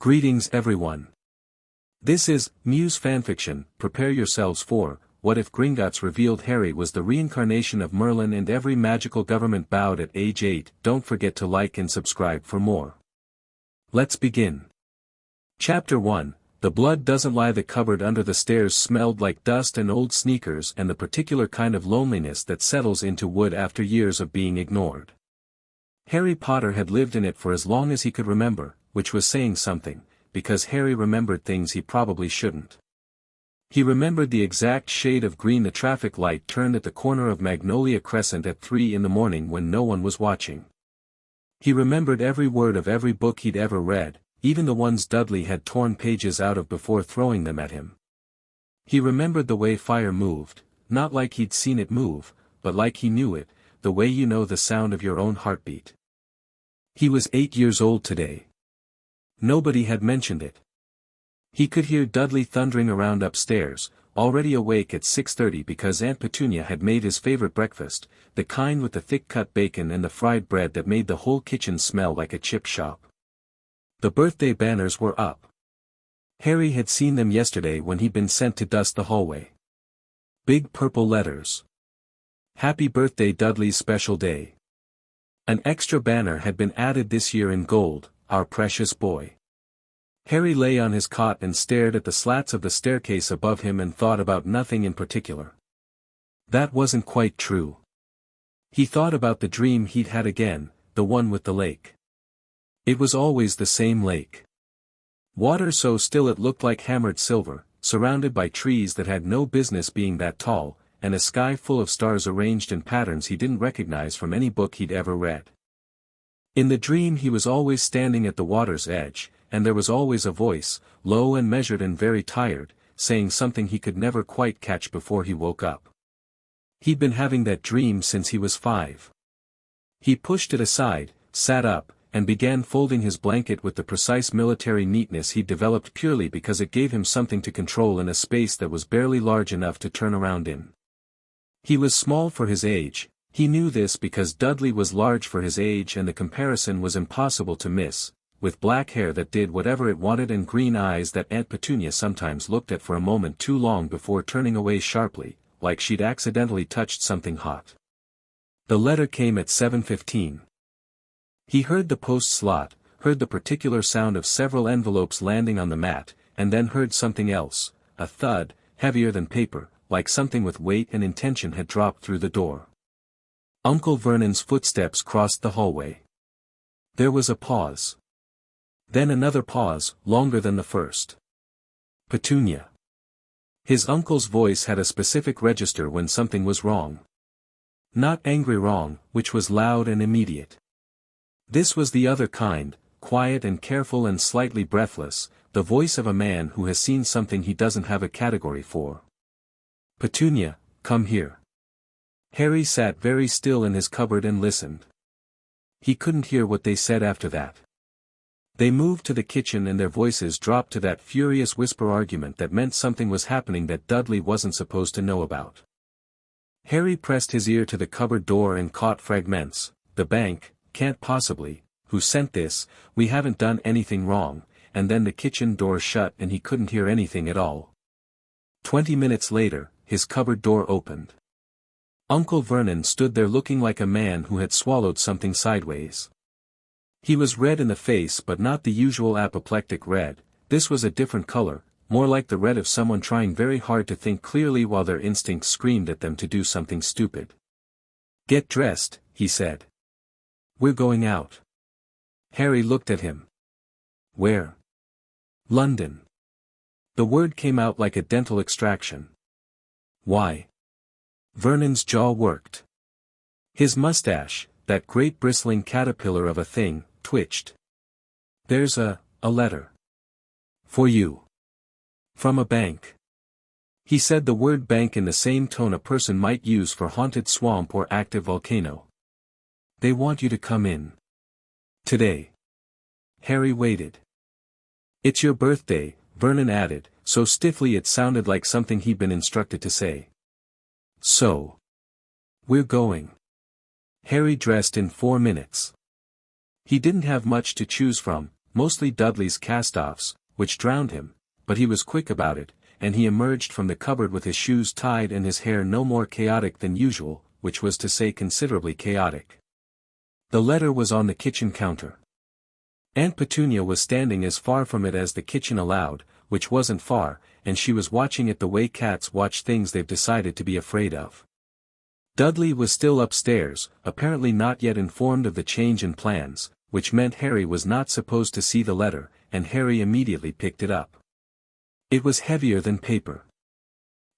Greetings everyone. This is Muse Fanfiction. Prepare yourselves for, what if Gringotts revealed Harry was the reincarnation of Merlin and every magical government bowed at age 8? Don't forget to like and subscribe for more. Let's begin. Chapter 1, The Blood Doesn't Lie. The cupboard under the stairs smelled like dust and old sneakers and the particular kind of loneliness that settles into wood after years of being ignored. Harry Potter had lived in it for as long as he could remember, which was saying something, because Harry remembered things he probably shouldn't. He remembered the exact shade of green the traffic light turned at the corner of Magnolia Crescent at 3 in the morning when no one was watching. He remembered every word of every book he'd ever read, even the ones Dudley had torn pages out of before throwing them at him. He remembered the way fire moved, not like he'd seen it move, but like he knew it, the way you know the sound of your own heartbeat. He was 8 years old today. Nobody had mentioned it. He could hear Dudley thundering around upstairs, already awake at 6:30 because Aunt Petunia had made his favorite breakfast, the kind with the thick-cut bacon and the fried bread that made the whole kitchen smell like a chip shop. The birthday banners were up. Harry had seen them yesterday when he'd been sent to dust the hallway. Big purple letters. Happy birthday Dudley's special day. An extra banner had been added this year in gold, our precious boy. Harry lay on his cot and stared at the slats of the staircase above him and thought about nothing in particular. That wasn't quite true. He thought about the dream he'd had again, the one with the lake. It was always the same lake. Water so still it looked like hammered silver, surrounded by trees that had no business being that tall, and a sky full of stars arranged in patterns he didn't recognize from any book he'd ever read. In the dream he was always standing at the water's edge, and there was always a voice, low and measured and very tired, saying something he could never quite catch before he woke up. He'd been having that dream since he was 5. He pushed it aside, sat up, and began folding his blanket with the precise military neatness he'd developed purely because it gave him something to control in a space that was barely large enough to turn around in. He was small for his age. He knew this because Dudley was large for his age and the comparison was impossible to miss, with black hair that did whatever it wanted and green eyes that Aunt Petunia sometimes looked at for a moment too long before turning away sharply, like she'd accidentally touched something hot. The letter came at 7:15. He heard the post slot, heard the particular sound of several envelopes landing on the mat, and then heard something else, a thud, heavier than paper, like something with weight and intention had dropped through the door. Uncle Vernon's footsteps crossed the hallway. There was a pause. Then another pause, longer than the first. Petunia. His uncle's voice had a specific register when something was wrong. Not angry wrong, which was loud and immediate. This was the other kind, quiet and careful and slightly breathless, the voice of a man who has seen something he doesn't have a category for. Petunia, come here. Harry sat very still in his cupboard and listened. He couldn't hear what they said after that. They moved to the kitchen and their voices dropped to that furious whisper argument that meant something was happening that Dudley wasn't supposed to know about. Harry pressed his ear to the cupboard door and caught fragments. The bank, can't possibly, who sent this, we haven't done anything wrong, and then the kitchen door shut and he couldn't hear anything at all. 20 minutes later, his cupboard door opened. Uncle Vernon stood there looking like a man who had swallowed something sideways. He was red in the face but not the usual apoplectic red, this was a different color, more like the red of someone trying very hard to think clearly while their instincts screamed at them to do something stupid. Get dressed, he said. We're going out. Harry looked at him. Where? London. The word came out like a dental extraction. Why? Vernon's jaw worked. His mustache, that great bristling caterpillar of a thing, twitched. There's a letter. For you. From a bank. He said the word bank in the same tone a person might use for haunted swamp or active volcano. They want you to come in. Today. Harry waited. It's your birthday, Vernon added, so stiffly it sounded like something he'd been instructed to say. So. We're going. Harry dressed in 4 minutes. He didn't have much to choose from, mostly Dudley's cast-offs, which drowned him, but he was quick about it, and he emerged from the cupboard with his shoes tied and his hair no more chaotic than usual, which was to say considerably chaotic. The letter was on the kitchen counter. Aunt Petunia was standing as far from it as the kitchen allowed, which wasn't far, and she was watching it the way cats watch things they've decided to be afraid of. Dudley was still upstairs, apparently not yet informed of the change in plans, which meant Harry was not supposed to see the letter, and Harry immediately picked it up. It was heavier than paper.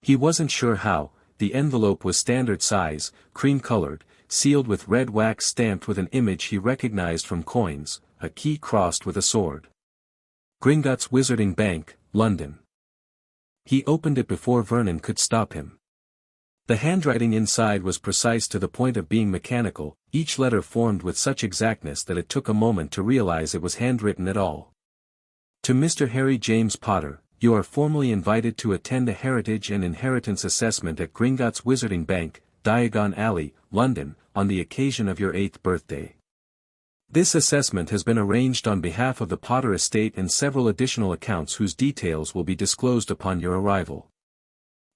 He wasn't sure how. The envelope was standard size, cream-colored, sealed with red wax stamped with an image he recognized from coins, a key crossed with a sword. Gringotts Bank, London. He opened it before Vernon could stop him. The handwriting inside was precise to the point of being mechanical, each letter formed with such exactness that it took a moment to realize it was handwritten at all. To Mr. Harry James Potter, you are formally invited to attend a Heritage and Inheritance Assessment at Gringotts Bank, Diagon Alley, London, on the occasion of your 8th birthday. This assessment has been arranged on behalf of the Potter estate and several additional accounts whose details will be disclosed upon your arrival.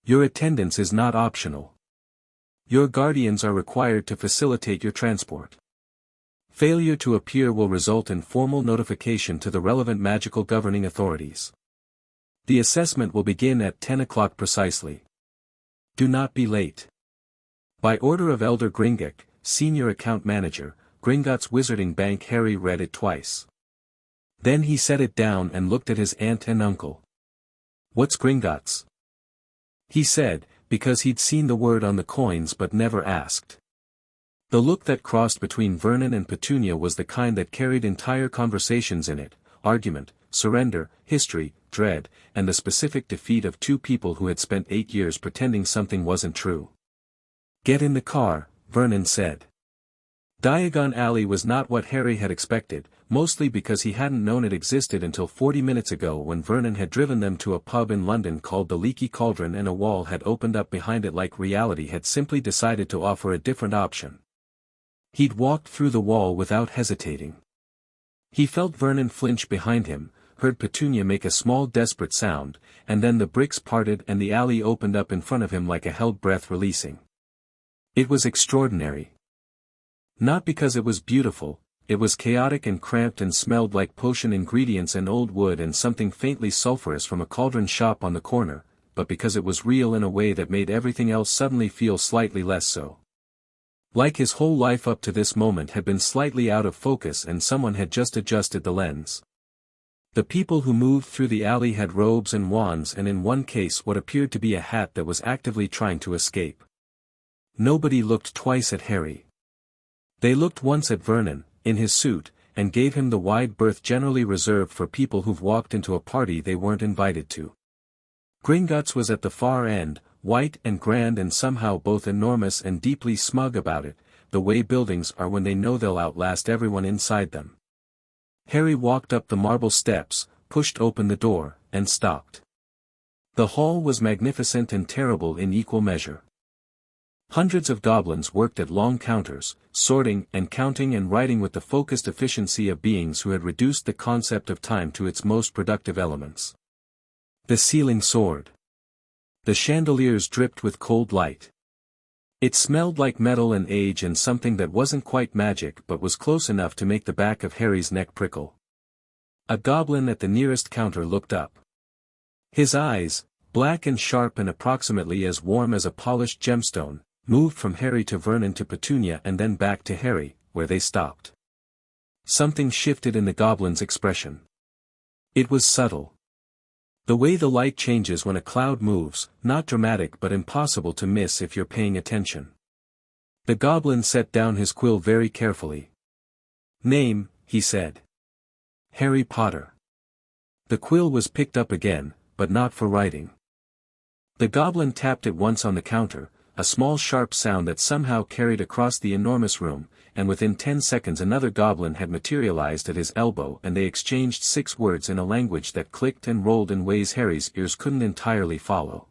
Your attendance is not optional. Your guardians are required to facilitate your transport. Failure to appear will result in formal notification to the relevant magical governing authorities. The assessment will begin at 10 o'clock precisely. Do not be late. By order of Elder Gringotts, Senior Account Manager, Gringotts Bank. Harry read it twice. Then he set it down and looked at his aunt and uncle. What's Gringotts? He said, because he'd seen the word on the coins but never asked. The look that crossed between Vernon and Petunia was the kind that carried entire conversations in it, argument, surrender, history, dread, and the specific defeat of two people who had spent 8 years pretending something wasn't true. Get in the car, Vernon said. Diagon Alley was not what Harry had expected, mostly because he hadn't known it existed until 40 minutes ago when Vernon had driven them to a pub in London called the Leaky Cauldron and a wall had opened up behind it like reality had simply decided to offer a different option. He'd walked through the wall without hesitating. He felt Vernon flinch behind him, heard Petunia make a small desperate sound, and then the bricks parted and the alley opened up in front of him like a held breath releasing. It was extraordinary. Not because it was beautiful, it was chaotic and cramped and smelled like potion ingredients and old wood and something faintly sulphurous from a cauldron shop on the corner, but because it was real in a way that made everything else suddenly feel slightly less so. Like his whole life up to this moment had been slightly out of focus and someone had just adjusted the lens. The people who moved through the alley had robes and wands and in one case what appeared to be a hat that was actively trying to escape. Nobody looked twice at Harry. They looked once at Vernon, in his suit, and gave him the wide berth generally reserved for people who've walked into a party they weren't invited to. Gringotts was at the far end, white and grand and somehow both enormous and deeply smug about it, the way buildings are when they know they'll outlast everyone inside them. Harry walked up the marble steps, pushed open the door, and stopped. The hall was magnificent and terrible in equal measure. Hundreds of goblins worked at long counters, sorting and counting and writing with the focused efficiency of beings who had reduced the concept of time to its most productive elements. The ceiling soared. The chandeliers dripped with cold light. It smelled like metal and age and something that wasn't quite magic but was close enough to make the back of Harry's neck prickle. A goblin at the nearest counter looked up. His eyes, black and sharp and approximately as warm as a polished gemstone, moved from Harry to Vernon to Petunia and then back to Harry, where they stopped. Something shifted in the goblin's expression. It was subtle. The way the light changes when a cloud moves, not dramatic but impossible to miss if you're paying attention. The goblin set down his quill very carefully. Name, he said. Harry Potter. The quill was picked up again, but not for writing. The goblin tapped it once on the counter, a small sharp sound that somehow carried across the enormous room, and within 10 seconds another goblin had materialized at his elbow and they exchanged 6 words in a language that clicked and rolled in ways Harry's ears couldn't entirely follow.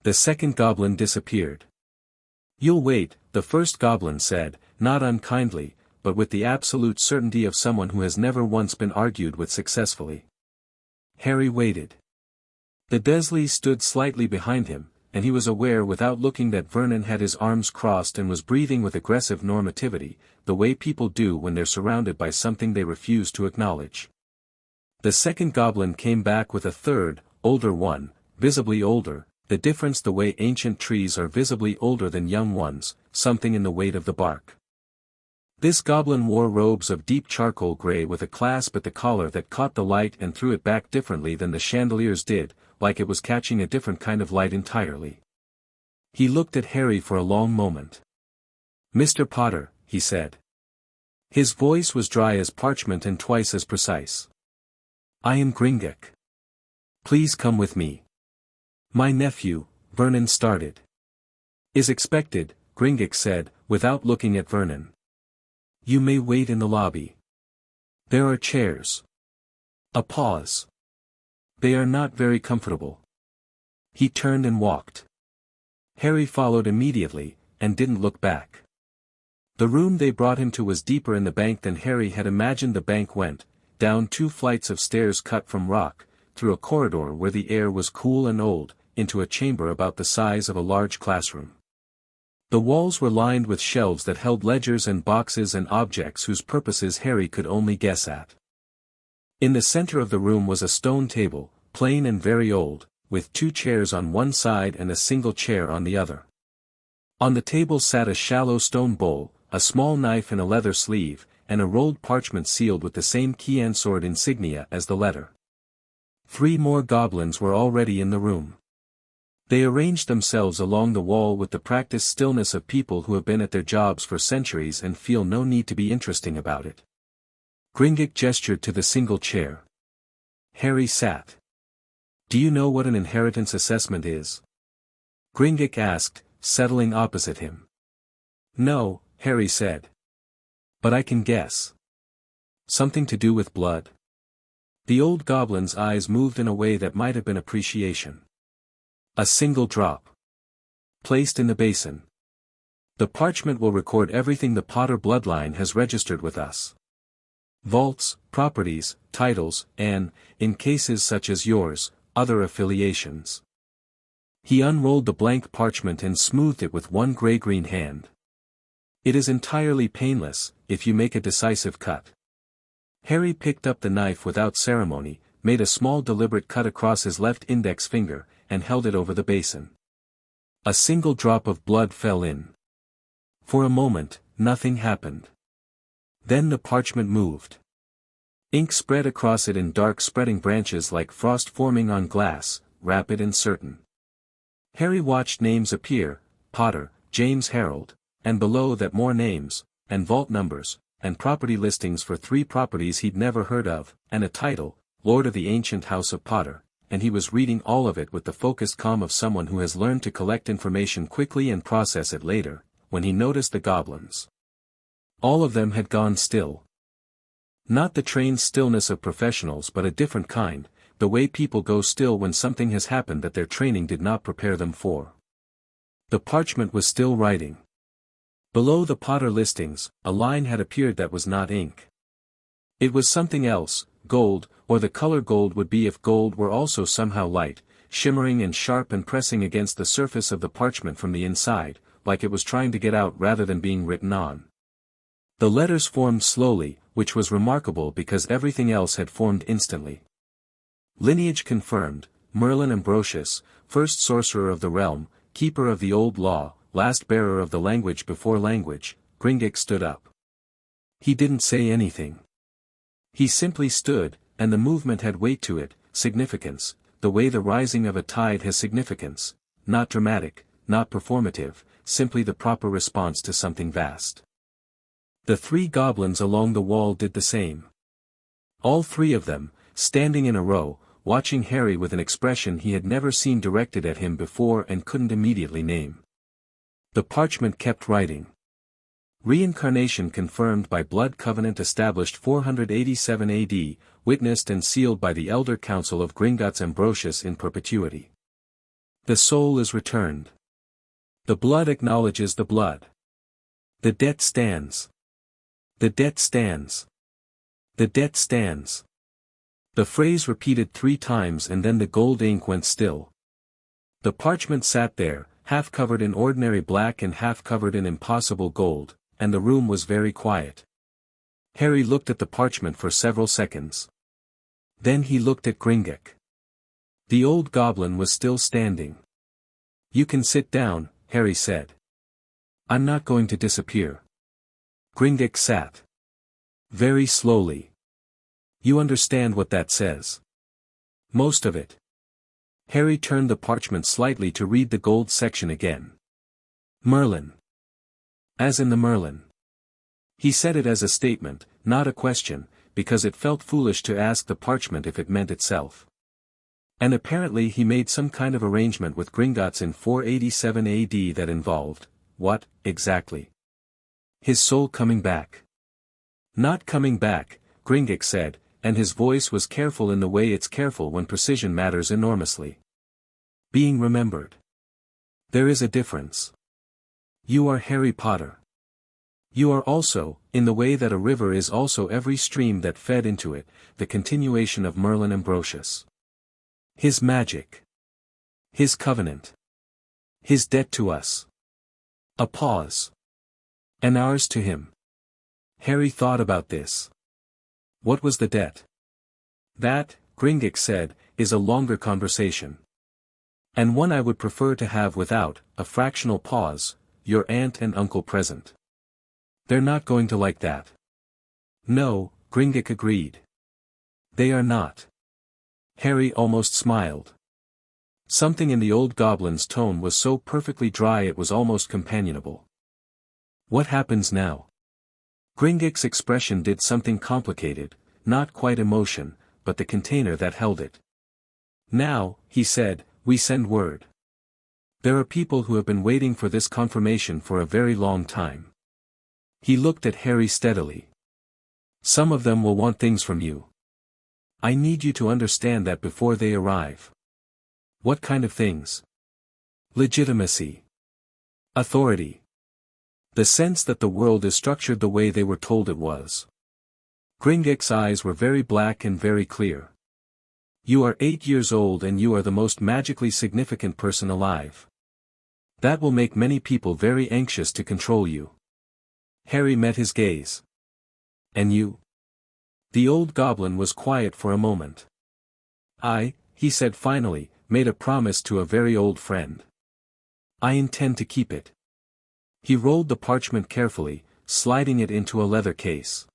The second goblin disappeared. You'll wait, the first goblin said, not unkindly, but with the absolute certainty of someone who has never once been argued with successfully. Harry waited. The Dursleys stood slightly behind him, and he was aware without looking that Vernon had his arms crossed and was breathing with aggressive normativity, the way people do when they're surrounded by something they refuse to acknowledge. The second goblin came back with a third, older one, visibly older, the difference the way ancient trees are visibly older than young ones, something in the weight of the bark. This goblin wore robes of deep charcoal gray with a clasp at the collar that caught the light and threw it back differently than the chandeliers did, like it was catching a different kind of light entirely. He looked at Harry for a long moment. "Mr. Potter," he said. His voice was dry as parchment and twice as precise. "I am Gringotts. Please come with me." "My nephew," Vernon started. "Is expected," Gringotts said, without looking at Vernon. "You may wait in the lobby. There are chairs." A pause. "They are not very comfortable." He turned and walked. Harry followed immediately, and didn't look back. The room they brought him to was deeper in the bank than Harry had imagined the bank went, down 2 flights of stairs cut from rock, through a corridor where the air was cool and old, into a chamber about the size of a large classroom. The walls were lined with shelves that held ledgers and boxes and objects whose purposes Harry could only guess at. In the center of the room was a stone table, plain and very old, with 2 chairs on one side and a single chair on the other. On the table sat a shallow stone bowl, a small knife in a leather sleeve, and a rolled parchment sealed with the same key and sword insignia as the letter. 3 more goblins were already in the room. They arranged themselves along the wall with the practiced stillness of people who have been at their jobs for centuries and feel no need to be interesting about it. Gringotts gestured to the single chair. Harry sat. "Do you know what an inheritance assessment is?" Gringotts asked, settling opposite him. "No," Harry said. "But I can guess. Something to do with blood?" The old goblin's eyes moved in a way that might have been appreciation. "A single drop. Placed in the basin. The parchment will record everything the Potter bloodline has registered with us. Vaults, properties, titles, and, in cases such as yours, other affiliations." He unrolled the blank parchment and smoothed it with one gray-green hand. "It is entirely painless, if you make a decisive cut." Harry picked up the knife without ceremony, made a small deliberate cut across his left index finger, and held it over the basin. A single drop of blood fell in. For a moment, nothing happened. Then the parchment moved. Ink spread across it in dark spreading branches like frost forming on glass, rapid and certain. Harry watched names appear, Potter, James Harold, and below that more names, and vault numbers, and property listings for 3 properties he'd never heard of, and a title, Lord of the Ancient House of Potter, and he was reading all of it with the focused calm of someone who has learned to collect information quickly and process it later, when he noticed the goblins. All of them had gone still. Not the trained stillness of professionals but a different kind, the way people go still when something has happened that their training did not prepare them for. The parchment was still writing. Below the Potter listings, a line had appeared that was not ink. It was something else, gold, or the color gold would be if gold were also somehow light, shimmering and sharp and pressing against the surface of the parchment from the inside, like it was trying to get out rather than being written on. The letters formed slowly, which was remarkable because everything else had formed instantly. Lineage confirmed, Merlin Ambrosius, first sorcerer of the realm, keeper of the old law, last bearer of the language before language. Gringotts stood up. He didn't say anything. He simply stood, and the movement had weight to it, significance, the way the rising of a tide has significance, not dramatic, not performative, simply the proper response to something vast. The 3 goblins along the wall did the same. All 3 of them, standing in a row, watching Harry with an expression he had never seen directed at him before and couldn't immediately name. The parchment kept writing. Reincarnation confirmed by blood covenant established 487 AD, witnessed and sealed by the Elder Council of Gringotts Ambrosius in perpetuity. The soul is returned. The blood acknowledges the blood. The debt stands. The debt stands. The debt stands. The phrase repeated 3 times and then the gold ink went still. The parchment sat there, half covered in ordinary black and half covered in impossible gold, and the room was very quiet. Harry looked at the parchment for several seconds. Then he looked at Gringotts. The old goblin was still standing. "You can sit down," Harry said. "I'm not going to disappear." Gringotts sat. Very slowly. "You understand what that says?" "Most of it." Harry turned the parchment slightly to read the gold section again. "Merlin." As in the Merlin. He said it as a statement, not a question, because it felt foolish to ask the parchment if it meant itself. And apparently he made some kind of arrangement with Gringotts in 487 AD that involved, what, exactly? His soul coming back. "Not coming back," Gringotts said, and his voice was careful in the way it's careful when precision matters enormously. "Being remembered. There is a difference. You are Harry Potter. You are also, in the way that a river is also every stream that fed into it, the continuation of Merlin Ambrosius. His magic. His covenant. His debt to us. A pause. And ours to him." Harry thought about this. What was the debt? "That," Gringotts said, "is a longer conversation. And one I would prefer to have without, a fractional pause, your aunt and uncle present. They're not going to like that." "No," Gringotts agreed. "They are not." Harry almost smiled. Something in the old goblin's tone was so perfectly dry it was almost companionable. "What happens now?" Gringotts' expression did something complicated, not quite emotion, but the container that held it. "Now," he said, "we send word. There are people who have been waiting for this confirmation for a very long time." He looked at Harry steadily. "Some of them will want things from you. I need you to understand that before they arrive." "What kind of things?" "Legitimacy. Authority. The sense that the world is structured the way they were told it was." Gringotts' eyes were very black and very clear. "You are 8 years old and you are the most magically significant person alive. That will make many people very anxious to control you." Harry met his gaze. "And you?" The old goblin was quiet for a moment. "I," he said finally, "made a promise to a very old friend. I intend to keep it." He rolled the parchment carefully, sliding it into a leather case.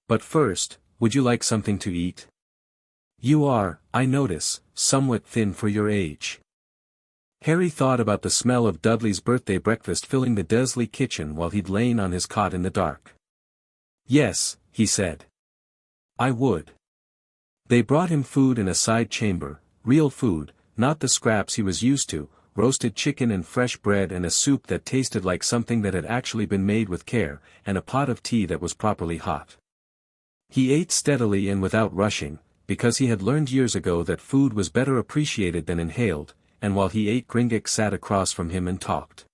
"But first, would you like something to eat? You are, I notice, somewhat thin for your age." Harry thought about the smell of Dudley's birthday breakfast filling the Dursley kitchen while he'd lain on his cot in the dark. "Yes," he said. "I would." They brought him food in a side chamber, real food, not the scraps he was used to, roasted chicken and fresh bread and a soup that tasted like something that had actually been made with care, and a pot of tea that was properly hot. He ate steadily and without rushing, because he had learned years ago that food was better appreciated than inhaled, and while he ate Gringotts sat across from him and talked.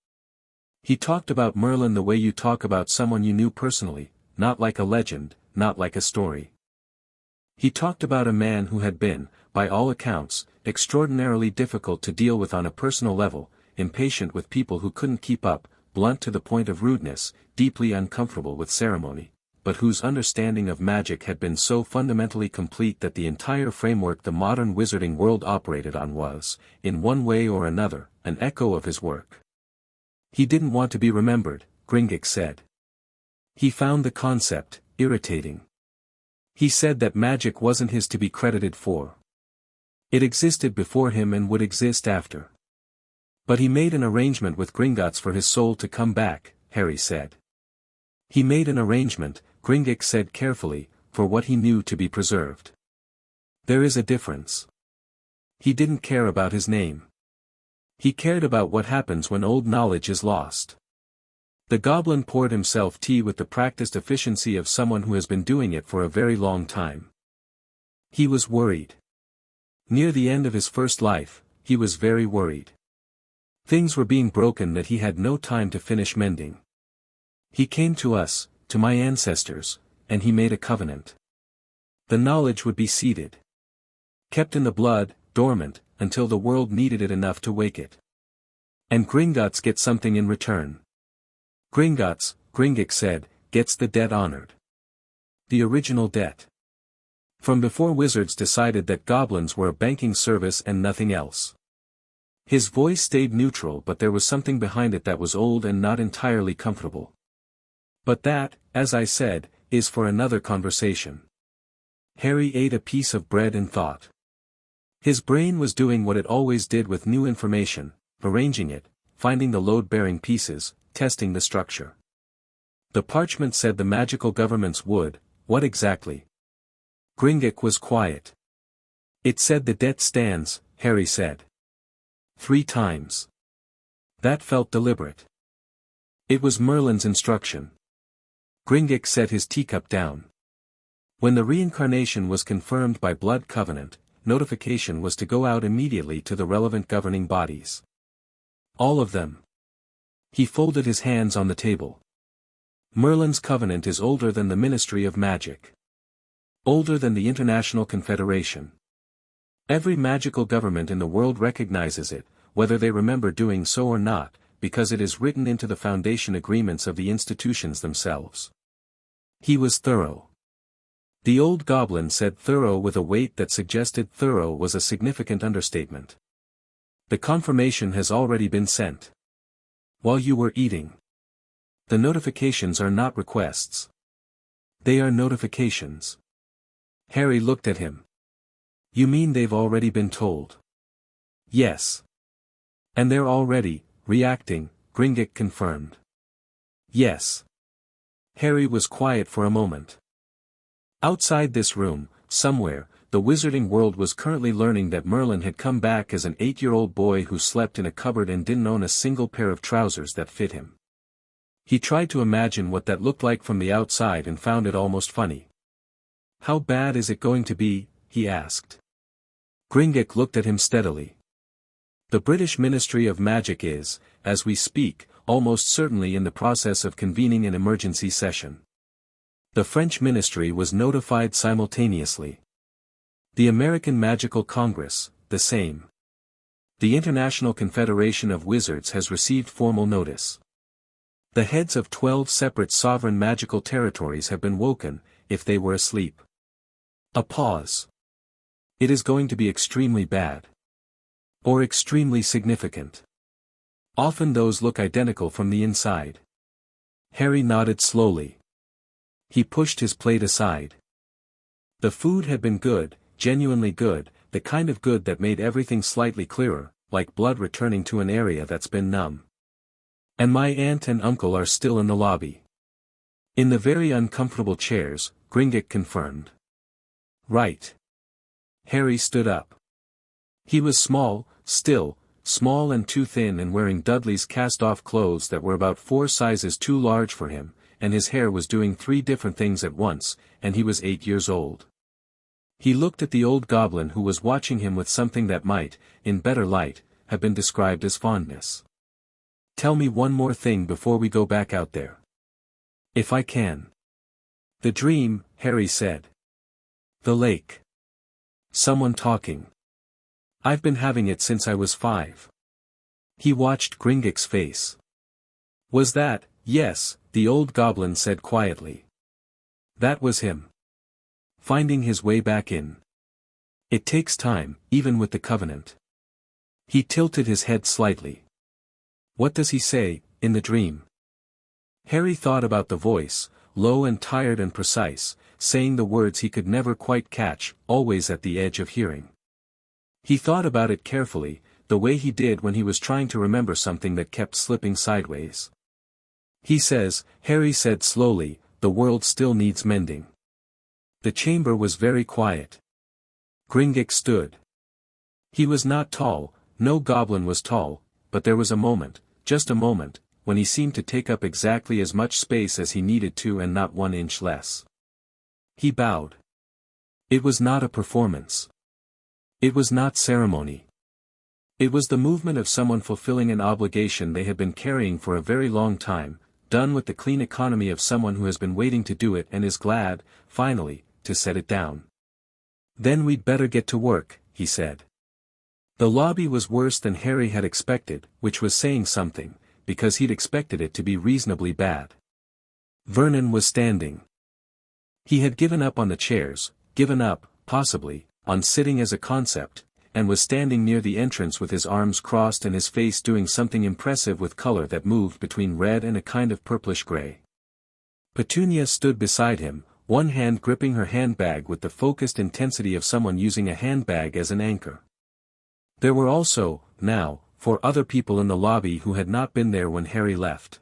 He talked about Merlin the way you talk about someone you knew personally, not like a legend, not like a story. He talked about a man who had been, by all accounts, extraordinarily difficult to deal with on a personal level, impatient with people who couldn't keep up, blunt to the point of rudeness, deeply uncomfortable with ceremony, but whose understanding of magic had been so fundamentally complete that the entire framework the modern wizarding world operated on was, in one way or another, an echo of his work. He didn't want to be remembered, Gringotts said. He found the concept irritating. He said that magic wasn't his to be credited for. It existed before him and would exist after. But he made an arrangement with Gringotts for his soul to come back, Harry said. He made an arrangement, Gringotts said carefully, for what he knew to be preserved. There is a difference. He didn't care about his name. He cared about what happens when old knowledge is lost. The goblin poured himself tea with the practiced efficiency of someone who has been doing it for a very long time. He was worried. Near the end of his first life, he was very worried. Things were being broken that he had no time to finish mending. He came to us, to my ancestors, and he made a covenant. The knowledge would be seeded. Kept in the blood, dormant, until the world needed it enough to wake it. And Gringotts get something in return. Gringotts, Gringotts said, gets the debt honored. The original debt. From before wizards decided that goblins were a banking service and nothing else. His voice stayed neutral, but there was something behind it that was old and not entirely comfortable. But that, as I said, is for another conversation. Harry ate a piece of bread and thought. His brain was doing what it always did with new information, arranging it, finding the load-bearing pieces, testing the structure. The parchment said the magical governments would, what exactly? Gringotts was quiet. It said the debt stands, Harry said. 3 times. That felt deliberate. It was Merlin's instruction. Gringotts set his teacup down. When the reincarnation was confirmed by blood covenant, notification was to go out immediately to the relevant governing bodies. All of them. He folded his hands on the table. Merlin's covenant is older than the Ministry of Magic. Older than the International Confederation. Every magical government in the world recognizes it, whether they remember doing so or not, because it is written into the foundation agreements of the institutions themselves. He was thorough. The old goblin said thorough with a weight that suggested thorough was a significant understatement. The confirmation has already been sent. While you were eating. The notifications are not requests. They are notifications. Harry looked at him. You mean they've already been told? Yes. And they're already, reacting, Gringotts confirmed. Yes. Harry was quiet for a moment. Outside this room, somewhere, the wizarding world was currently learning that Merlin had come back as an 8-year-old boy who slept in a cupboard and didn't own a single pair of trousers that fit him. He tried to imagine what that looked like from the outside and found it almost funny. How bad is it going to be? He asked. Gringotts looked at him steadily. The British Ministry of Magic is, as we speak, almost certainly in the process of convening an emergency session. The French ministry was notified simultaneously. The American Magical Congress, the same. The International Confederation of Wizards has received formal notice. The heads of 12 separate sovereign magical territories have been woken, if they were asleep. A pause. It is going to be extremely bad. Or extremely significant. Often those look identical from the inside. Harry nodded slowly. He pushed his plate aside. The food had been good, genuinely good, the kind of good that made everything slightly clearer, like blood returning to an area that's been numb. And my aunt and uncle are still in the lobby. In the very uncomfortable chairs, Gringotts confirmed. Right. Harry stood up. He was small, still, small and too thin and wearing Dudley's cast-off clothes that were about 4 sizes too large for him, and his hair was doing 3 different things at once, and he was 8 years old. He looked at the old goblin who was watching him with something that might, in better light, have been described as fondness. Tell me one more thing before we go back out there. If I can. The dream, Harry said. The lake. Someone talking. I've been having it since I was 5. He watched Gringotts' face. Was that, yes, the old goblin said quietly. That was him. Finding his way back in. It takes time, even with the covenant. He tilted his head slightly. What does he say, in the dream? Harry thought about the voice, low and tired and precise, saying the words he could never quite catch, always at the edge of hearing. He thought about it carefully, the way he did when he was trying to remember something that kept slipping sideways. He says, Harry said slowly, the world still needs mending. The chamber was very quiet. Gringotts stood. He was not tall, no goblin was tall, but there was a moment, just a moment, when he seemed to take up exactly as much space as he needed to and not 1 inch less. He bowed. It was not a performance. It was not ceremony. It was the movement of someone fulfilling an obligation they had been carrying for a very long time, done with the clean economy of someone who has been waiting to do it and is glad, finally, to set it down. "Then we'd better get to work," he said. The lobby was worse than Harry had expected, which was saying something, because he'd expected it to be reasonably bad. Vernon was standing. He had given up on the chairs, given up, possibly, on sitting as a concept, and was standing near the entrance with his arms crossed and his face doing something impressive with color that moved between red and a kind of purplish gray. Petunia stood beside him, one hand gripping her handbag with the focused intensity of someone using a handbag as an anchor. There were also, now, 4 other people in the lobby who had not been there when Harry left.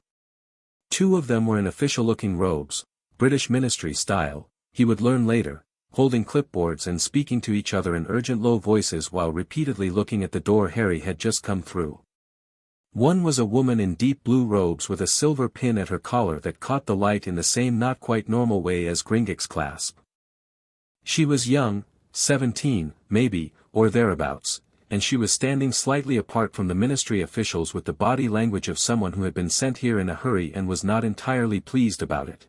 2 of them were in official-looking robes, British ministry style, he would learn later, holding clipboards and speaking to each other in urgent low voices while repeatedly looking at the door Harry had just come through. One was a woman in deep blue robes with a silver pin at her collar that caught the light in the same not quite normal way as Gringotts' clasp. She was young, 17, maybe, or thereabouts, and she was standing slightly apart from the ministry officials with the body language of someone who had been sent here in a hurry and was not entirely pleased about it.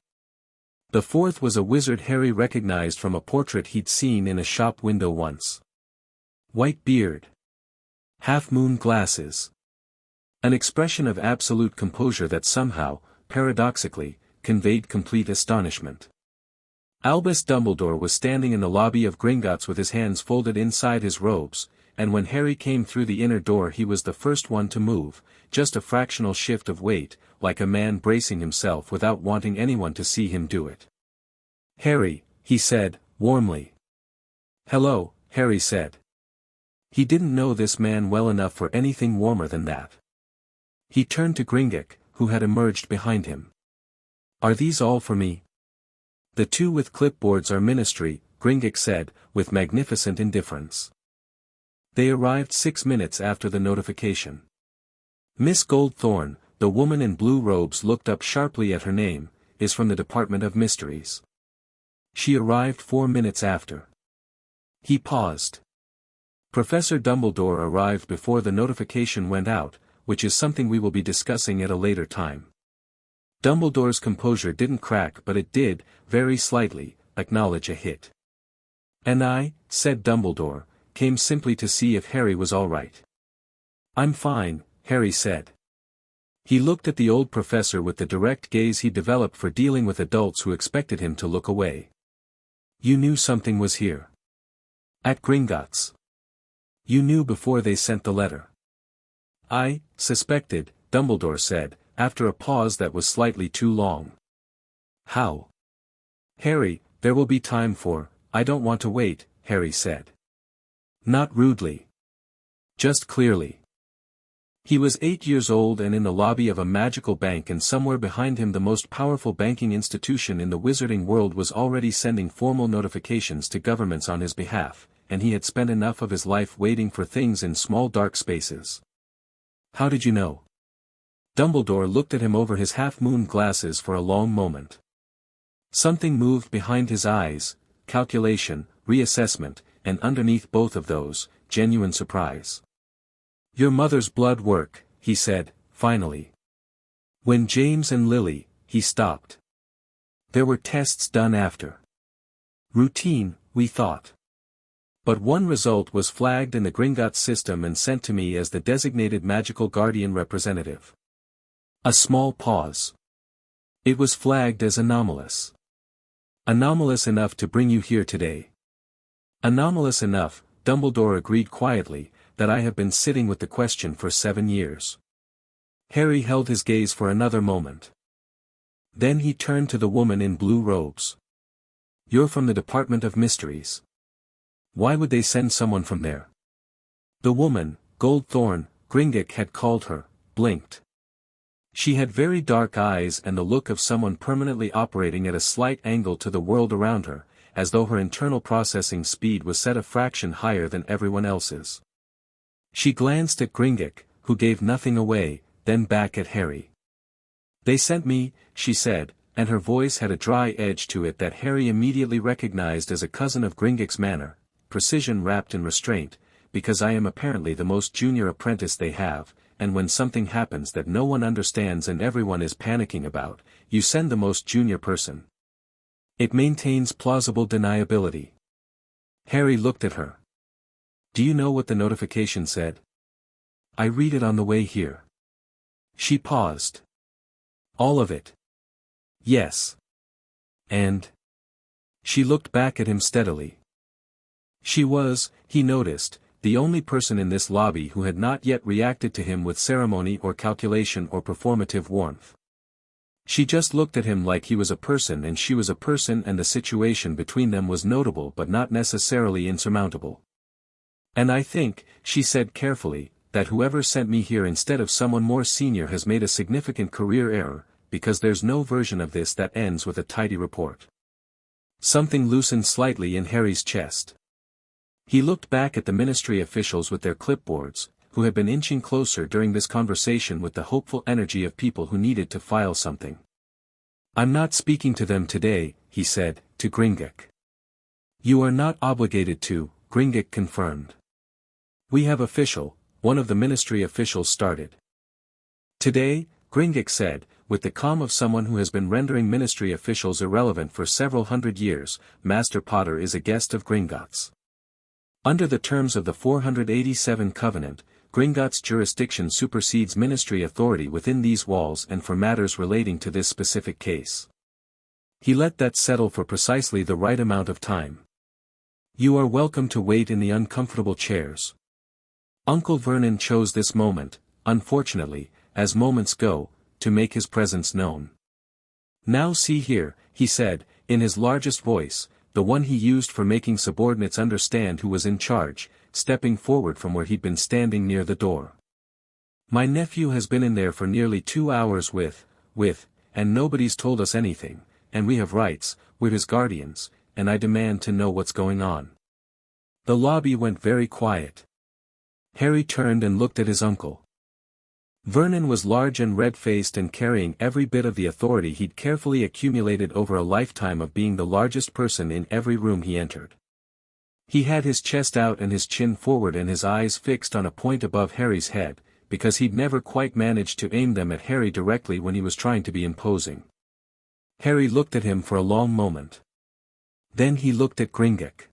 The 4th was a wizard Harry recognized from a portrait he'd seen in a shop window once. White beard. Half-moon glasses. An expression of absolute composure that somehow, paradoxically, conveyed complete astonishment. Albus Dumbledore was standing in the lobby of Gringotts with his hands folded inside his robes, and when Harry came through the inner door he was the first one to move, just a fractional shift of weight, like a man bracing himself without wanting anyone to see him do it. "Harry," he said, warmly. "Hello," Harry said. He didn't know this man well enough for anything warmer than that. He turned to Gringotts, who had emerged behind him. "Are these all for me?" "The 2 with clipboards are ministry," Gringotts said, with magnificent indifference. They arrived 6 minutes after the notification. Miss Goldthorne, the woman in blue robes looked up sharply at her name, is from the Department of Mysteries. She arrived 4 minutes after. He paused. Professor Dumbledore arrived before the notification went out, which is something we will be discussing at a later time. Dumbledore's composure didn't crack but it did, very slightly, acknowledge a hit. "And I," said Dumbledore, "came simply to see if Harry was all right." "I'm fine," Harry said. He looked at the old professor with the direct gaze he developed for dealing with adults who expected him to look away. "You knew something was here. At Gringotts. You knew before they sent the letter." "I suspected," Dumbledore said, after a pause that was slightly too long. "How?" "Harry, there will be time for, I don't want to wait," Harry said. Not rudely. Just clearly. He was 8 years old and in the lobby of a magical bank, and somewhere behind him the most powerful banking institution in the wizarding world was already sending formal notifications to governments on his behalf, and he had spent enough of his life waiting for things in small dark spaces. "How did you know?" Dumbledore looked at him over his half-moon glasses for a long moment. Something moved behind his eyes, calculation, reassessment, and underneath both of those, genuine surprise. "Your mother's blood work," he said, finally. "When James and Lily," he stopped. "There were tests done after. Routine, we thought. But one result was flagged in the Gringotts system and sent to me as the designated magical guardian representative." A small pause. "It was flagged as anomalous. Anomalous enough to bring you here today." "Anomalous enough," Dumbledore agreed quietly, "that I have been sitting with the question for 7 years." Harry held his gaze for another moment. Then he turned to the woman in blue robes. "You're from the Department of Mysteries. Why would they send someone from there?" The woman, Goldthorne, Gringotts had called her, blinked. She had very dark eyes and the look of someone permanently operating at a slight angle to the world around her, as though her internal processing speed was set a fraction higher than everyone else's. She glanced at Gringotts, who gave nothing away, then back at Harry. "They sent me," she said, and her voice had a dry edge to it that Harry immediately recognized as a cousin of Gringotts' manner, precision wrapped in restraint, "because I am apparently the most junior apprentice they have, and when something happens that no one understands and everyone is panicking about, you send the most junior person. It maintains plausible deniability. Harry looked at her. Do you know what the notification said? I read it on the way here. She paused. All of it. Yes. And? She looked back at him steadily. She was, he noticed, the only person in this lobby who had not yet reacted to him with ceremony or calculation or performative warmth. She just looked at him like he was a person and she was a person, and the situation between them was notable but not necessarily insurmountable. And I think, she said carefully, that whoever sent me here instead of someone more senior has made a significant career error, because there's no version of this that ends with a tidy report. Something loosened slightly in Harry's chest. He looked back at the ministry officials with their clipboards, who had been inching closer during this conversation with the hopeful energy of people who needed to file something. I'm not speaking to them today, he said, to Gringotts. You are not obligated to, Gringotts confirmed. We have official, one of the ministry officials started. Today, Gringotts said, with the calm of someone who has been rendering ministry officials irrelevant for several hundred years, Master Potter is a guest of Gringotts. Under the terms of the 487 Covenant, Gringotts' jurisdiction supersedes ministry authority within these walls and for matters relating to this specific case. He let that settle for precisely the right amount of time. You are welcome to wait in the uncomfortable chairs. Uncle Vernon chose this moment, unfortunately, as moments go, to make his presence known. Now see here, he said, in his largest voice, the one he used for making subordinates understand who was in charge, stepping forward from where he'd been standing near the door. My nephew has been in there for nearly 2 hours and nobody's told us anything, and we have rights, we're his guardians, and I demand to know what's going on. The lobby went very quiet. Harry turned and looked at his uncle. Vernon was large and red-faced and carrying every bit of the authority he'd carefully accumulated over a lifetime of being the largest person in every room he entered. He had his chest out and his chin forward and his eyes fixed on a point above Harry's head, because he'd never quite managed to aim them at Harry directly when he was trying to be imposing. Harry looked at him for a long moment. Then he looked at Gringotts.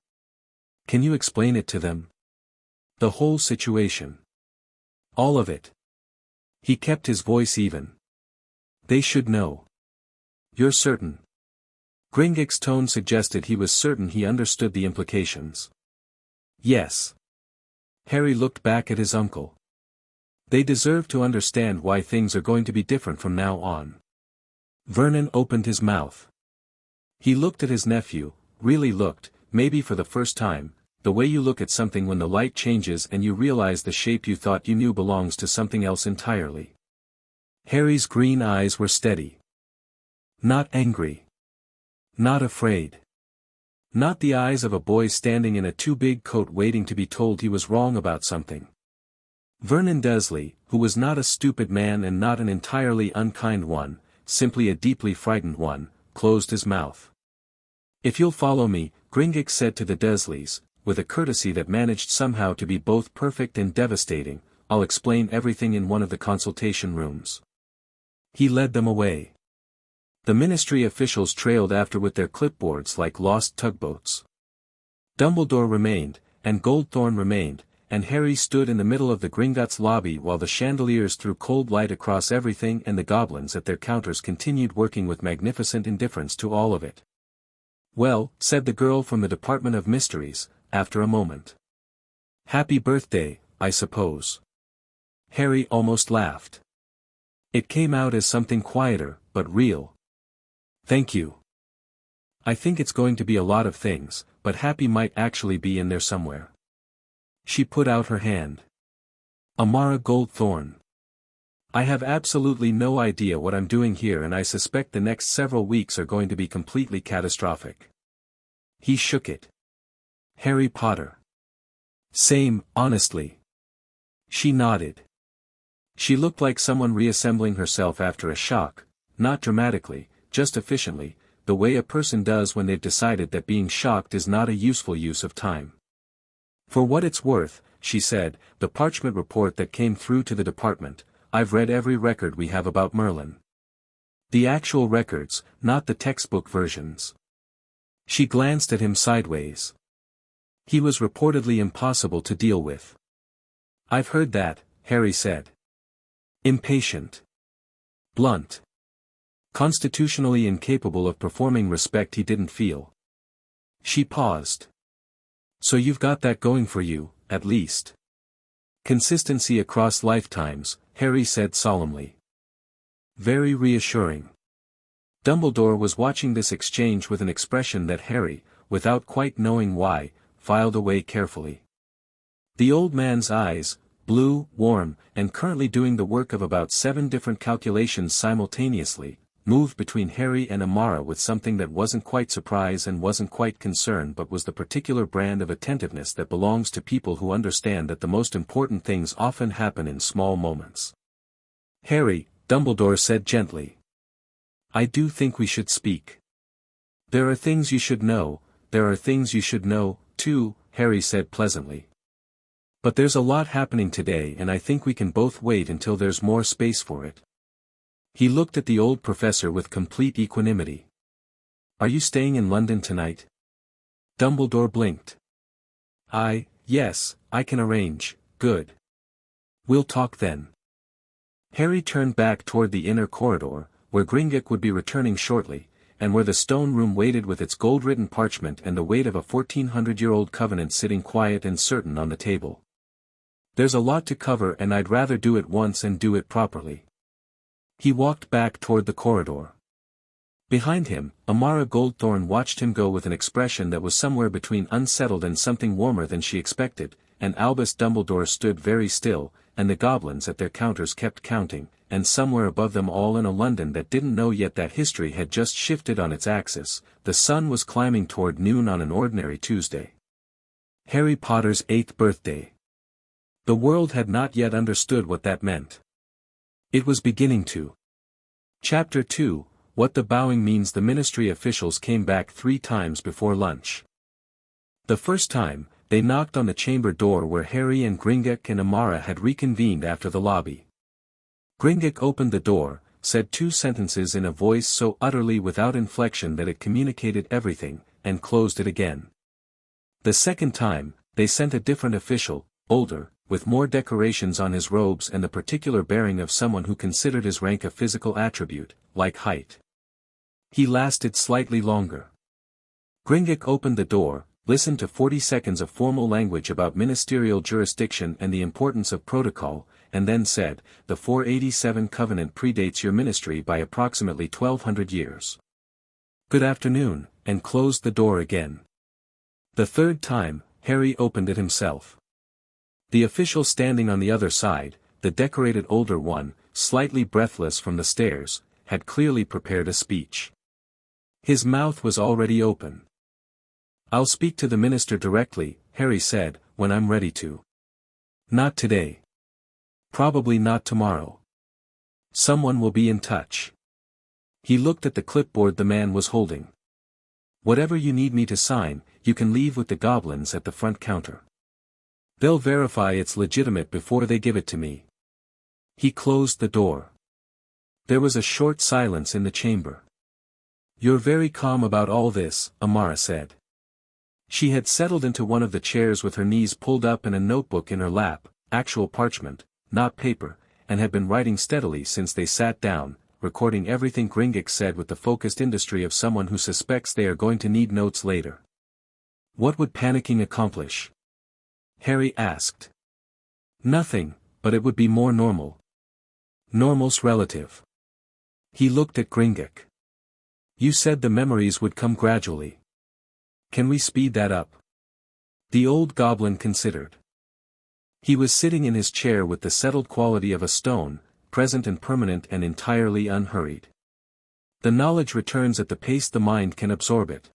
Can you explain it to them? The whole situation. All of it. He kept his voice even. They should know. You're certain? Gringotts' tone suggested he was certain he understood the implications. Yes. Harry looked back at his uncle. They deserve to understand why things are going to be different from now on. Vernon opened his mouth. He looked at his nephew, really looked, maybe for the first time, the way you look at something when the light changes and you realize the shape you thought you knew belongs to something else entirely. Harry's green eyes were steady. Not angry. Not afraid. Not the eyes of a boy standing in a too-big coat waiting to be told he was wrong about something. Vernon Dursley, who was not a stupid man and not an entirely unkind one, simply a deeply frightened one, closed his mouth. If you'll follow me, Gringotts said to the Dursleys, with a courtesy that managed somehow to be both perfect and devastating, I'll explain everything in one of the consultation rooms. He led them away. The ministry officials trailed after with their clipboards like lost tugboats. Dumbledore remained, and Goldthorn remained, and Harry stood in the middle of the Gringotts lobby while the chandeliers threw cold light across everything and the goblins at their counters continued working with magnificent indifference to all of it. Well, said the girl from the Department of Mysteries, after a moment. Happy birthday, I suppose. Harry almost laughed. It came out as something quieter, but real. Thank you. I think it's going to be a lot of things, but happy might actually be in there somewhere. She put out her hand. Amara Goldthorn. I have absolutely no idea what I'm doing here and I suspect the next several weeks are going to be completely catastrophic. He shook it. Harry Potter. Same, honestly. She nodded. She looked like someone reassembling herself after a shock, not dramatically, just efficiently, the way a person does when they've decided that being shocked is not a useful use of time. For what it's worth, she said, the parchment report that came through to the department, I've read every record we have about Merlin. The actual records, not the textbook versions. She glanced at him sideways. He was reportedly impossible to deal with. I've heard that, Harry said. Impatient. Blunt. Constitutionally incapable of performing respect he didn't feel. She paused. So you've got that going for you, at least. Consistency across lifetimes, Harry said solemnly. Very reassuring. Dumbledore was watching this exchange with an expression that Harry, without quite knowing why, filed away carefully. The old man's eyes, blue, warm, and currently doing the work of about 7 different calculations simultaneously, moved between Harry and Amara with something that wasn't quite surprise and wasn't quite concern but was the particular brand of attentiveness that belongs to people who understand that the most important things often happen in small moments. Harry, Dumbledore said gently. I do think we should speak. There are things you should know, there are things you should know, too, Harry said pleasantly. But there's a lot happening today and I think we can both wait until there's more space for it. He looked at the old professor with complete equanimity. Are you staying in London tonight? Dumbledore blinked. Yes, I can arrange, good. We'll talk then. Harry turned back toward the inner corridor, where Gringotts would be returning shortly, and where the stone room waited with its gold-written parchment and the weight of a 1400-year-old covenant sitting quiet and certain on the table. There's a lot to cover and I'd rather do it once and do it properly. He walked back toward the corridor. Behind him, Amara Goldthorn watched him go with an expression that was somewhere between unsettled and something warmer than she expected, and Albus Dumbledore stood very still, and the goblins at their counters kept counting, and somewhere above them all in a London that didn't know yet that history had just shifted on its axis, the sun was climbing toward noon on an ordinary Tuesday. Harry Potter's 8th birthday. The world had not yet understood what that meant. It was beginning to. Chapter 2, What the Bowing Means. The ministry officials came back 3 times before lunch. The first time, they knocked on the chamber door where Harry and Gringotts and Amara had reconvened after the lobby. Gringotts opened the door, said 2 sentences in a voice so utterly without inflection that it communicated everything, and closed it again. The second time, they sent a different official, older, with more decorations on his robes and the particular bearing of someone who considered his rank a physical attribute, like height. He lasted slightly longer. Gringotts opened the door, listened to 40 seconds of formal language about ministerial jurisdiction and the importance of protocol, and then said, the 487 covenant predates your ministry by approximately 1200 years. Good afternoon, and closed the door again. The third time, Harry opened it himself. The official standing on the other side, the decorated older one, slightly breathless from the stairs, had clearly prepared a speech. His mouth was already open. I'll speak to the minister directly, Harry said, when I'm ready to. Not today. Probably not tomorrow. Someone will be in touch. He looked at the clipboard the man was holding. Whatever you need me to sign, you can leave with the goblins at the front counter. They'll verify it's legitimate before they give it to me. He closed the door. There was a short silence in the chamber. You're very calm about all this, Amara said. She had settled into one of the chairs with her knees pulled up and a notebook in her lap, actual parchment, not paper, and had been writing steadily since they sat down, recording everything Gringotts said with the focused industry of someone who suspects they are going to need notes later. What would panicking accomplish? Harry asked. Nothing, but it would be more normal. Normal's relative. He looked at Gringotts. You said the memories would come gradually. Can we speed that up? The old goblin considered. He was sitting in his chair with the settled quality of a stone, present and permanent and entirely unhurried. The knowledge returns at the pace the mind can absorb it.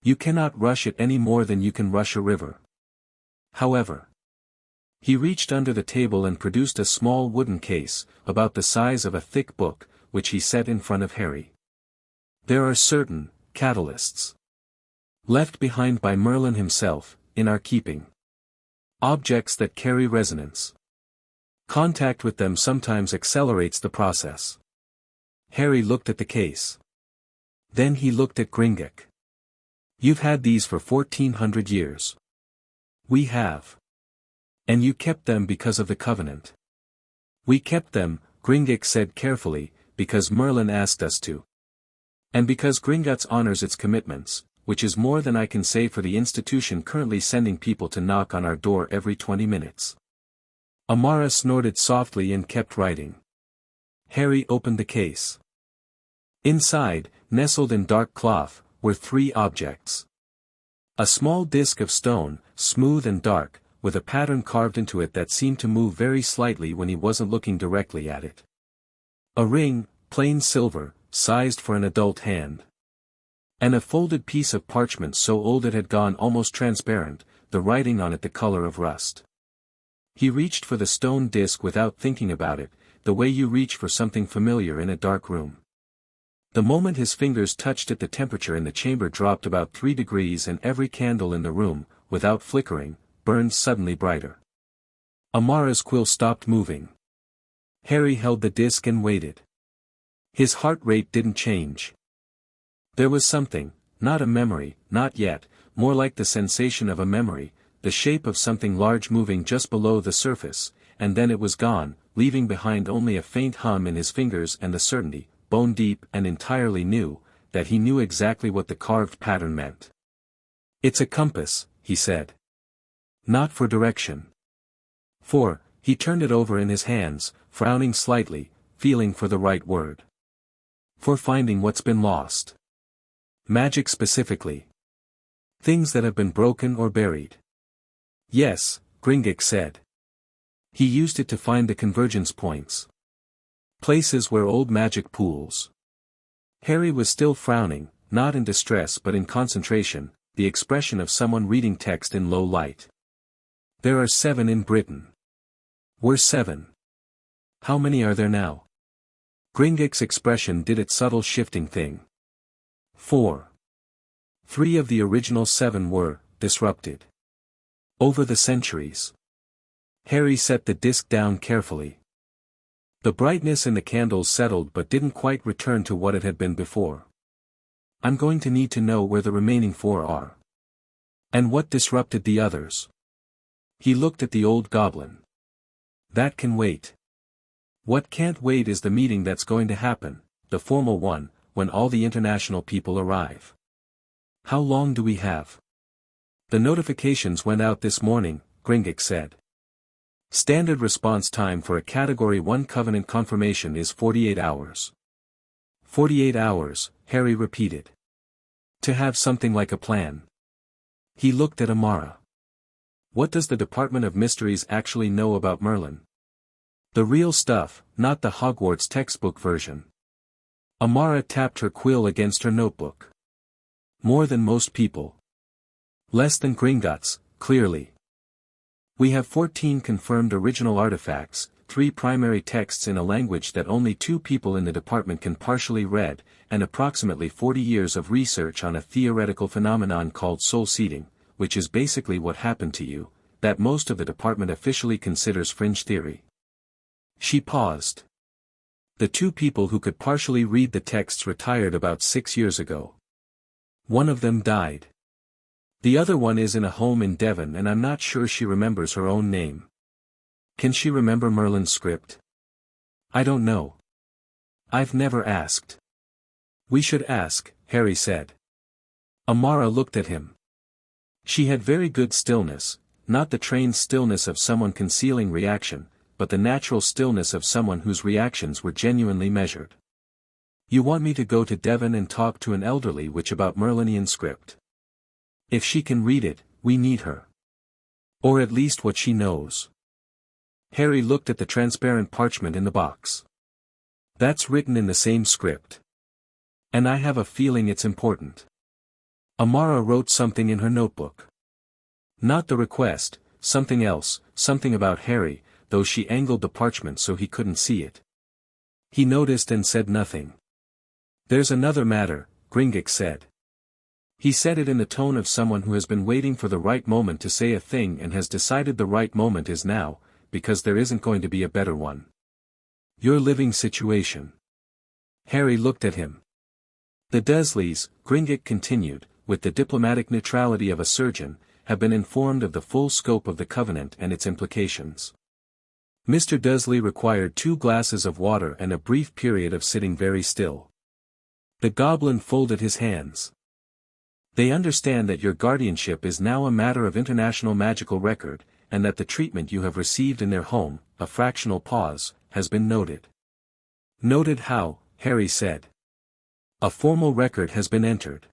You cannot rush it any more than you can rush a river. However, he reached under the table and produced a small wooden case, about the size of a thick book, which he set in front of Harry. There are certain catalysts left behind by Merlin himself, in our keeping. Objects that carry resonance. Contact with them sometimes accelerates the process. Harry looked at the case. Then he looked at Gringotts. You've had these for 1400 years. We have. And you kept them because of the covenant. We kept them, Gringotts said carefully, because Merlin asked us to. And because Gringotts honors its commitments, which is more than I can say for the institution currently sending people to knock on our door every 20 minutes. Amara snorted softly and kept writing. Harry opened the case. Inside, nestled in dark cloth, were 3 objects. A small disc of stone, smooth and dark, with a pattern carved into it that seemed to move very slightly when he wasn't looking directly at it. A ring, plain silver, sized for an adult hand. And a folded piece of parchment so old it had gone almost transparent, the writing on it the color of rust. He reached for the stone disc without thinking about it, the way you reach for something familiar in a dark room. The moment his fingers touched it, the temperature in the chamber dropped about 3 degrees and every candle in the room, without flickering, burned suddenly brighter. Amara's quill stopped moving. Harry held the disc and waited. His heart rate didn't change. There was something, not a memory, not yet, more like the sensation of a memory, the shape of something large moving just below the surface, and then it was gone, leaving behind only a faint hum in his fingers and the certainty, bone deep and entirely new, that he knew exactly what the carved pattern meant. It's a compass, he said. Not for direction. He turned it over in his hands, frowning slightly, feeling for the right word. For finding what's been lost. Magic specifically. Things that have been broken or buried. Yes, Gringotts said. He used it to find the convergence points. Places where old magic pools. Harry was still frowning, not in distress but in concentration, the expression of someone reading text in low light. There are 7 in Britain. We're 7. How many are there now? Gringotts' expression did its subtle shifting thing. 4. 3 of the original 7 were disrupted. Over the centuries. Harry set the disc down carefully. The brightness in the candles settled but didn't quite return to what it had been before. I'm going to need to know where the remaining 4 are. And what disrupted the others. He looked at the old goblin. That can wait. What can't wait is the meeting that's going to happen, the formal one, when all the international people arrive. How long do we have? The notifications went out this morning, Gringotts said. Standard response time for a Category 1 Covenant confirmation is 48 hours. 48 hours, Harry repeated. To have something like a plan. He looked at Amara. What does the Department of Mysteries actually know about Merlin? The real stuff, not the Hogwarts textbook version. Amara tapped her quill against her notebook. More than most people. Less than Gringotts, clearly. We have 14 confirmed original artifacts, 3 primary texts in a language that only 2 people in the department can partially read, and approximately 40 years of research on a theoretical phenomenon called soul seeding, which is basically what happened to you, that most of the department officially considers fringe theory. She paused. The 2 people who could partially read the texts retired about 6 years ago. One of them died. The other one is in a home in Devon and I'm not sure she remembers her own name. Can she remember Merlin's script? I don't know. I've never asked. We should ask, Harry said. Amara looked at him. She had very good stillness, not the trained stillness of someone concealing reaction, but the natural stillness of someone whose reactions were genuinely measured. You want me to go to Devon and talk to an elderly witch about Merlinian script? If she can read it, we need her. Or at least what she knows. Harry looked at the transparent parchment in the box. That's written in the same script. And I have a feeling it's important. Amara wrote something in her notebook. Not the request, something else, something about Harry, though she angled the parchment so he couldn't see it. He noticed and said nothing. There's another matter, Gringotts said. He said it in the tone of someone who has been waiting for the right moment to say a thing and has decided the right moment is now, because there isn't going to be a better one. Your living situation. Harry looked at him. The Dursleys, Gringotts continued, with the diplomatic neutrality of a surgeon, have been informed of the full scope of the covenant and its implications. Mr. Dursley required 2 glasses of water and a brief period of sitting very still. The goblin folded his hands. They understand that your guardianship is now a matter of international magical record, and that the treatment you have received in their home, a fractional pause, has been noted. Noted how? Harry said. A formal record has been entered.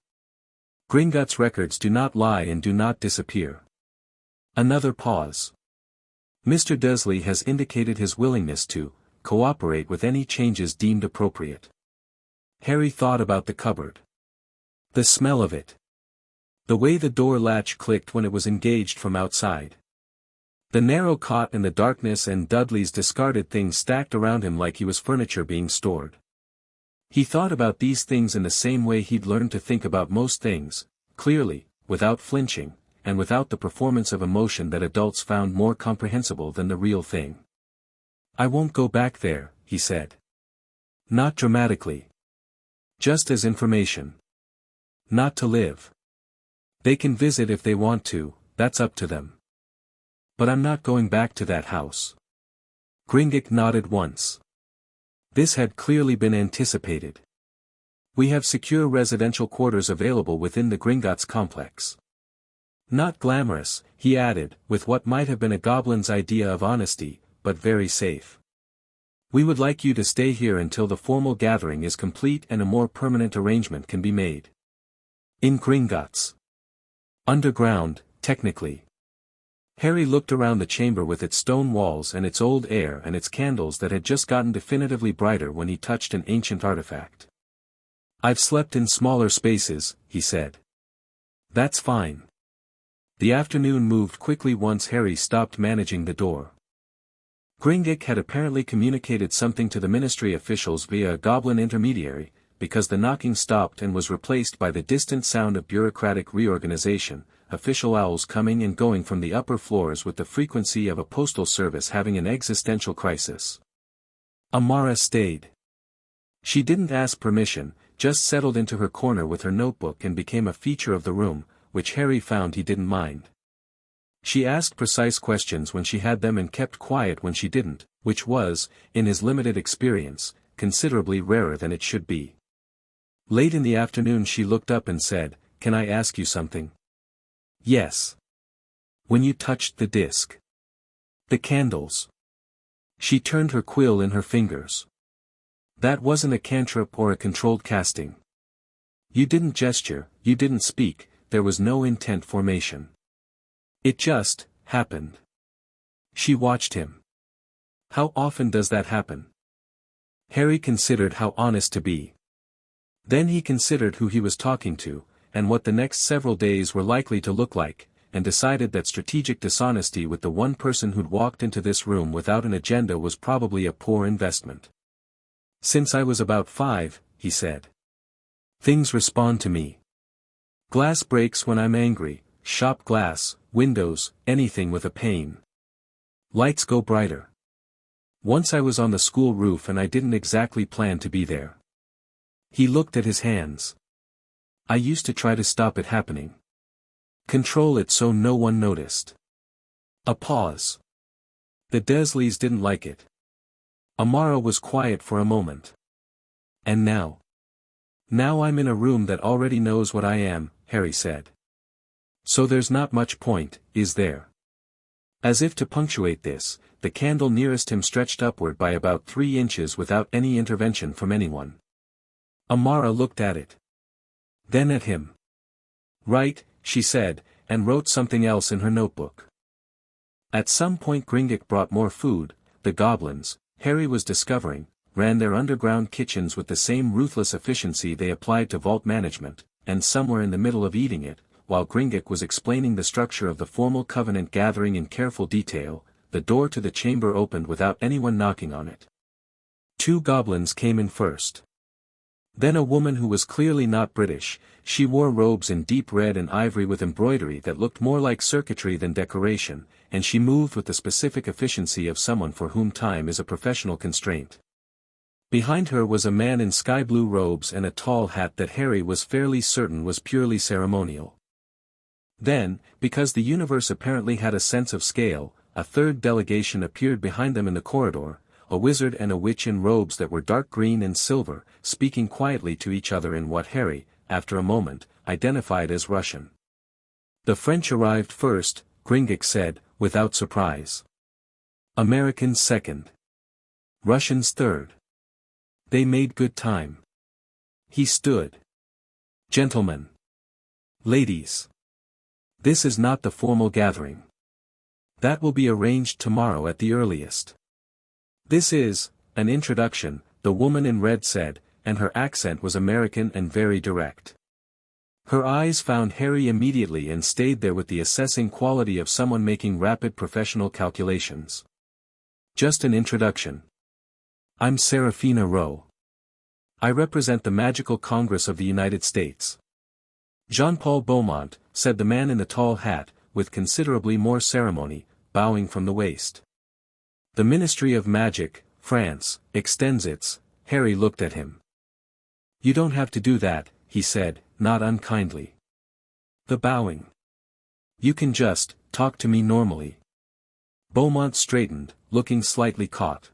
Gringotts records do not lie and do not disappear. Another pause. Mr. Dursley has indicated his willingness to cooperate with any changes deemed appropriate. Harry thought about the cupboard. The smell of it. The way the door latch clicked when it was engaged from outside. The narrow cot in the darkness and Dudley's discarded things stacked around him like he was furniture being stored. He thought about these things in the same way he'd learned to think about most things, clearly, without flinching, and without the performance of emotion that adults found more comprehensible than the real thing. I won't go back there, he said. Not dramatically. Just as information. Not to live. They can visit if they want to, that's up to them. But I'm not going back to that house. Gringotts nodded once. This had clearly been anticipated. We have secure residential quarters available within the Gringotts complex. Not glamorous, he added, with what might have been a goblin's idea of honesty, but very safe. We would like you to stay here until the formal gathering is complete and a more permanent arrangement can be made. In Gringotts. Underground, technically. Harry looked around the chamber with its stone walls and its old air and its candles that had just gotten definitively brighter when he touched an ancient artifact. I've slept in smaller spaces, he said. That's fine. The afternoon moved quickly once Harry stopped managing the door. Gringotts had apparently communicated something to the ministry officials via a goblin intermediary, because the knocking stopped and was replaced by the distant sound of bureaucratic reorganization, official owls coming and going from the upper floors with the frequency of a postal service having an existential crisis. Amara stayed. She didn't ask permission, just settled into her corner with her notebook and became a feature of the room, which Harry found he didn't mind. She asked precise questions when she had them and kept quiet when she didn't, which was, in his limited experience, considerably rarer than it should be. Late in the afternoon she looked up and said, "Can I ask you something?" "Yes." "When you touched the disc. The candles." She turned her quill in her fingers. "That wasn't a cantrip or a controlled casting. You didn't gesture, you didn't speak, there was no intent formation. It just happened." She watched him. "How often does that happen?" Harry considered how honest to be. Then he considered who he was talking to, and what the next several days were likely to look like, and decided that strategic dishonesty with the one person who'd walked into this room without an agenda was probably a poor investment. "Since I was about 5, he said. "Things respond to me. Glass breaks when I'm angry, shop glass, windows, anything with a pane. Lights go brighter. Once I was on the school roof and I didn't exactly plan to be there." He looked at his hands. "I used to try to stop it happening. Control it so no one noticed." A pause. The Dursleys didn't like it. Amara was quiet for a moment. "And now? Now I'm in a room that already knows what I am," Harry said. "So there's not much point, is there?" As if to punctuate this, the candle nearest him stretched upward by about 3 inches without any intervention from anyone. Amara looked at it. Then at him. "Right," she said, and wrote something else in her notebook. At some point Gringotts brought more food. The goblins, Harry was discovering, ran their underground kitchens with the same ruthless efficiency they applied to vault management, and somewhere in the middle of eating it, while Gringotts was explaining the structure of the formal covenant gathering in careful detail, the door to the chamber opened without anyone knocking on it. 2 goblins came in first. Then a woman who was clearly not British, she wore robes in deep red and ivory with embroidery that looked more like circuitry than decoration, and she moved with the specific efficiency of someone for whom time is a professional constraint. Behind her was a man in sky-blue robes and a tall hat that Harry was fairly certain was purely ceremonial. Then, because the universe apparently had a sense of scale, a third delegation appeared behind them in the corridor, a wizard and a witch in robes that were dark green and silver, speaking quietly to each other in what Harry, after a moment, identified as Russian. The French arrived first, Gringotts said, without surprise. Americans second. Russians third. They made good time. He stood. Gentlemen. Ladies. This is not the formal gathering. That will be arranged tomorrow at the earliest. This is an introduction, the woman in red said, and her accent was American and very direct. Her eyes found Harry immediately and stayed there with the assessing quality of someone making rapid professional calculations. Just an introduction. I'm Serafina Rowe. I represent the Magical Congress of the United States. Jean-Paul Beaumont, said the man in the tall hat, with considerably more ceremony, bowing from the waist. The Ministry of Magic, France, extends its. Harry looked at him. You don't have to do that, he said, not unkindly. The bowing. You can just talk to me normally. Beaumont straightened, looking slightly caught.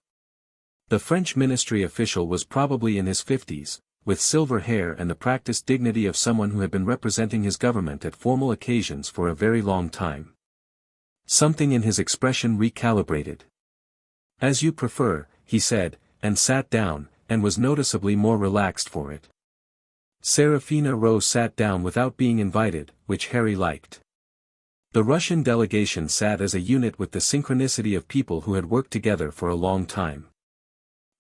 The French ministry official was probably in his 50s, with silver hair and the practiced dignity of someone who had been representing his government at formal occasions for a very long time. Something in his expression recalibrated. As you prefer, he said, and sat down, and was noticeably more relaxed for it. Serafina Rowe sat down without being invited, which Harry liked. The Russian delegation sat as a unit with the synchronicity of people who had worked together for a long time.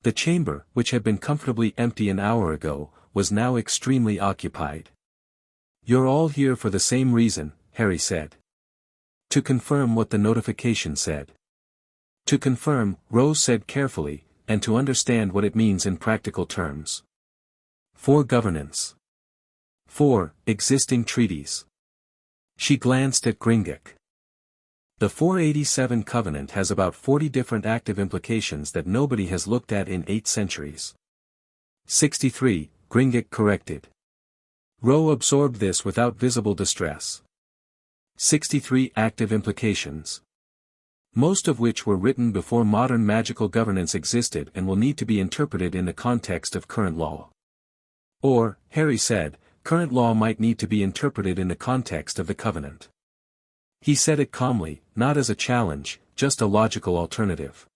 The chamber, which had been comfortably empty an hour ago, was now extremely occupied. You're all here for the same reason, Harry said. To confirm what the notification said. To confirm, Rose said carefully, and to understand what it means in practical terms. 4 governance. 4 existing treaties. She glanced at Gringotts. The 487 Covenant has about 40 different active implications that nobody has looked at in 8 centuries. 63, Gringotts corrected. Rowe absorbed this without visible distress. 63 active implications. Most of which were written before modern magical governance existed and will need to be interpreted in the context of current law. Or, Harry said, current law might need to be interpreted in the context of the Covenant. He said it calmly, not as a challenge, just a logical alternative.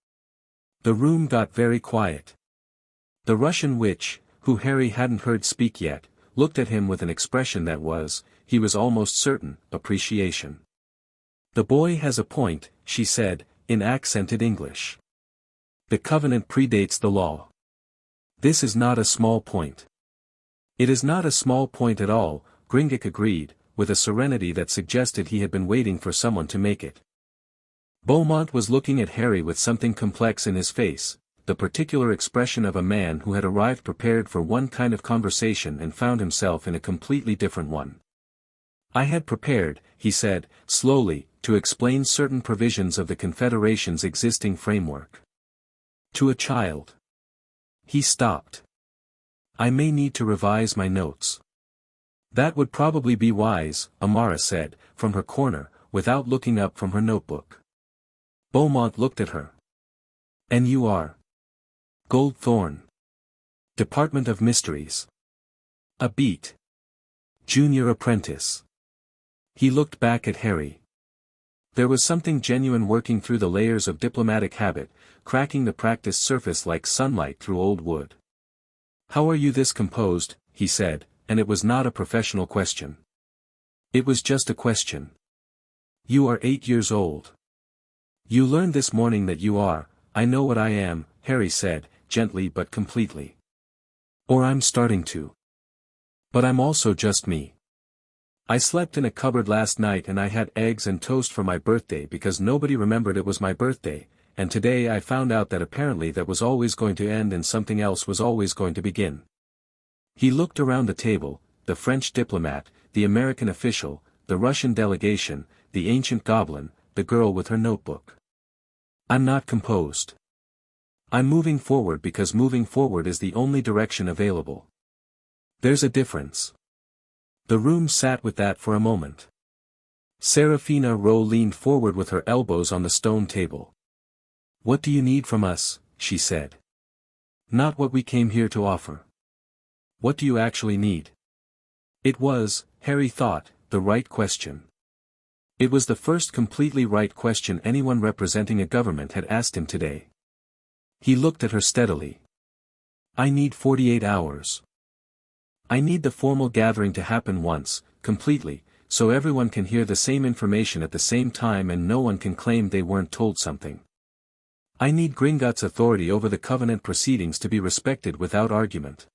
The room got very quiet. The Russian witch, who Harry hadn't heard speak yet, looked at him with an expression that was, he was almost certain, appreciation. The boy has a point, she said, in accented English. The Covenant predates the law. This is not a small point. It is not a small point at all, Gringotts agreed, with a serenity that suggested he had been waiting for someone to make it. Beaumont was looking at Harry with something complex in his face, the particular expression of a man who had arrived prepared for one kind of conversation and found himself in a completely different one. I had prepared, he said, slowly, to explain certain provisions of the Confederation's existing framework. To a child. He stopped. I may need to revise my notes. That would probably be wise, Amara said, from her corner, without looking up from her notebook. Beaumont looked at her. And you are? Goldthorn. Department of Mysteries. A beat. Junior apprentice. He looked back at Harry. There was something genuine working through the layers of diplomatic habit, cracking the practiced surface like sunlight through old wood. How are you this composed, he said, and it was not a professional question. It was just a question. You are 8 years old. You learned this morning that you are, I know what I am, Harry said, gently but completely. Or I'm starting to. But I'm also just me. I slept in a cupboard last night and I had eggs and toast for my birthday because nobody remembered it was my birthday, and today I found out that apparently that was always going to end and something else was always going to begin. He looked around the table, the French diplomat, the American official, the Russian delegation, the ancient goblin, the girl with her notebook. I'm not composed. I'm moving forward because moving forward is the only direction available. There's a difference. The room sat with that for a moment. Serafina Rowe leaned forward with her elbows on the stone table. What do you need from us, she said. Not what we came here to offer. What do you actually need? It was, Harry thought, the right question. It was the first completely right question anyone representing a government had asked him today. He looked at her steadily. I need 48 hours. I need the formal gathering to happen once, completely, so everyone can hear the same information at the same time and no one can claim they weren't told something. I need Gringotts' authority over the Covenant proceedings to be respected without argument.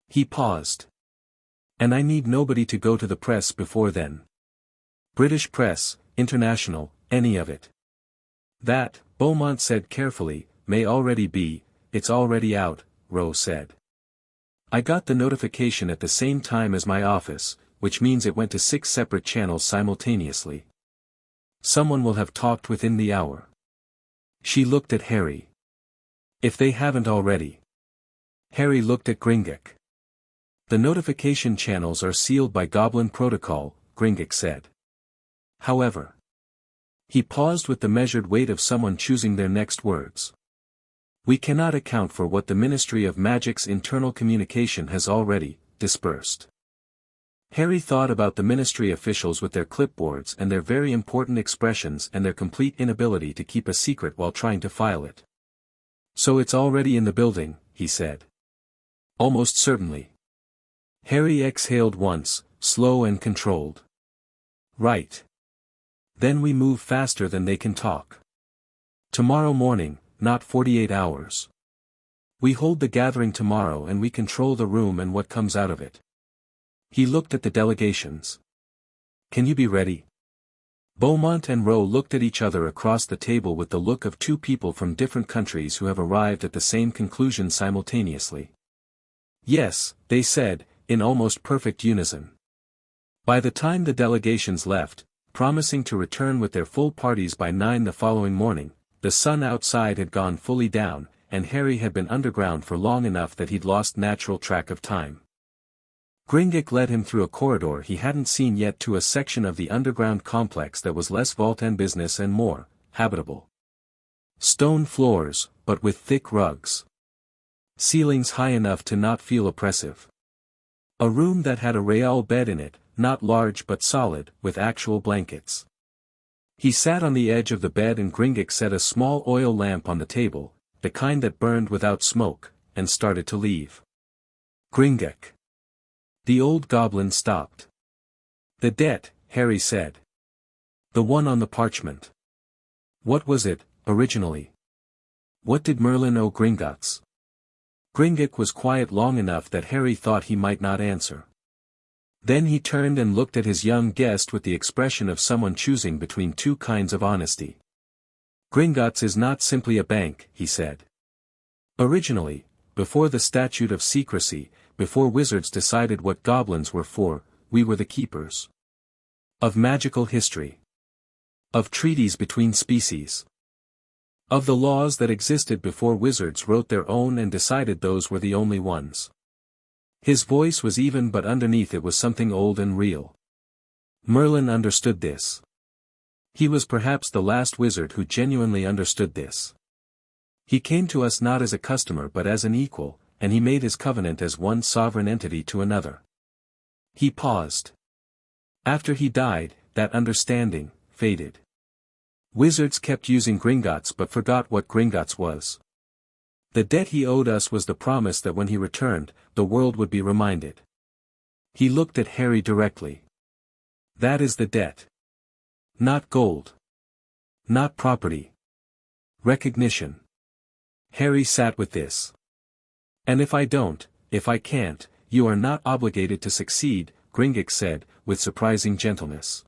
He paused. And I need nobody to go to the press before then. British press, international, any of it. That, Beaumont said carefully, may already be, it's already out, Rowe said. I got the notification at the same time as my office, which means it went to 6 separate channels simultaneously. Someone will have talked within the hour. She looked at Harry. If they haven't already. Harry looked at Gringotts. The notification channels are sealed by Goblin Protocol, Gringotts said. However. He paused with the measured weight of someone choosing their next words. We cannot account for what the Ministry of Magic's internal communication has already dispersed. Harry thought about the ministry officials with their clipboards and their very important expressions and their complete inability to keep a secret while trying to file it. So it's already in the building, he said. Almost certainly. Harry exhaled once, slow and controlled. Right. Then we move faster than they can talk. Tomorrow morning, not 48 hours. We hold the gathering tomorrow and we control the room and what comes out of it. He looked at the delegations. Can you be ready? Beaumont and Rowe looked at each other across the table with the look of two people from different countries who have arrived at the same conclusion simultaneously. Yes, they said, in almost perfect unison. By the time the delegations left, promising to return with their full parties by 9 the following morning, the sun outside had gone fully down, and Harry had been underground for long enough that he'd lost natural track of time. Gringotts led him through a corridor he hadn't seen yet to a section of the underground complex that was less vault and business and more habitable. Stone floors, but with thick rugs. Ceilings high enough to not feel oppressive. A room that had a real bed in it, not large but solid, with actual blankets. He sat on the edge of the bed and Gringotts set a small oil lamp on the table, the kind that burned without smoke, and started to leave. Gringotts. The old goblin stopped. The debt, Harry said. The one on the parchment. What was it, originally? What did Merlin owe Gringotts? Gringotts was quiet long enough that Harry thought he might not answer. Then he turned and looked at his young guest with the expression of someone choosing between two kinds of honesty. Gringotts is not simply a bank, he said. Originally, before the statute of secrecy, before wizards decided what goblins were for, we were the keepers. Of magical history. Of treaties between species. Of the laws that existed before wizards wrote their own and decided those were the only ones. His voice was even but underneath it was something old and real. Merlin understood this. He was perhaps the last wizard who genuinely understood this. He came to us not as a customer but as an equal, and he made his covenant as one sovereign entity to another. He paused. After he died, that understanding faded. Wizards kept using Gringotts but forgot what Gringotts was. The debt he owed us was the promise that when he returned, the world would be reminded. He looked at Harry directly. That is the debt. Not gold. Not property. Recognition. Harry sat with this. And if I don't, if I can't, you are not obligated to succeed, Gringotts said, with surprising gentleness.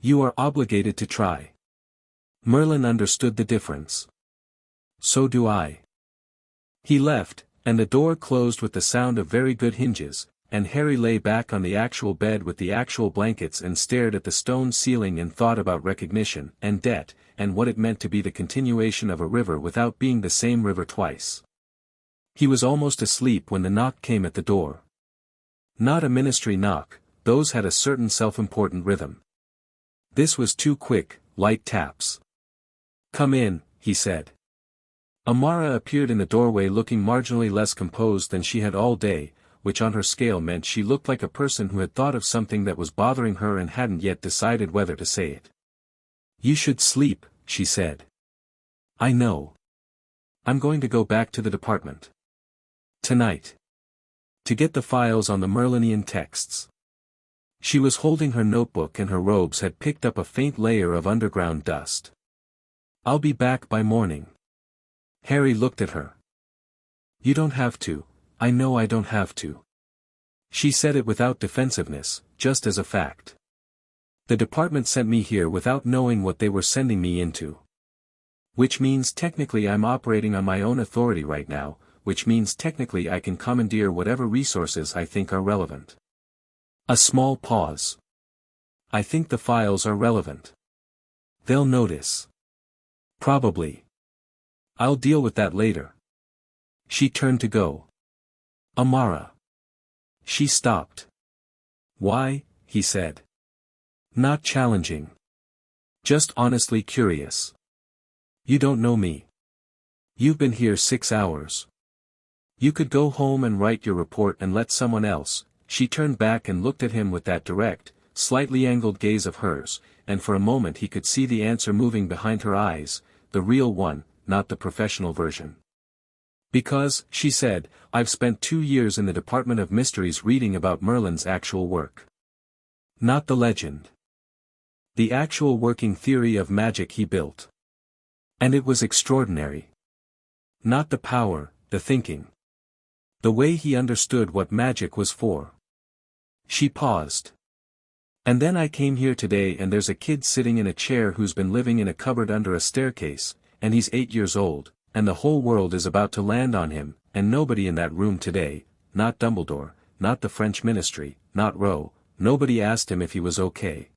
You are obligated to try. Merlin understood the difference. So do I. He left, And the door closed with the sound of very good hinges, and Harry lay back on the actual bed with the actual blankets and stared at the stone ceiling and thought about recognition, and debt, and what it meant to be the continuation of a river without being the same river twice. He was almost asleep when the knock came at the door. Not a ministry knock, those had a certain self-important rhythm. This was too quick, light taps. "Come in," he said. Amara appeared in the doorway looking marginally less composed than she had all day, which on her scale meant she looked like a person who had thought of something that was bothering her and hadn't yet decided whether to say it. "You should sleep," she said. "I know. I'm going to go back to the department. Tonight. To get the files on the Merlinian texts." She was holding her notebook and her robes had picked up a faint layer of underground dust. "I'll be back by morning." Harry looked at her. "You don't have to, I know I don't have to." She said it without defensiveness, just as a fact. "The department sent me here without knowing what they were sending me into. Which means technically I'm operating on my own authority right now, which means technically I can commandeer whatever resources I think are relevant." A small pause. "I think the files are relevant. They'll notice." "Probably. I'll deal with that later." She turned to go. "Amara." She stopped. "Why?" he said. Not challenging. Just honestly curious. "You don't know me. You've been here 6 hours. You could go home and write your report and let someone else." She turned back and looked at him with that direct, slightly angled gaze of hers, and for a moment he could see the answer moving behind her eyes, the real one, not the professional version. "Because," she said, "I've spent 2 years in the Department of Mysteries reading about Merlin's actual work. Not the legend. The actual working theory of magic he built. And it was extraordinary. Not the power, the thinking. The way he understood what magic was for." She paused. "And then I came here today and there's a kid sitting in a chair who's been living in a cupboard under a staircase, and he's 8 years old, and the whole world is about to land on him, and nobody in that room today, not Dumbledore, not the French ministry, not Rowe, nobody asked him if he was okay."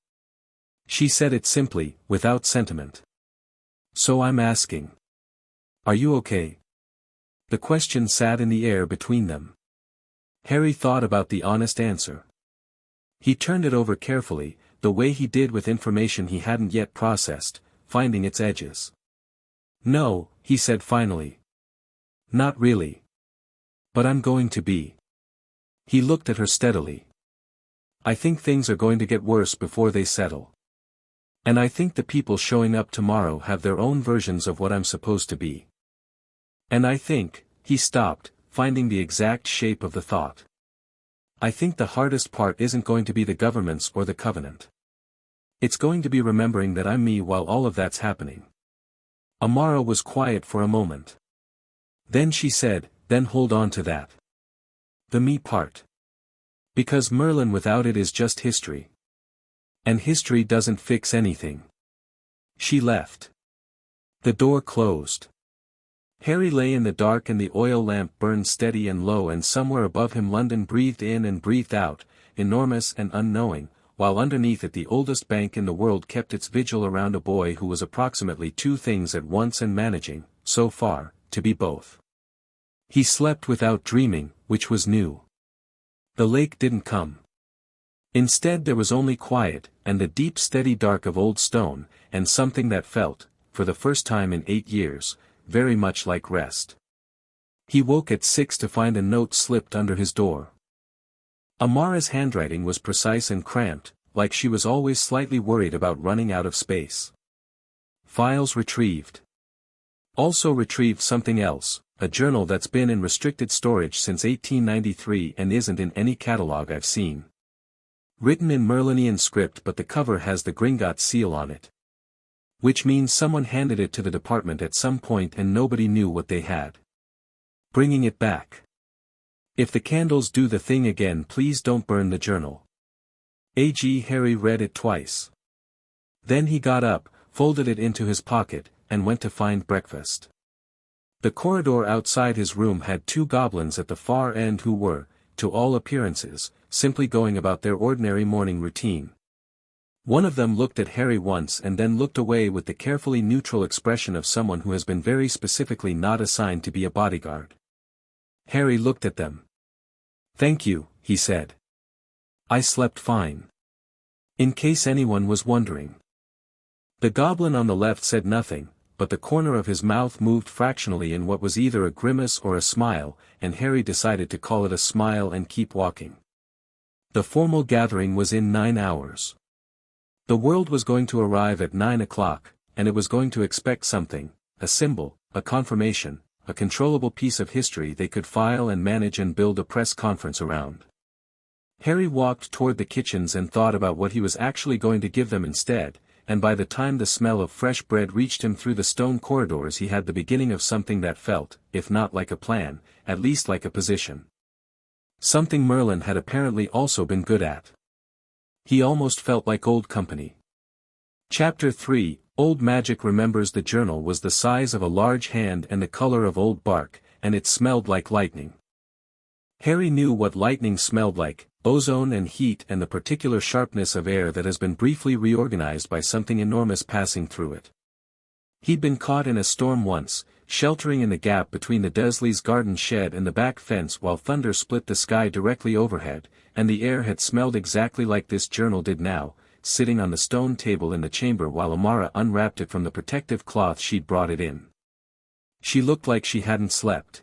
She said it simply, without sentiment. "So I'm asking. Are you okay?" The question sat in the air between them. Harry thought about the honest answer. He turned it over carefully, the way he did with information he hadn't yet processed, finding its edges. "No," he said finally. "Not really. But I'm going to be." He looked at her steadily. "I think things are going to get worse before they settle. And I think the people showing up tomorrow have their own versions of what I'm supposed to be. And I think," he stopped, finding the exact shape of the thought. "I think the hardest part isn't going to be the governments or the covenant. It's going to be remembering that I'm me while all of that's happening." Amara was quiet for a moment. Then she said, "Then hold on to that. The me part. Because Merlin without it is just history. And history doesn't fix anything." She left. The door closed. Harry lay in the dark and the oil lamp burned steady and low, and somewhere above him London breathed in and breathed out, enormous and unknowing, while underneath it the oldest bank in the world kept its vigil around a boy who was approximately 2 things at once and managing, so far, to be both. He slept without dreaming, which was new. The lake didn't come. Instead there was only quiet, and the deep steady dark of old stone, and something that felt, for the first time in 8 years, very much like rest. He woke at 6 to find a note slipped under his door. Amara's handwriting was precise and cramped, like she was always slightly worried about running out of space. "Files retrieved." Also retrieved something else, a journal that's been in restricted storage since 1893 and isn't in any catalog I've seen. Written in Merlinian script, but the cover has the Gringotts seal on it. Which means someone handed it to the department at some point and nobody knew what they had. Bringing it back. "If the candles do the thing again, please don't burn the journal." Harry read it twice. Then he got up, folded it into his pocket, and went to find breakfast. The corridor outside his room had two goblins at the far end who were, to all appearances, simply going about their ordinary morning routine. One of them looked at Harry once and then looked away with the carefully neutral expression of someone who has been very specifically not assigned to be a bodyguard. Harry looked at them. "Thank you," he said. "I slept fine. In case anyone was wondering." The goblin on the left said nothing, but the corner of his mouth moved fractionally in what was either a grimace or a smile, and Harry decided to call it a smile and keep walking. The formal gathering was in 9 hours. The world was going to arrive at 9 o'clock, and it was going to expect something, a symbol, a confirmation, a controllable piece of history they could file and manage and build a press conference around. Harry walked toward the kitchens and thought about what he was actually going to give them instead, and by the time the smell of fresh bread reached him through the stone corridors he had the beginning of something that felt, if not like a plan, at least like a position. Something Merlin had apparently also been good at. He almost felt like old company. Chapter 3, Old Magic remembers the journal was the size of a large hand and the color of old bark, and it smelled like lightning. Harry knew what lightning smelled like, ozone and heat and the particular sharpness of air that has been briefly reorganized by something enormous passing through it. He'd been caught in a storm once, sheltering in the gap between the Dursleys' garden shed and the back fence while thunder split the sky directly overhead, and the air had smelled exactly like this journal did now, sitting on the stone table in the chamber while Amara unwrapped it from the protective cloth she'd brought it in. She looked like she hadn't slept.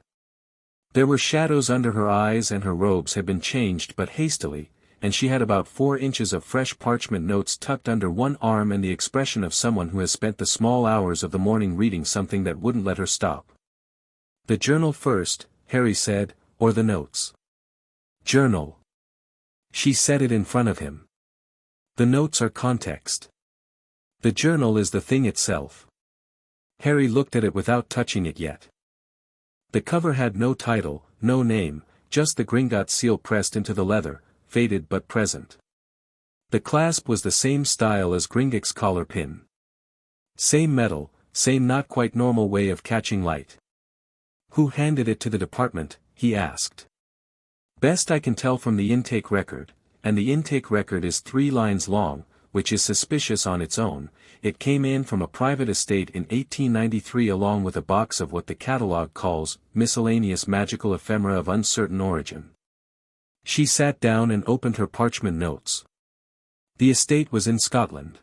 There were shadows under her eyes and her robes had been changed but hastily, and she had about 4 inches of fresh parchment notes tucked under one arm and the expression of someone who has spent the small hours of the morning reading something that wouldn't let her stop. "The journal first," Harry said, "or the notes?" "Journal." She said it in front of him. "The notes are context. The journal is the thing itself." Harry looked at it without touching it yet. The cover had no title, no name, just the Gringotts seal pressed into the leather, faded but present. The clasp was the same style as Gringotts' collar pin. Same metal, same not quite normal way of catching light. "Who handed it to the department?" he asked. "Best I can tell from the intake record, and the intake record is 3 lines long, which is suspicious on its own. It came in from a private estate in 1893 along with a box of what the catalogue calls, miscellaneous magical ephemera of uncertain origin." She sat down and opened her parchment notes. The estate was in Scotland.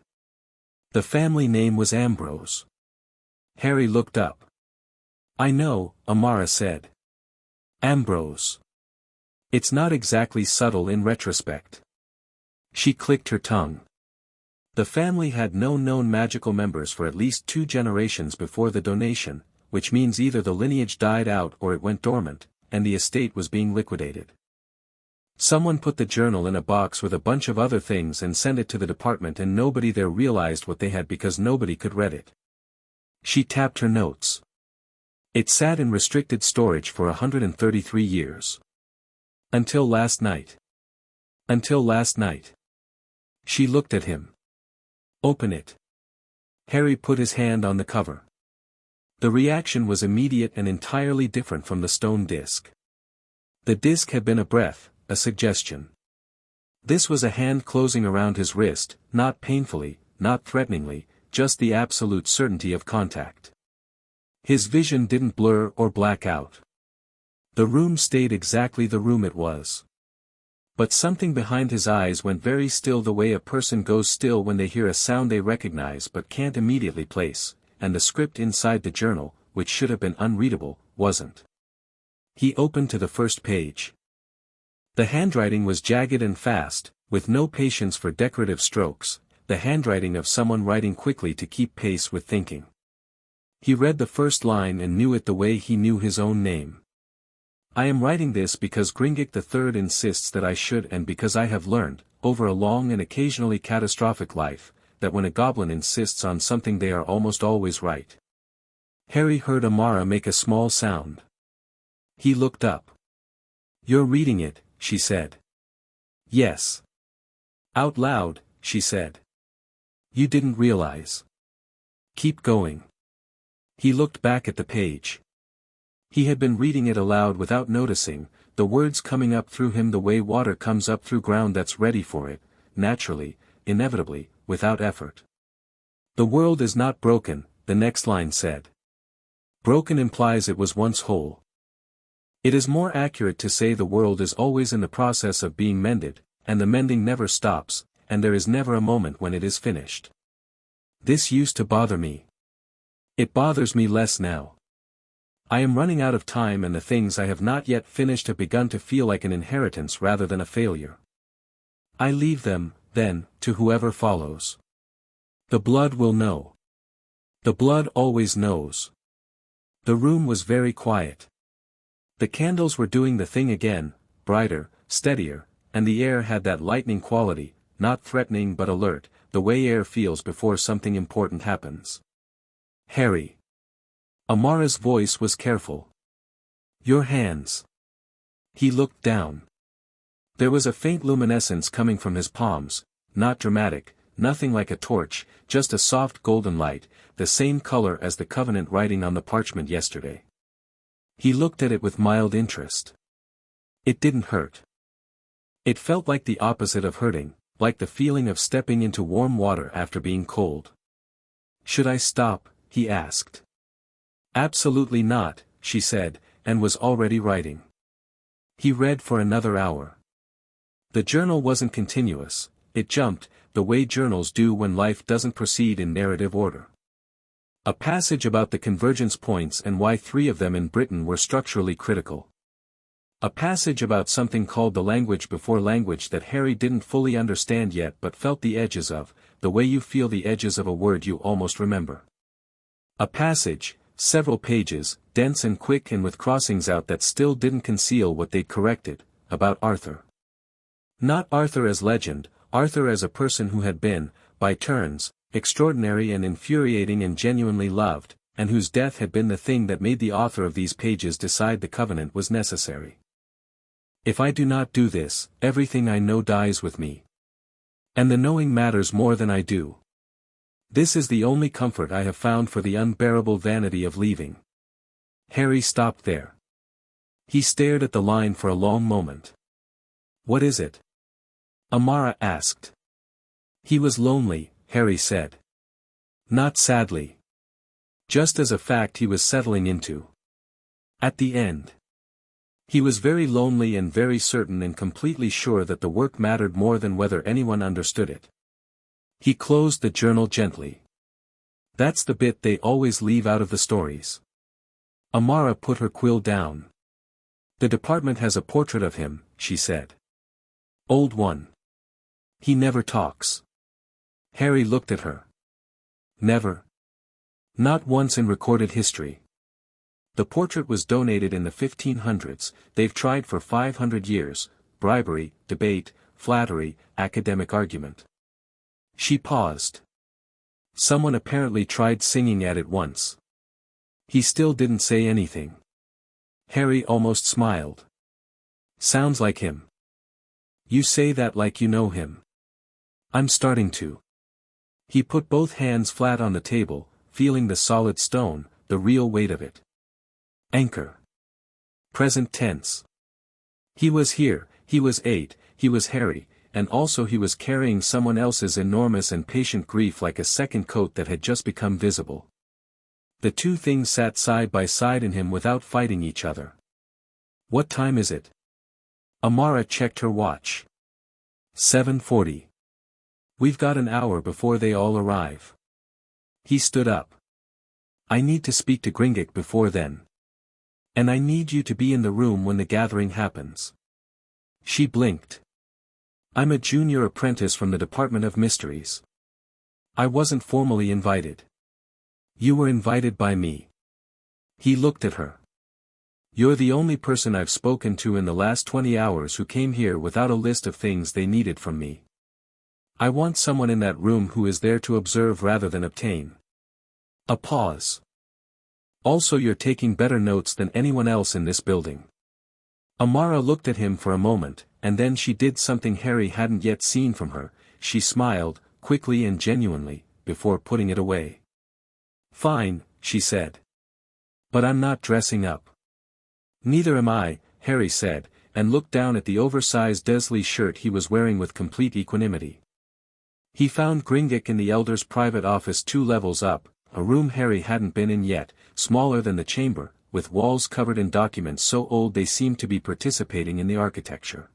The family name was Ambrose. Harry looked up. "I know," Amara said. "Ambrose. It's not exactly subtle in retrospect." She clicked her tongue. The family had no known magical members for at least 2 generations before the donation, which means either the lineage died out or it went dormant, and the estate was being liquidated. Someone put the journal in a box with a bunch of other things and sent it to the department and nobody there realized what they had because nobody could read it. She tapped her notes. It sat in restricted storage for 133 years. Until last night. Until last night. She looked at him. "Open it." Harry put his hand on the cover. The reaction was immediate and entirely different from the stone disc. The disc had been a breath, a suggestion. This was a hand closing around his wrist, not painfully, not threateningly, just the absolute certainty of contact. His vision didn't blur or black out. The room stayed exactly the room it was. But something behind his eyes went very still the way a person goes still when they hear a sound they recognize but can't immediately place, and the script inside the journal, which should have been unreadable, wasn't. He opened to the first page. The handwriting was jagged and fast, with no patience for decorative strokes, the handwriting of someone writing quickly to keep pace with thinking. He read the first line and knew it the way he knew his own name. "I am writing this because Gringotts III insists that I should and because I have learned, over a long and occasionally catastrophic life, that when a goblin insists on something they are almost always right." Harry heard Amara make a small sound. He looked up. "You're reading it," she said. "Yes." Out loud, she said. "You didn't realize." "Keep going." He looked back at the page. He had been reading it aloud without noticing, the words coming up through him the way water comes up through ground that's ready for it, naturally, inevitably, without effort. The world is not broken, the next line said. Broken implies it was once whole. It is more accurate to say the world is always in the process of being mended, and the mending never stops, and there is never a moment when it is finished. This used to bother me. It bothers me less now. I am running out of time and the things I have not yet finished have begun to feel like an inheritance rather than a failure. I leave them, then, to whoever follows. The blood will know. The blood always knows. The room was very quiet. The candles were doing the thing again, brighter, steadier, and the air had that lightning quality, not threatening but alert, the way air feels before something important happens. Harry. Amara's voice was careful. Your hands. He looked down. There was a faint luminescence coming from his palms, not dramatic, nothing like a torch, just a soft golden light, the same color as the covenant writing on the parchment yesterday. He looked at it with mild interest. It didn't hurt. It felt like the opposite of hurting, like the feeling of stepping into warm water after being cold. Should I stop? He asked. Absolutely not, she said, and was already writing. He read for another hour. The journal wasn't continuous, it jumped, the way journals do when life doesn't proceed in narrative order. A passage about the convergence points and why 3 of them in Britain were structurally critical. A passage about something called the language before language that Harry didn't fully understand yet but felt the edges of, the way you feel the edges of a word you almost remember. A passage, several pages, dense and quick and with crossings out that still didn't conceal what they'd corrected, about Arthur. Not Arthur as legend, Arthur as a person who had been, by turns, extraordinary and infuriating and genuinely loved, and whose death had been the thing that made the author of these pages decide the covenant was necessary. If I do not do this, everything I know dies with me. And the knowing matters more than I do. This is the only comfort I have found for the unbearable vanity of leaving. Harry stopped there. He stared at the line for a long moment. What is it? Amara asked. He was lonely, Harry said. Not sadly. Just as a fact he was settling into. At the end. He was very lonely and very certain and completely sure that the work mattered more than whether anyone understood it. He closed the journal gently. That's the bit they always leave out of the stories. Amara put her quill down. The department has a portrait of him, she said. Old one. He never talks. Harry looked at her. Never. Not once in recorded history. The portrait was donated in the 1500s, they've tried for 500 years, bribery, debate, flattery, academic argument. She paused. Someone apparently tried singing at it once. He still didn't say anything. Harry almost smiled. Sounds like him. You say that like you know him. I'm starting to. He put both hands flat on the table, feeling the solid stone, the real weight of it. Anchor. Present tense. He was here, he was 8, he was Harry, and also he was carrying someone else's enormous and patient grief like a second coat that had just become visible. The two things sat side by side in him without fighting each other. What time is it? Amara checked her watch. 7:40. We've got an hour before they all arrive. He stood up. I need to speak to Gringotts before then. And I need you to be in the room when the gathering happens. She blinked. I'm a junior apprentice from the Department of Mysteries. I wasn't formally invited. You were invited by me. He looked at her. You're the only person I've spoken to in the last 20 hours who came here without a list of things they needed from me. I want someone in that room who is there to observe rather than obtain. A pause. Also, you're taking better notes than anyone else in this building. Amara looked at him for a moment, and then she did something Harry hadn't yet seen from her. She smiled, quickly and genuinely, before putting it away. Fine, she said. But I'm not dressing up. Neither am I, Harry said, and looked down at the oversized Dursley shirt he was wearing with complete equanimity. He found Gringotts in the Elder's private office 2 levels up, a room Harry hadn't been in yet, smaller than the chamber, with walls covered in documents so old they seemed to be participating in the architecture.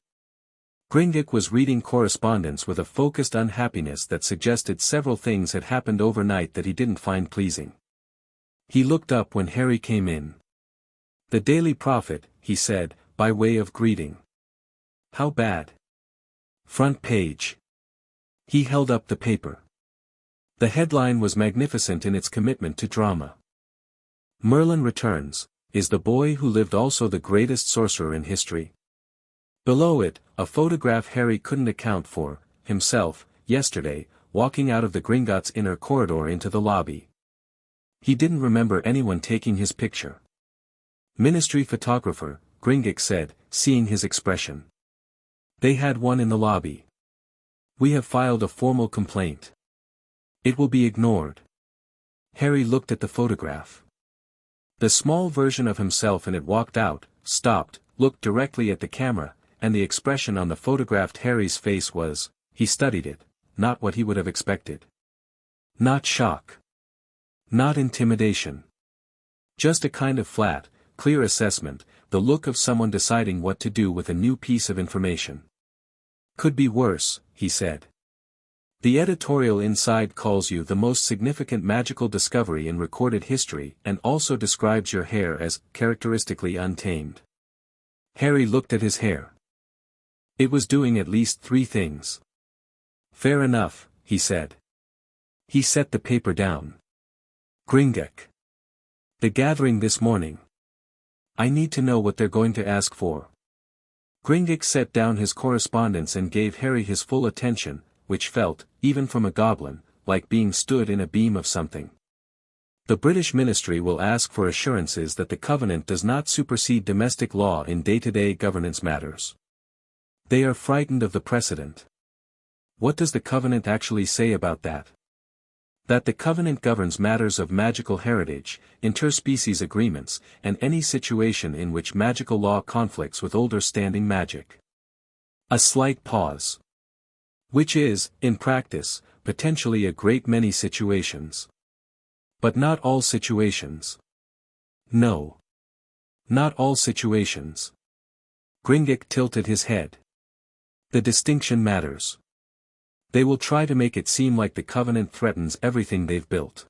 Gringotts was reading correspondence with a focused unhappiness that suggested several things had happened overnight that he didn't find pleasing. He looked up when Harry came in. "The Daily Prophet," he said, by way of greeting. "How bad?" "Front page." He held up the paper. The headline was magnificent in its commitment to drama. "Merlin returns, is the boy who lived also the greatest sorcerer in history?" Below it, a photograph Harry couldn't account for, himself, yesterday, walking out of the Gringotts inner corridor into the lobby. He didn't remember anyone taking his picture. "Ministry photographer," Gringotts said, seeing his expression. "They had one in the lobby. We have filed a formal complaint. It will be ignored." Harry looked at the photograph. The small version of himself in it walked out, stopped, looked directly at the camera, and the expression on the photographed Harry's face was, he studied it, not what he would have expected. Not shock. Not intimidation. Just a kind of flat, clear assessment, the look of someone deciding what to do with a new piece of information. "Could be worse," he said. "The editorial inside calls you the most significant magical discovery in recorded history and also describes your hair as characteristically untamed." Harry looked at his hair. It was doing at least 3 things. "Fair enough," he said. He set the paper down. "Gringotts. The gathering this morning. I need to know what they're going to ask for." Gringotts set down his correspondence and gave Harry his full attention, which felt, even from a goblin, like being stood in a beam of something. "The British Ministry will ask for assurances that the Covenant does not supersede domestic law in day-to-day governance matters. They are frightened of the precedent." What does the Covenant actually say about that? That the Covenant governs matters of magical heritage, interspecies agreements, and any situation in which magical law conflicts with older standing magic. A slight pause. Which is, in practice, potentially a great many situations. But not all situations. No. Not all situations. Gringotts tilted his head. The distinction matters. They will try to make it seem like the Covenant threatens everything they've built.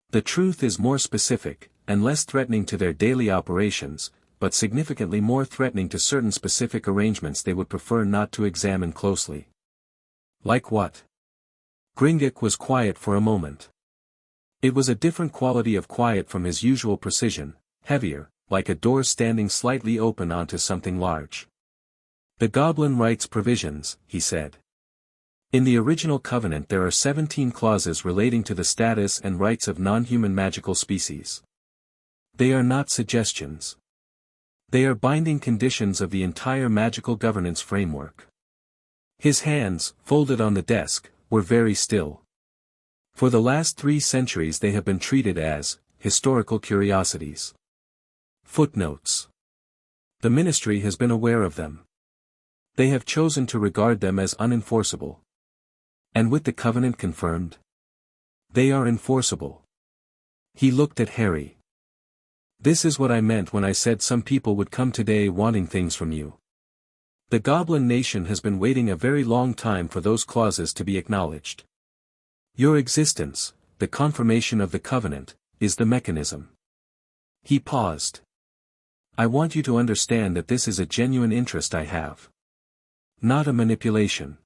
The truth is more specific, and less threatening to their daily operations, but significantly more threatening to certain specific arrangements they would prefer not to examine closely. Like what? Gringotts was quiet for a moment. It was a different quality of quiet from his usual precision, heavier, like a door standing slightly open onto something large. "The Goblin Rights provisions," he said. "In the original Covenant there are 17 clauses relating to the status and rights of non-human magical species. They are not suggestions. They are binding conditions of the entire magical governance framework." His hands, folded on the desk, were very still. "For the last 3 centuries they have been treated as historical curiosities. Footnotes. The Ministry has been aware of them. They have chosen to regard them as unenforceable. And with the Covenant confirmed, they are enforceable." He looked at Harry. "This is what I meant when I said some people would come today wanting things from you. The Goblin Nation has been waiting a very long time for those clauses to be acknowledged. Your existence, the confirmation of the Covenant, is the mechanism." He paused. "I want you to understand that this is a genuine interest I have. Not a manipulation.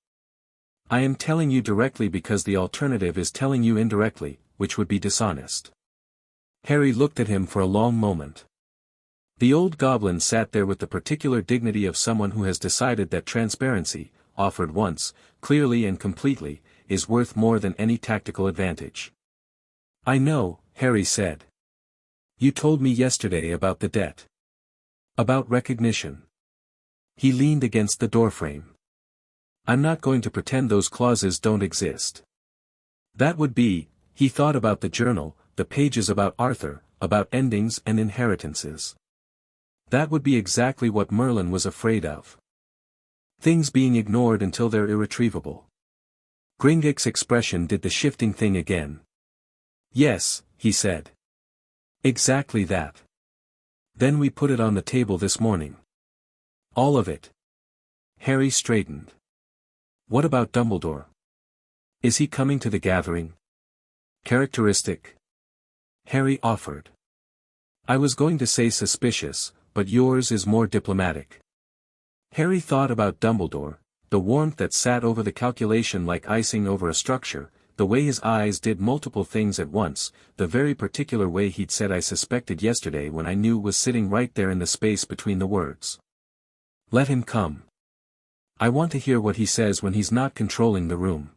I am telling you directly because the alternative is telling you indirectly, which would be dishonest." Harry looked at him for a long moment. The old goblin sat there with the particular dignity of someone who has decided that transparency, offered once, clearly and completely, is worth more than any tactical advantage. "I know," Harry said. "You told me yesterday about the debt. About recognition." He leaned against the doorframe. "I'm not going to pretend those clauses don't exist. That would be," he thought about the journal, the pages about Arthur, about endings and inheritances. That would be exactly what Merlin was afraid of. Things being ignored until they're irretrievable. Gringotts' expression did the shifting thing again. Yes, he said. Exactly that. Then we put it on the table this morning. All of it. Harry straightened. What about Dumbledore? Is he coming to the gathering? Characteristic. Harry offered. I was going to say suspicious, but yours is more diplomatic. Harry thought about Dumbledore, the warmth that sat over the calculation like icing over a structure, the way his eyes did multiple things at once, the very particular way he'd said I suspected yesterday when I knew was sitting right there in the space between the words. Let him come. I want to hear what he says when he's not controlling the room.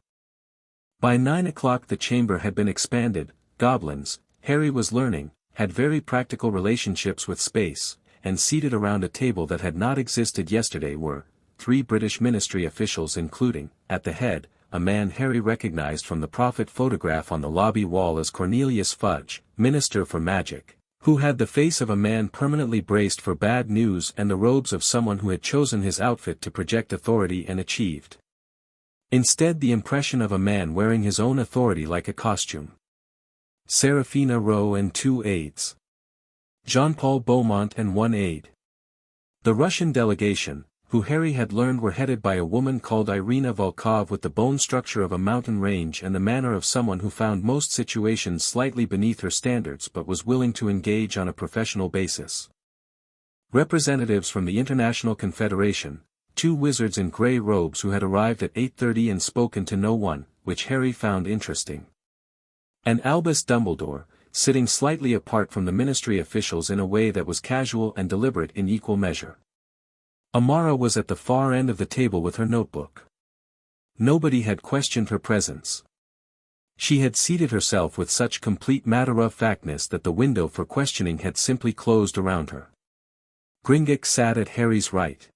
By 9 o'clock the chamber had been expanded. Goblins, Harry was learning, had very practical relationships with space, and seated around a table that had not existed yesterday were 3 British ministry officials including, at the head, a man Harry recognized from the prophet photograph on the lobby wall as Cornelius Fudge, Minister for Magic, who had the face of a man permanently braced for bad news and the robes of someone who had chosen his outfit to project authority and achieved instead the impression of a man wearing his own authority like a costume. Seraphina Rowe and 2 aides. Jean-Paul Beaumont and 1 aide. The Russian delegation, who Harry had learned were headed by a woman called Irina Volkov with the bone structure of a mountain range and the manner of someone who found most situations slightly beneath her standards but was willing to engage on a professional basis. Representatives from the International Confederation, 2 wizards in grey robes who had arrived at 8:30 and spoken to no one, which Harry found interesting. And Albus Dumbledore, sitting slightly apart from the ministry officials in a way that was casual and deliberate in equal measure. Amara was at the far end of the table with her notebook. Nobody had questioned her presence. She had seated herself with such complete matter-of-factness that the window for questioning had simply closed around her. Gringotts sat at Harry's right.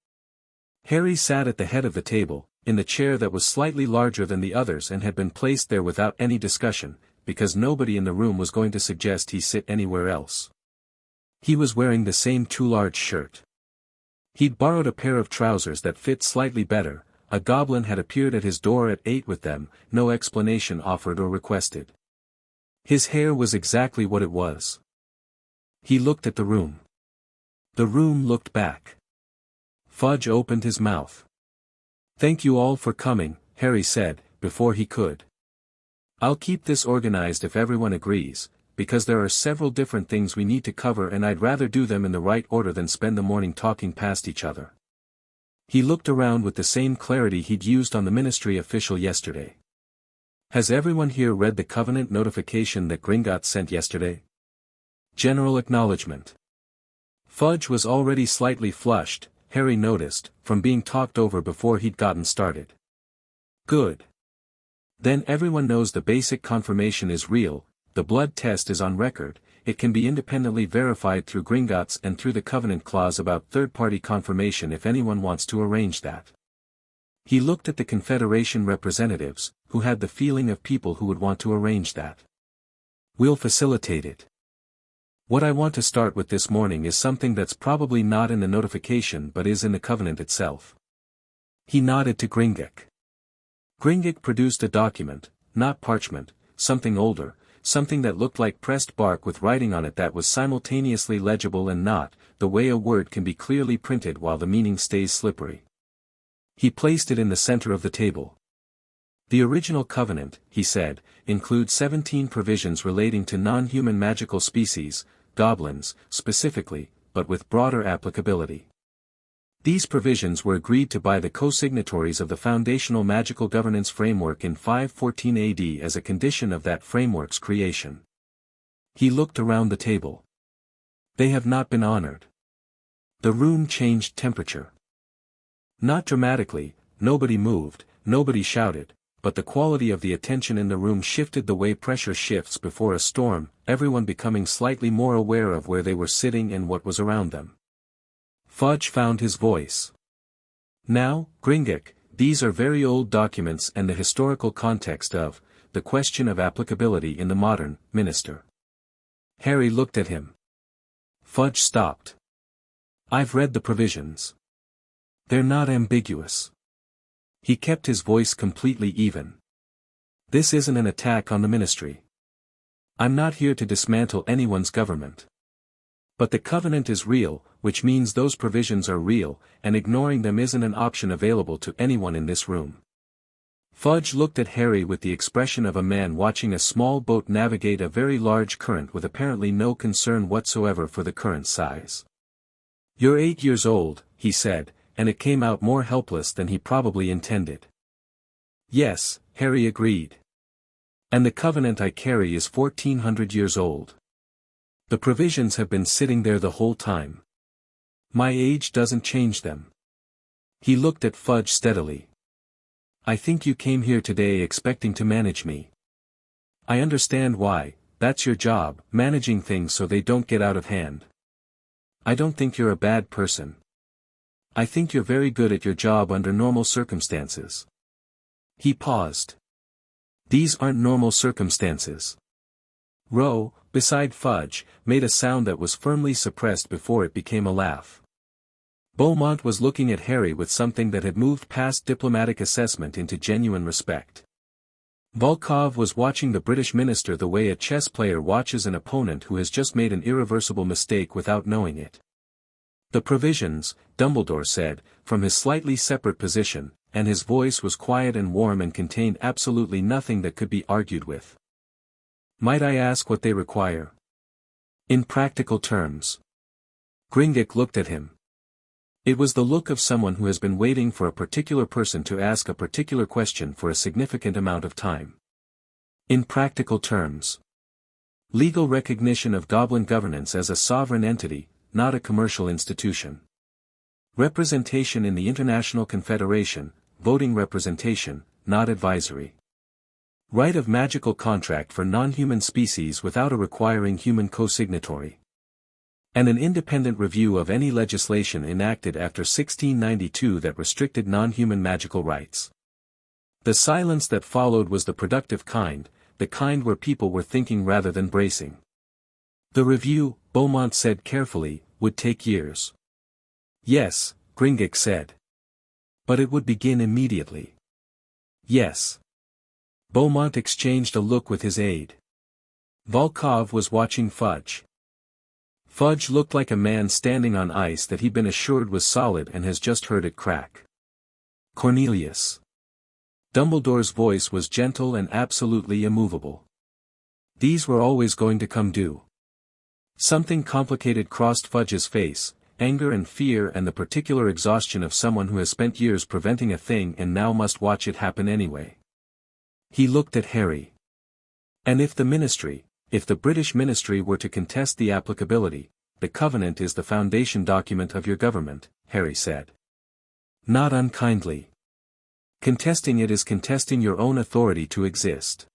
Harry sat at the head of the table, in the chair that was slightly larger than the others and had been placed there without any discussion, because nobody in the room was going to suggest he sit anywhere else. He was wearing the same too large shirt. He'd borrowed a pair of trousers that fit slightly better. A goblin had appeared at his door at 8 with them, no explanation offered or requested. His hair was exactly what it was. He looked at the room. The room looked back. Fudge opened his mouth. Thank you all for coming, Harry said, before he could. I'll keep this organized if everyone agrees, because there are several different things we need to cover and I'd rather do them in the right order than spend the morning talking past each other. He looked around with the same clarity he'd used on the ministry official yesterday. Has everyone here read the covenant notification that Gringotts sent yesterday? General acknowledgement. Fudge was already slightly flushed, Harry noticed, from being talked over before he'd gotten started. Good. Then everyone knows the basic confirmation is real, the blood test is on record, it can be independently verified through Gringotts and through the covenant clause about third-party confirmation if anyone wants to arrange that. He looked at the Confederation representatives, who had the feeling of people who would want to arrange that. We'll facilitate it. What I want to start with this morning is something that's probably not in the notification but is in the covenant itself. He nodded to Gringotts. Gringotts produced a document, not parchment, something older, something that looked like pressed bark with writing on it that was simultaneously legible and not, the way a word can be clearly printed while the meaning stays slippery. He placed it in the center of the table. The original covenant, he said, includes 17 provisions relating to non-human magical species, goblins, specifically, but with broader applicability. These provisions were agreed to by the co-signatories of the Foundational Magical Governance Framework in 514 AD as a condition of that framework's creation. He looked around the table. They have not been honored. The room changed temperature. Not dramatically, nobody moved, nobody shouted, but the quality of the attention in the room shifted the way pressure shifts before a storm, everyone becoming slightly more aware of where they were sitting and what was around them. Fudge found his voice. Now, Gringotts, these are very old documents and the historical context of, the question of applicability in the modern, minister. Harry looked at him. Fudge stopped. I've read the provisions. They're not ambiguous. He kept his voice completely even. This isn't an attack on the ministry. I'm not here to dismantle anyone's government. But the covenant is real, which means those provisions are real, and ignoring them isn't an option available to anyone in this room. Fudge looked at Harry with the expression of a man watching a small boat navigate a very large current with apparently no concern whatsoever for the current's size. "You're 8 years old," he said, and it came out more helpless than he probably intended. "Yes," Harry agreed. "And the covenant I carry is 1400 years old. The provisions have been sitting there the whole time. My age doesn't change them." He looked at Fudge steadily. "I think you came here today expecting to manage me. I understand why, that's your job, managing things so they don't get out of hand. I don't think you're a bad person. I think you're very good at your job under normal circumstances." He paused. "These aren't normal circumstances." Ro, beside Fudge, made a sound that was firmly suppressed before it became a laugh. Beaumont was looking at Harry with something that had moved past diplomatic assessment into genuine respect. Volkov was watching the British minister the way a chess player watches an opponent who has just made an irreversible mistake without knowing it. "The provisions," Dumbledore said, from his slightly separate position, and his voice was quiet and warm and contained absolutely nothing that could be argued with. "Might I ask what they require?" "In practical terms." Gringotts looked at him. It was the look of someone who has been waiting for a particular person to ask a particular question for a significant amount of time. "In practical terms. Legal recognition of Goblin governance as a sovereign entity, not a commercial institution. Representation in the International Confederation, voting representation, not advisory. Right of magical contract for non-human species without a requiring human co-signatory. And an independent review of any legislation enacted after 1692 that restricted non-human magical rights." The silence that followed was the productive kind, the kind where people were thinking rather than bracing. "The review," Beaumont said carefully, "would take years." "Yes," Gringotts said. "But it would begin immediately." "Yes." Beaumont exchanged a look with his aide. Volkov was watching Fudge. Fudge looked like a man standing on ice that he'd been assured was solid and has just heard it crack. "Cornelius." Dumbledore's voice was gentle and absolutely immovable. "These were always going to come due." Something complicated crossed Fudge's face, anger and fear and the particular exhaustion of someone who has spent years preventing a thing and now must watch it happen anyway. He looked at Harry. "And if the British ministry were to contest the applicability, the covenant is the foundation document of your government," Harry said. "Not unkindly. Contesting it is contesting your own authority to exist."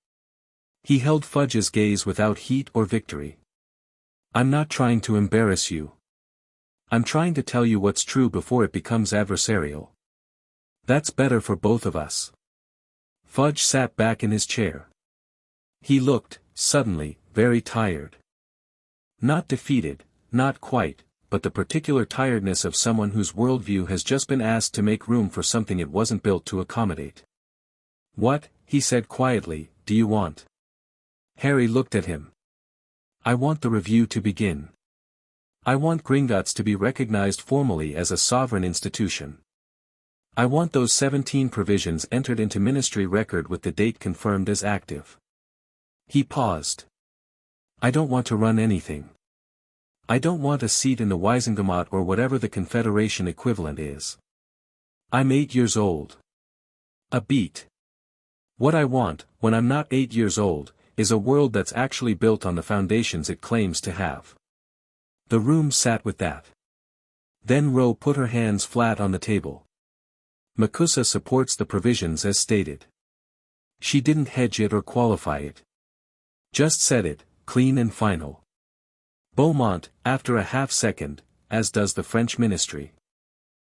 He held Fudge's gaze without heat or victory. "I'm not trying to embarrass you. I'm trying to tell you what's true before it becomes adversarial. That's better for both of us." Fudge sat back in his chair. He looked, suddenly, very tired. Not defeated, not quite, but the particular tiredness of someone whose worldview has just been asked to make room for something it wasn't built to accommodate. "What," he said quietly, "do you want?" Harry looked at him. "I want the review to begin. I want Gringotts to be recognized formally as a sovereign institution. I want those 17 provisions entered into ministry record with the date confirmed as active." He paused. "I don't want to run anything. I don't want a seat in the Wisengamot or whatever the Confederation equivalent is. I'm 8 years old. A beat. What I want, when I'm not 8 years old, is a world that's actually built on the foundations it claims to have." The room sat with that. Then Ro put her hands flat on the table. "Makusa supports the provisions as stated." She didn't hedge it or qualify it. Just said it, clean and final. Beaumont, after a half-second, "as does the French ministry."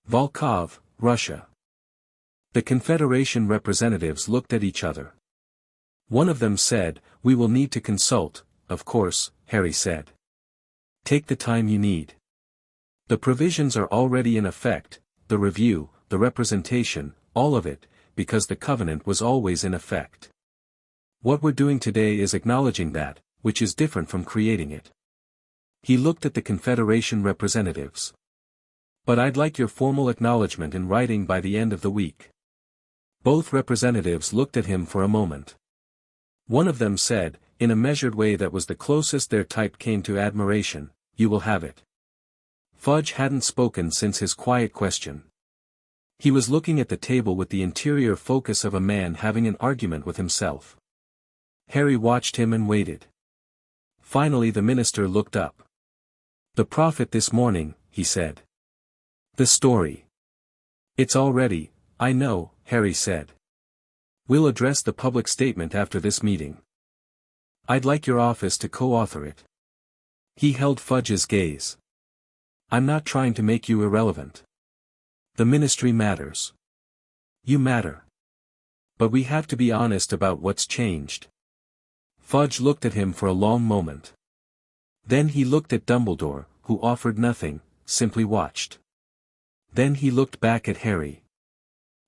Volkov, "Russia." The Confederation representatives looked at each other. One of them said, "We will need to consult," "Of course," Harry said. "Take the time you need." The provisions are already in effect, the review, the representation, all of it, because the covenant was always in effect. What we're doing today is acknowledging that, which is different from creating it. He looked at the Confederation representatives. But I'd like your formal acknowledgement in writing by the end of the week. Both representatives looked at him for a moment. One of them said, in a measured way that was the closest their type came to admiration, "You will have it." Fudge hadn't spoken since his quiet question. He was looking at the table with the interior focus of a man having an argument with himself. Harry watched him and waited. Finally the minister looked up. "The prophet this morning," he said. "The story. It's all ready, I know," Harry said. "We'll address the public statement after this meeting. I'd like your office to co-author it." He held Fudge's gaze. "I'm not trying to make you irrelevant. The ministry matters. You matter. But we have to be honest about what's changed." Fudge looked at him for a long moment. Then he looked at Dumbledore, who offered nothing, simply watched. Then he looked back at Harry.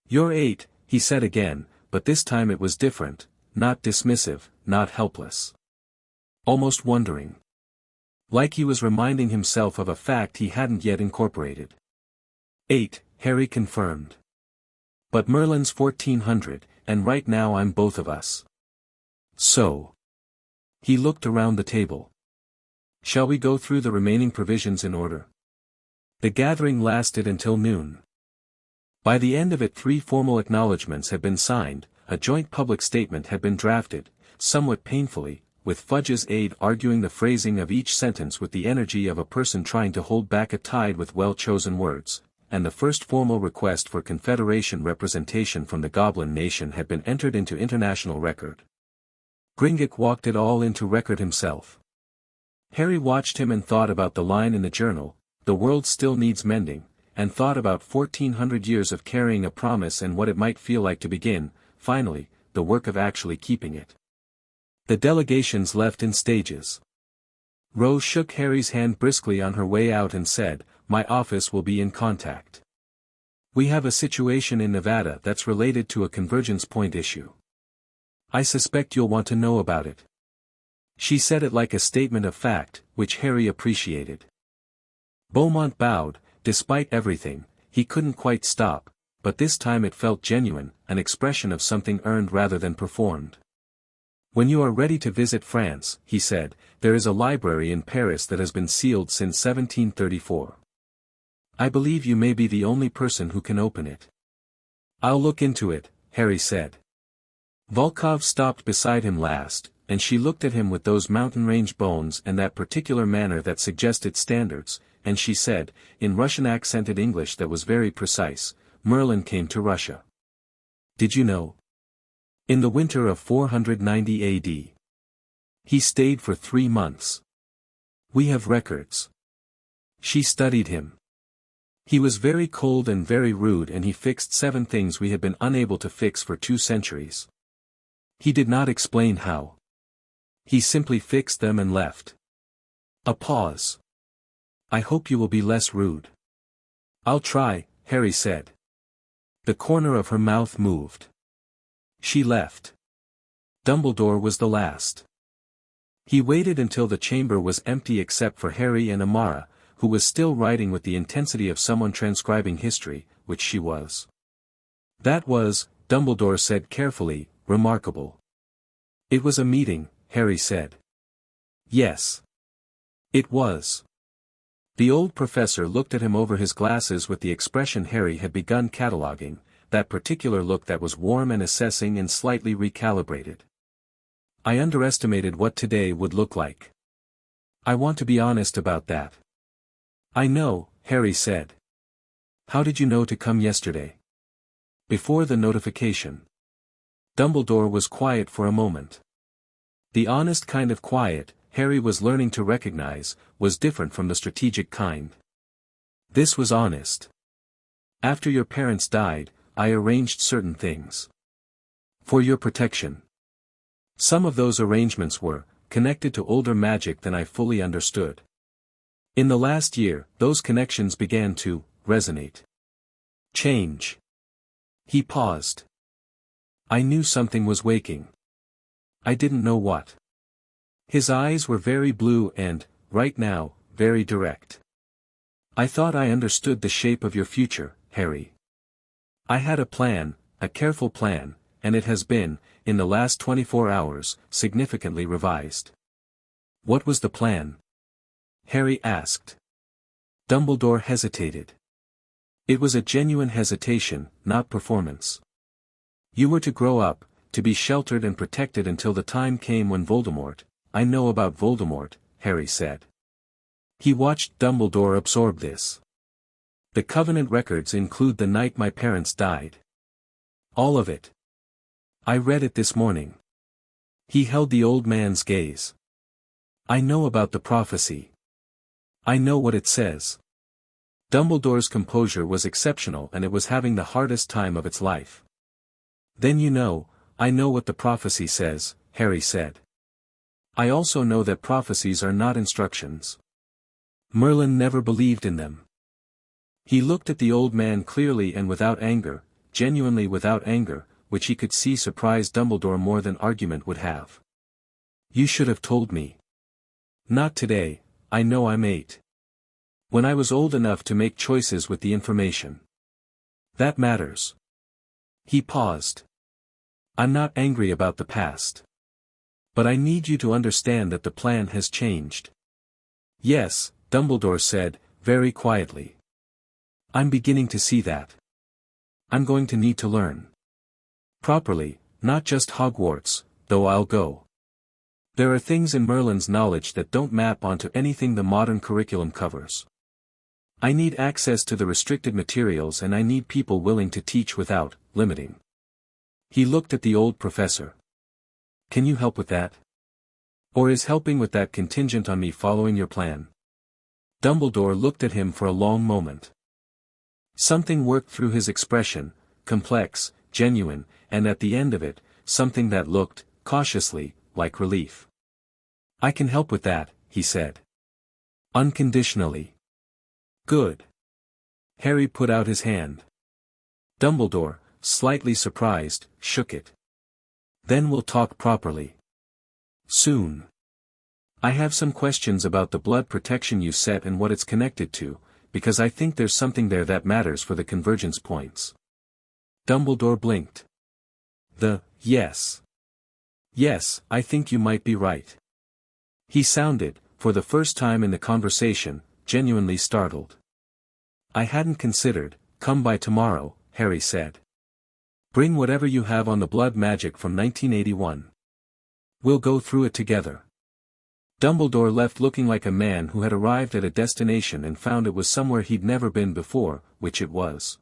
"You're 8, he said again, but this time it was different, not dismissive, not helpless. Almost wondering. Like he was reminding himself of a fact he hadn't yet incorporated. 8, Harry confirmed. "But Merlin's 1400, and right now I'm both of us. So." He looked around the table. "Shall we go through the remaining provisions in order?" The gathering lasted until noon. By the end of it 3 formal acknowledgements had been signed, a joint public statement had been drafted, somewhat painfully, with Fudge's aide arguing the phrasing of each sentence with the energy of a person trying to hold back a tide with well-chosen words, and the first formal request for Confederation representation from the Goblin Nation had been entered into international record. Gringotts walked it all into record himself. Harry watched him and thought about the line in the journal, "The world still needs mending," and thought about 1400 years of carrying a promise and what it might feel like to begin, finally, the work of actually keeping it. The delegations left in stages. Rose shook Harry's hand briskly on her way out and said, "My office will be in contact. We have a situation in Nevada that's related to a convergence point issue. I suspect you'll want to know about it." She said it like a statement of fact, which Harry appreciated. Beaumont bowed. Despite everything, he couldn't quite stop, but this time it felt genuine, an expression of something earned rather than performed. "When you are ready to visit France," he said, "there is a library in Paris that has been sealed since 1734. I believe you may be the only person who can open it." "I'll look into it," Harry said. Volkov stopped beside him last, and she looked at him with those mountain range bones and that particular manner that suggested standards, and she said, in Russian-accented English that was very precise, "Merlin came to Russia. Did you know? In the winter of 490 AD. He stayed for 3 months. We have records." She studied him. "He was very cold and very rude, and he fixed 7 things we had been unable to fix for 2 centuries. He did not explain how. He simply fixed them and left." A pause. "I hope you will be less rude." "I'll try," Harry said. The corner of her mouth moved. She left. Dumbledore was the last. He waited until the chamber was empty except for Harry and Amara, who was still writing with the intensity of someone transcribing history, which she was. "That was," Dumbledore said carefully, "remarkable." "It was a meeting," Harry said. "Yes. It was." The old professor looked at him over his glasses with the expression Harry had begun cataloguing, that particular look that was warm and assessing and slightly recalibrated. "I underestimated what today would look like. I want to be honest about that." "I know," Harry said. "How did you know to come yesterday?" "Before the notification." Dumbledore was quiet for a moment. The honest kind of quiet, Harry was learning to recognize, was different from the strategic kind. This was honest. "After your parents died, I arranged certain things. For your protection. Some of those arrangements were connected to older magic than I fully understood. In the last year, those connections began to resonate. Change. He paused. I knew something was waking. I didn't know what. His eyes were very blue and, right now, very direct. I thought I understood the shape of your future, Harry. I had a plan, a careful plan, and it has been, in the last 24 hours, significantly revised. What was the plan? Harry asked. Dumbledore hesitated. It was a genuine hesitation, not performance. You were to grow up, to be sheltered and protected until the time came when Voldemort— I know about Voldemort, Harry said. He watched Dumbledore absorb this. The Covenant records include the night my parents died. All of it. I read it this morning. He held the old man's gaze. I know about the prophecy. I know what it says. Dumbledore's composure was exceptional and it was having the hardest time of its life. Then I know what the prophecy says, Harry said. I also know that prophecies are not instructions. Merlin never believed in them. He looked at the old man clearly and without anger, genuinely without anger, which he could see surprised Dumbledore more than argument would have. You should have told me. Not today, I know I'm 8. When I was old enough to make choices with the information. That matters. He paused. I'm not angry about the past. But I need you to understand that the plan has changed. Yes, Dumbledore said, very quietly. I'm beginning to see that. I'm going to need to learn. Properly, not just Hogwarts, though I'll go. There are things in Merlin's knowledge that don't map onto anything the modern curriculum covers. I need access to the restricted materials and I need people willing to teach without limiting. He looked at the old professor. Can you help with that? Or is helping with that contingent on me following your plan? Dumbledore looked at him for a long moment. Something worked through his expression, complex, genuine, and at the end of it, something that looked, cautiously, like relief. I can help with that, he said. Unconditionally. Good. Harry put out his hand. Dumbledore, slightly surprised, shook it. Then we'll talk properly. Soon. I have some questions about the blood protection you set and what it's connected to, because I think there's something there that matters for the convergence points. Dumbledore blinked. Yes. Yes, I think you might be right. He sounded, for the first time in the conversation, genuinely startled. I hadn't considered. Come by tomorrow, Harry said. Bring whatever you have on the blood magic from 1981. We'll go through it together. Dumbledore left looking like a man who had arrived at a destination and found it was somewhere he'd never been before, which it was.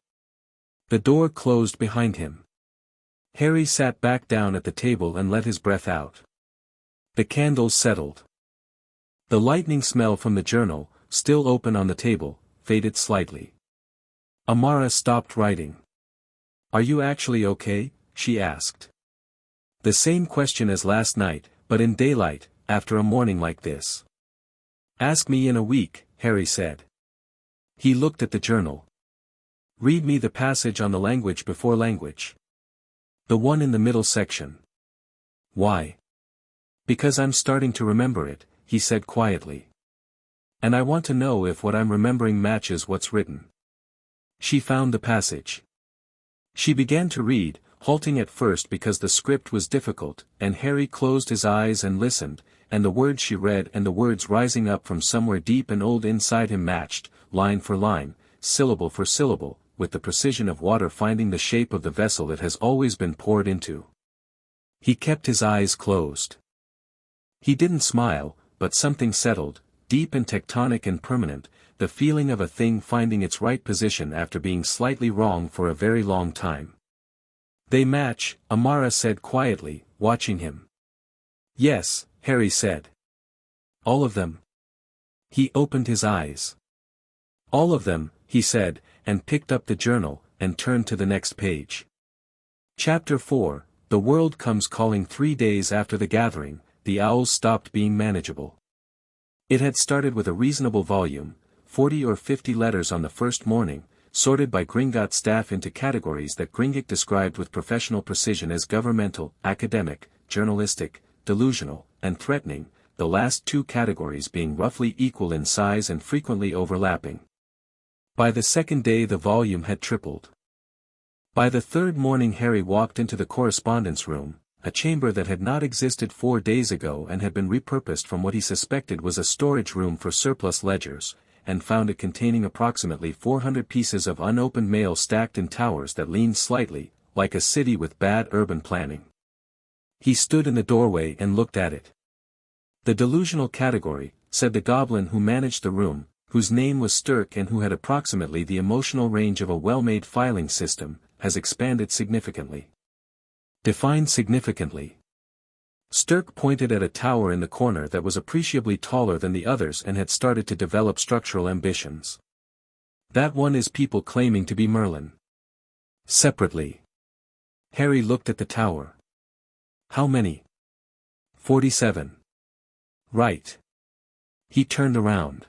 The door closed behind him. Harry sat back down at the table and let his breath out. The candles settled. The lightning smell from the journal, still open on the table, faded slightly. Amara stopped writing. Are you actually okay? She asked. The same question as last night, but in daylight, after a morning like this. Ask me in a week, Harry said. He looked at the journal. Read me the passage on the language before language. The one in the middle section. Why? Because I'm starting to remember it, he said quietly. And I want to know if what I'm remembering matches what's written. She found the passage. She began to read, halting at first because the script was difficult, and Harry closed his eyes and listened, and the words she read and the words rising up from somewhere deep and old inside him matched, line for line, syllable for syllable, with the precision of water finding the shape of the vessel it has always been poured into. He kept his eyes closed. He didn't smile, but something settled, deep and tectonic and permanent, the feeling of a thing finding its right position after being slightly wrong for a very long time. They match, Amara said quietly, watching him. Yes, Harry said. All of them? He opened his eyes. All of them, he said, and picked up the journal, and turned to the next page. Chapter 4, The World Comes Calling. 3 days after the gathering, the owls stopped being manageable. It had started with a reasonable volume, 40 or 50 letters on the first morning, sorted by Gringotts staff into categories that Gringotts described with professional precision as governmental, academic, journalistic, delusional, and threatening, the last two categories being roughly equal in size and frequently overlapping. By the second day the volume had tripled. By the third morning Harry walked into the correspondence room, a chamber that had not existed 4 days ago and had been repurposed from what he suspected was a storage room for surplus ledgers, and found it containing approximately 400 pieces of unopened mail stacked in towers that leaned slightly, like a city with bad urban planning. He stood in the doorway and looked at it. "The delusional category," said the goblin who managed the room, whose name was Stirk and who had approximately the emotional range of a well-made filing system, "has expanded significantly." "Define significantly." Stirk pointed at a tower in the corner that was appreciably taller than the others and had started to develop structural ambitions. "That one is people claiming to be Merlin." "Separately." Harry looked at the tower. "How many?" 47. "Right." He turned around.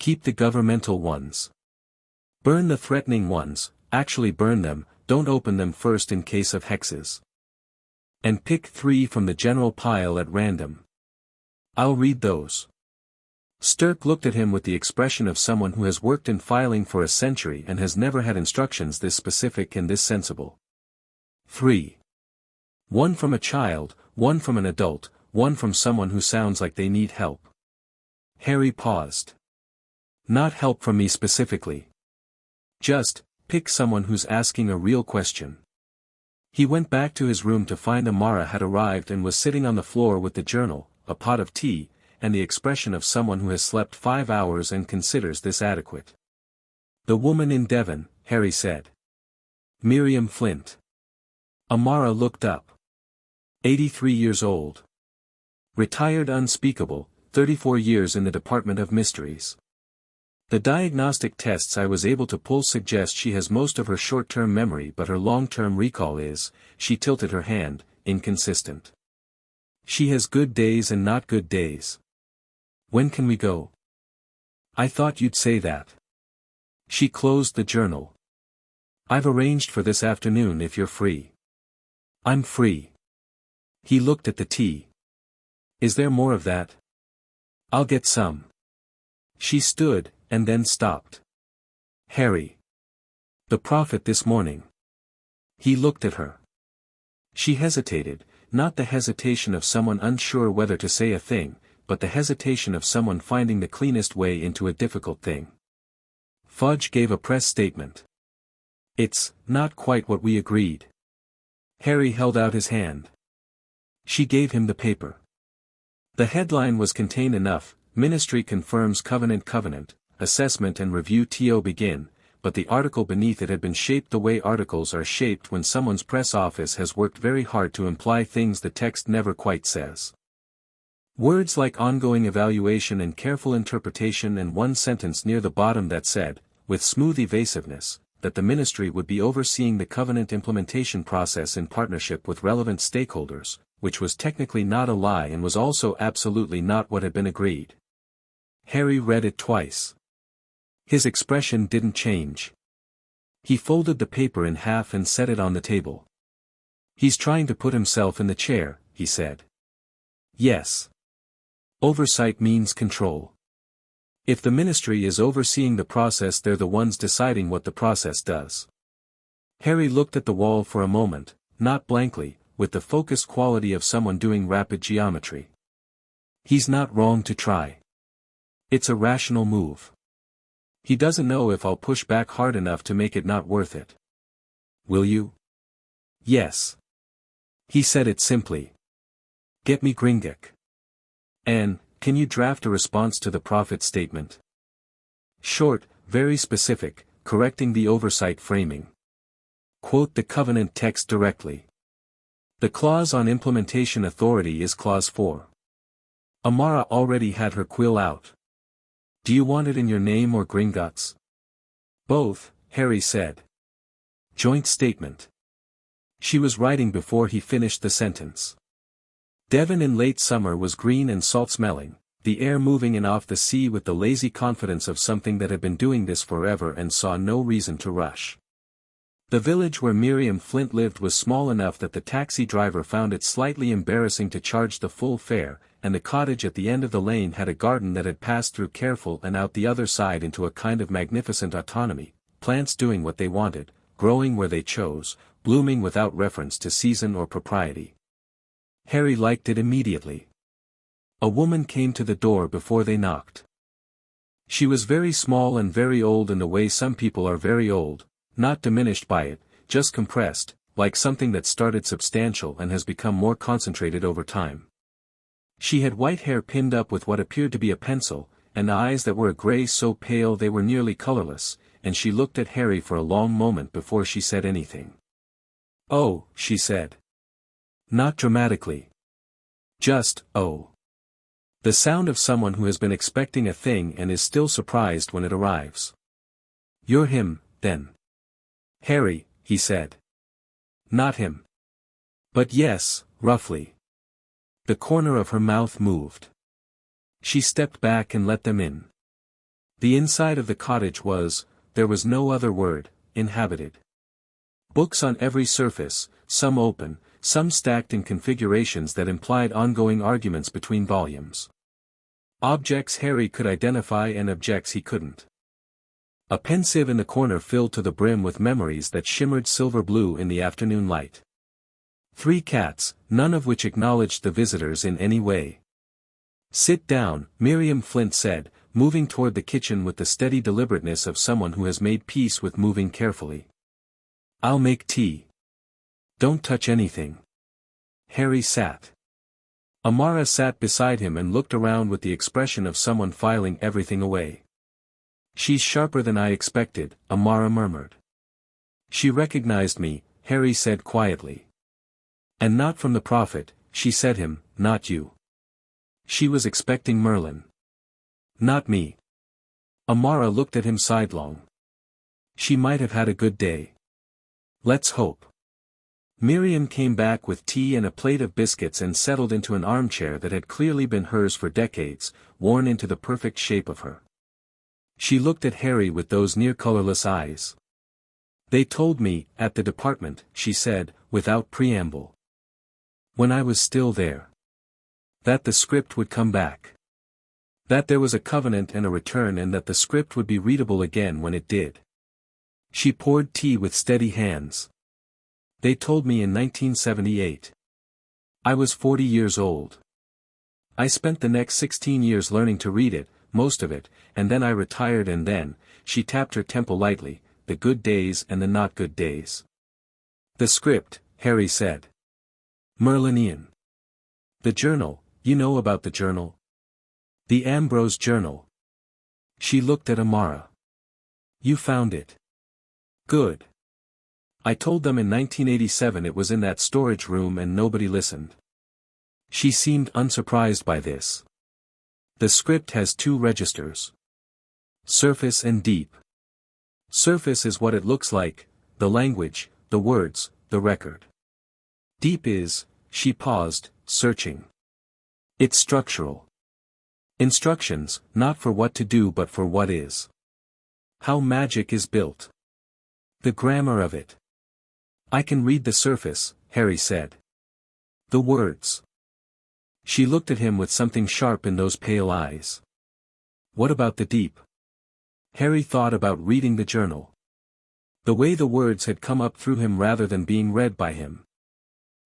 "Keep the governmental ones. Burn the threatening ones, actually burn them, don't open them first in case of hexes. And pick 3 from the general pile at random. I'll read those." Stirk looked at him with the expression of someone who has worked in filing for a century and has never had instructions this specific and this sensible. 3. 1 from a child, 1 from an adult, 1 from someone who sounds like they need help. Harry paused. "Not help from me specifically. Just, pick someone who's asking a real question." He went back to his room to find Amara had arrived and was sitting on the floor with the journal, a pot of tea, and the expression of someone who has slept 5 hours and considers this adequate. "The woman in Devon," Harry said. "Miriam Flint." Amara looked up. 83 years old. Retired unspeakable, 34 years in the Department of Mysteries. "The diagnostic tests I was able to pull suggest she has most of her short-term memory but her long-term recall is," she tilted her hand, "inconsistent. She has good days and not good days. When can we go?" "I thought you'd say that." She closed the journal. "I've arranged for this afternoon if you're free." "I'm free." He looked at the tea. "Is there more of that?" "I'll get some." She stood, and then stopped. "Harry. The prophet this morning." He looked at her. She hesitated, not the hesitation of someone unsure whether to say a thing, but the hesitation of someone finding the cleanest way into a difficult thing. Fudge gave a press statement. "It's not quite what we agreed." Harry held out his hand. She gave him the paper. The headline was contained enough: "Ministry confirms covenant, assessment and review TO begin," but the article beneath it had been shaped the way articles are shaped when someone's press office has worked very hard to imply things the text never quite says. Words like ongoing evaluation and careful interpretation, and one sentence near the bottom that said, with smooth evasiveness, that the ministry would be overseeing the covenant implementation process in partnership with relevant stakeholders, which was technically not a lie and was also absolutely not what had been agreed. Harry read it twice. His expression didn't change. He folded the paper in half and set it on the table. "He's trying to put himself in the chair," he said. "Yes. Oversight means control. If the ministry is overseeing the process, they're the ones deciding what the process does." Harry looked at the wall for a moment, not blankly, with the focused quality of someone doing rapid geometry. "He's not wrong to try. It's a rational move. He doesn't know if I'll push back hard enough to make it not worth it." "Will you?" "Yes." He said it simply. "Get me Gringotts. And, can you draft a response to the prophet statement? Short, very specific, correcting the oversight framing. Quote the covenant text directly. The clause on implementation authority is clause 4. Amara already had her quill out. Do you want it in your name or Gringotts? Both, Harry said. Joint statement. She was writing before he finished the sentence. Devon in late summer was green and salt-smelling, the air moving in off the sea with the lazy confidence of something that had been doing this forever and saw no reason to rush. The village where Miriam Flint lived was small enough that the taxi driver found it slightly embarrassing to charge the full fare, and the cottage at the end of the lane had a garden that had passed through careful and out the other side into a kind of magnificent autonomy, plants doing what they wanted, growing where they chose, blooming without reference to season or propriety. Harry liked it immediately. A woman came to the door before they knocked. She was very small and very old in the way some people are very old, not diminished by it, just compressed, like something that started substantial and has become more concentrated over time. She had white hair pinned up with what appeared to be a pencil, and eyes that were a gray so pale they were nearly colorless, and she looked at Harry for a long moment before she said anything. "Oh," she said. Not dramatically. Just, "oh." The sound of someone who has been expecting a thing and is still surprised when it arrives. "You're him, then." "Harry," he said. "Not him." "But yes, roughly." The corner of her mouth moved. She stepped back and let them in. The inside of the cottage was, there was no other word, inhabited. Books on every surface, some open, some stacked in configurations that implied ongoing arguments between volumes. Objects Harry could identify and objects he couldn't. A pensieve in the corner filled to the brim with memories that shimmered silver blue in the afternoon light. 3 cats, none of which acknowledged the visitors in any way. "Sit down," Miriam Flint said, moving toward the kitchen with the steady deliberateness of someone who has made peace with moving carefully. "I'll make tea." "Don't touch anything." Harry sat. Amara sat beside him and looked around with the expression of someone filing everything away. "She's sharper than I expected," Amara murmured. "She recognized me," Harry said quietly. "And not from the prophet," she said him, "not you." She was expecting Merlin. "Not me." Amara looked at him sidelong. "She might have had a good day. Let's hope." Miriam came back with tea and a plate of biscuits and settled into an armchair that had clearly been hers for decades, worn into the perfect shape of her. She looked at Harry with those near-colorless eyes. "They told me, at the department," she said, without preamble. "When I was still there. That the script would come back. That there was a covenant and a return and that the script would be readable again when it did." She poured tea with steady hands. "They told me in 1978. I was 40 years old. I spent the next 16 years learning to read it, most of it, and then I retired and then," she tapped her temple lightly, "the good days and the not good days." "The script," Harry said. "Merlinian. The journal, you know about the journal? The Ambrose journal." She looked at Amara. "You found it. Good. I told them in 1987 it was in that storage room and nobody listened." She seemed unsurprised by this. "The script has 2 registers. Surface and deep. Surface is what it looks like, the language, the words, the record. Deep is," she paused, searching. "It's structural. Instructions, not for what to do but for what is. How magic is built. The grammar of it." "I can read the surface," Harry said. "The words." She looked at him with something sharp in those pale eyes. "What about the deep?" Harry thought about reading the journal. The way the words had come up through him rather than being read by him.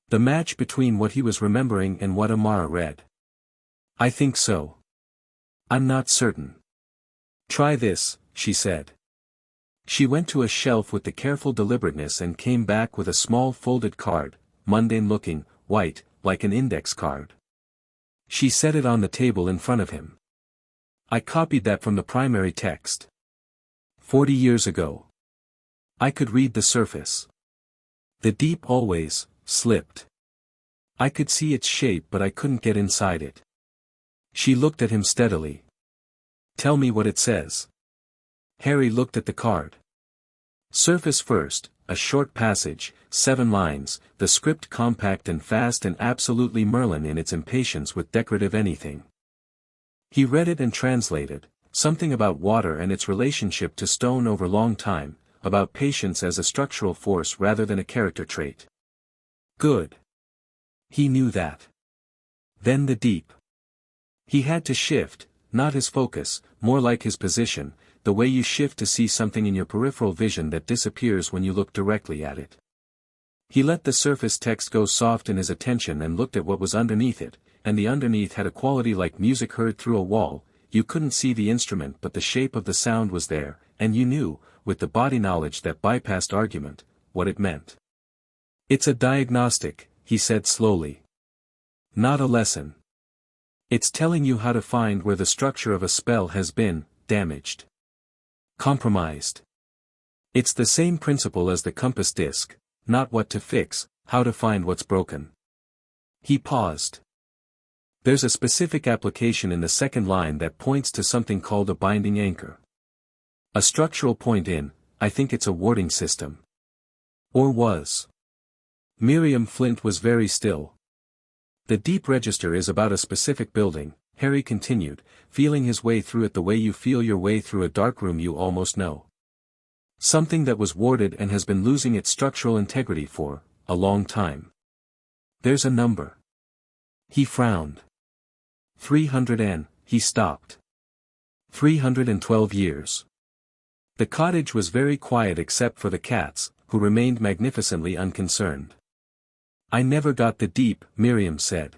The match between what he was remembering and what Amara read. "I think so. I'm not certain." "Try this," she said. She went to a shelf with the careful deliberateness and came back with a small folded card, mundane-looking, white, like an index card. She set it on the table in front of him. "I copied that from the primary text. 40 years ago. I could read the surface. The deep always slipped. I could see its shape but I couldn't get inside it." She looked at him steadily. "Tell me what it says." Harry looked at the card. "Surface first, a short passage, 7 lines, the script compact and fast and absolutely Merlin in its impatience with decorative anything." He read it and translated, something about water and its relationship to stone over long time, about patience as a structural force rather than a character trait. Good. He knew that. Then the deep. He had to shift, not his focus, more like his position, the way you shift to see something in your peripheral vision that disappears when you look directly at it. He let the surface text go soft in his attention and looked at what was underneath it, and the underneath had a quality like music heard through a wall. You couldn't see the instrument but the shape of the sound was there, and you knew, with the body knowledge that bypassed argument, what it meant. It's a diagnostic, he said slowly. Not a lesson. It's telling you how to find where the structure of a spell has been damaged. Compromised. It's the same principle as the compass disc, not what to fix, how to find what's broken. He paused. There's a specific application in the second line that points to something called a binding anchor. A structural point in, I think it's a warding system. Or was. Miriam Flint was very still. The deep register is about a specific building, Harry continued, feeling his way through it the way you feel your way through a dark room you almost know. Something that was warded and has been losing its structural integrity for a long time. There's a number. He frowned. 300 and, he stopped. 312 years. The cottage was very quiet except for the cats, who remained magnificently unconcerned. I never got the deep, Miriam said.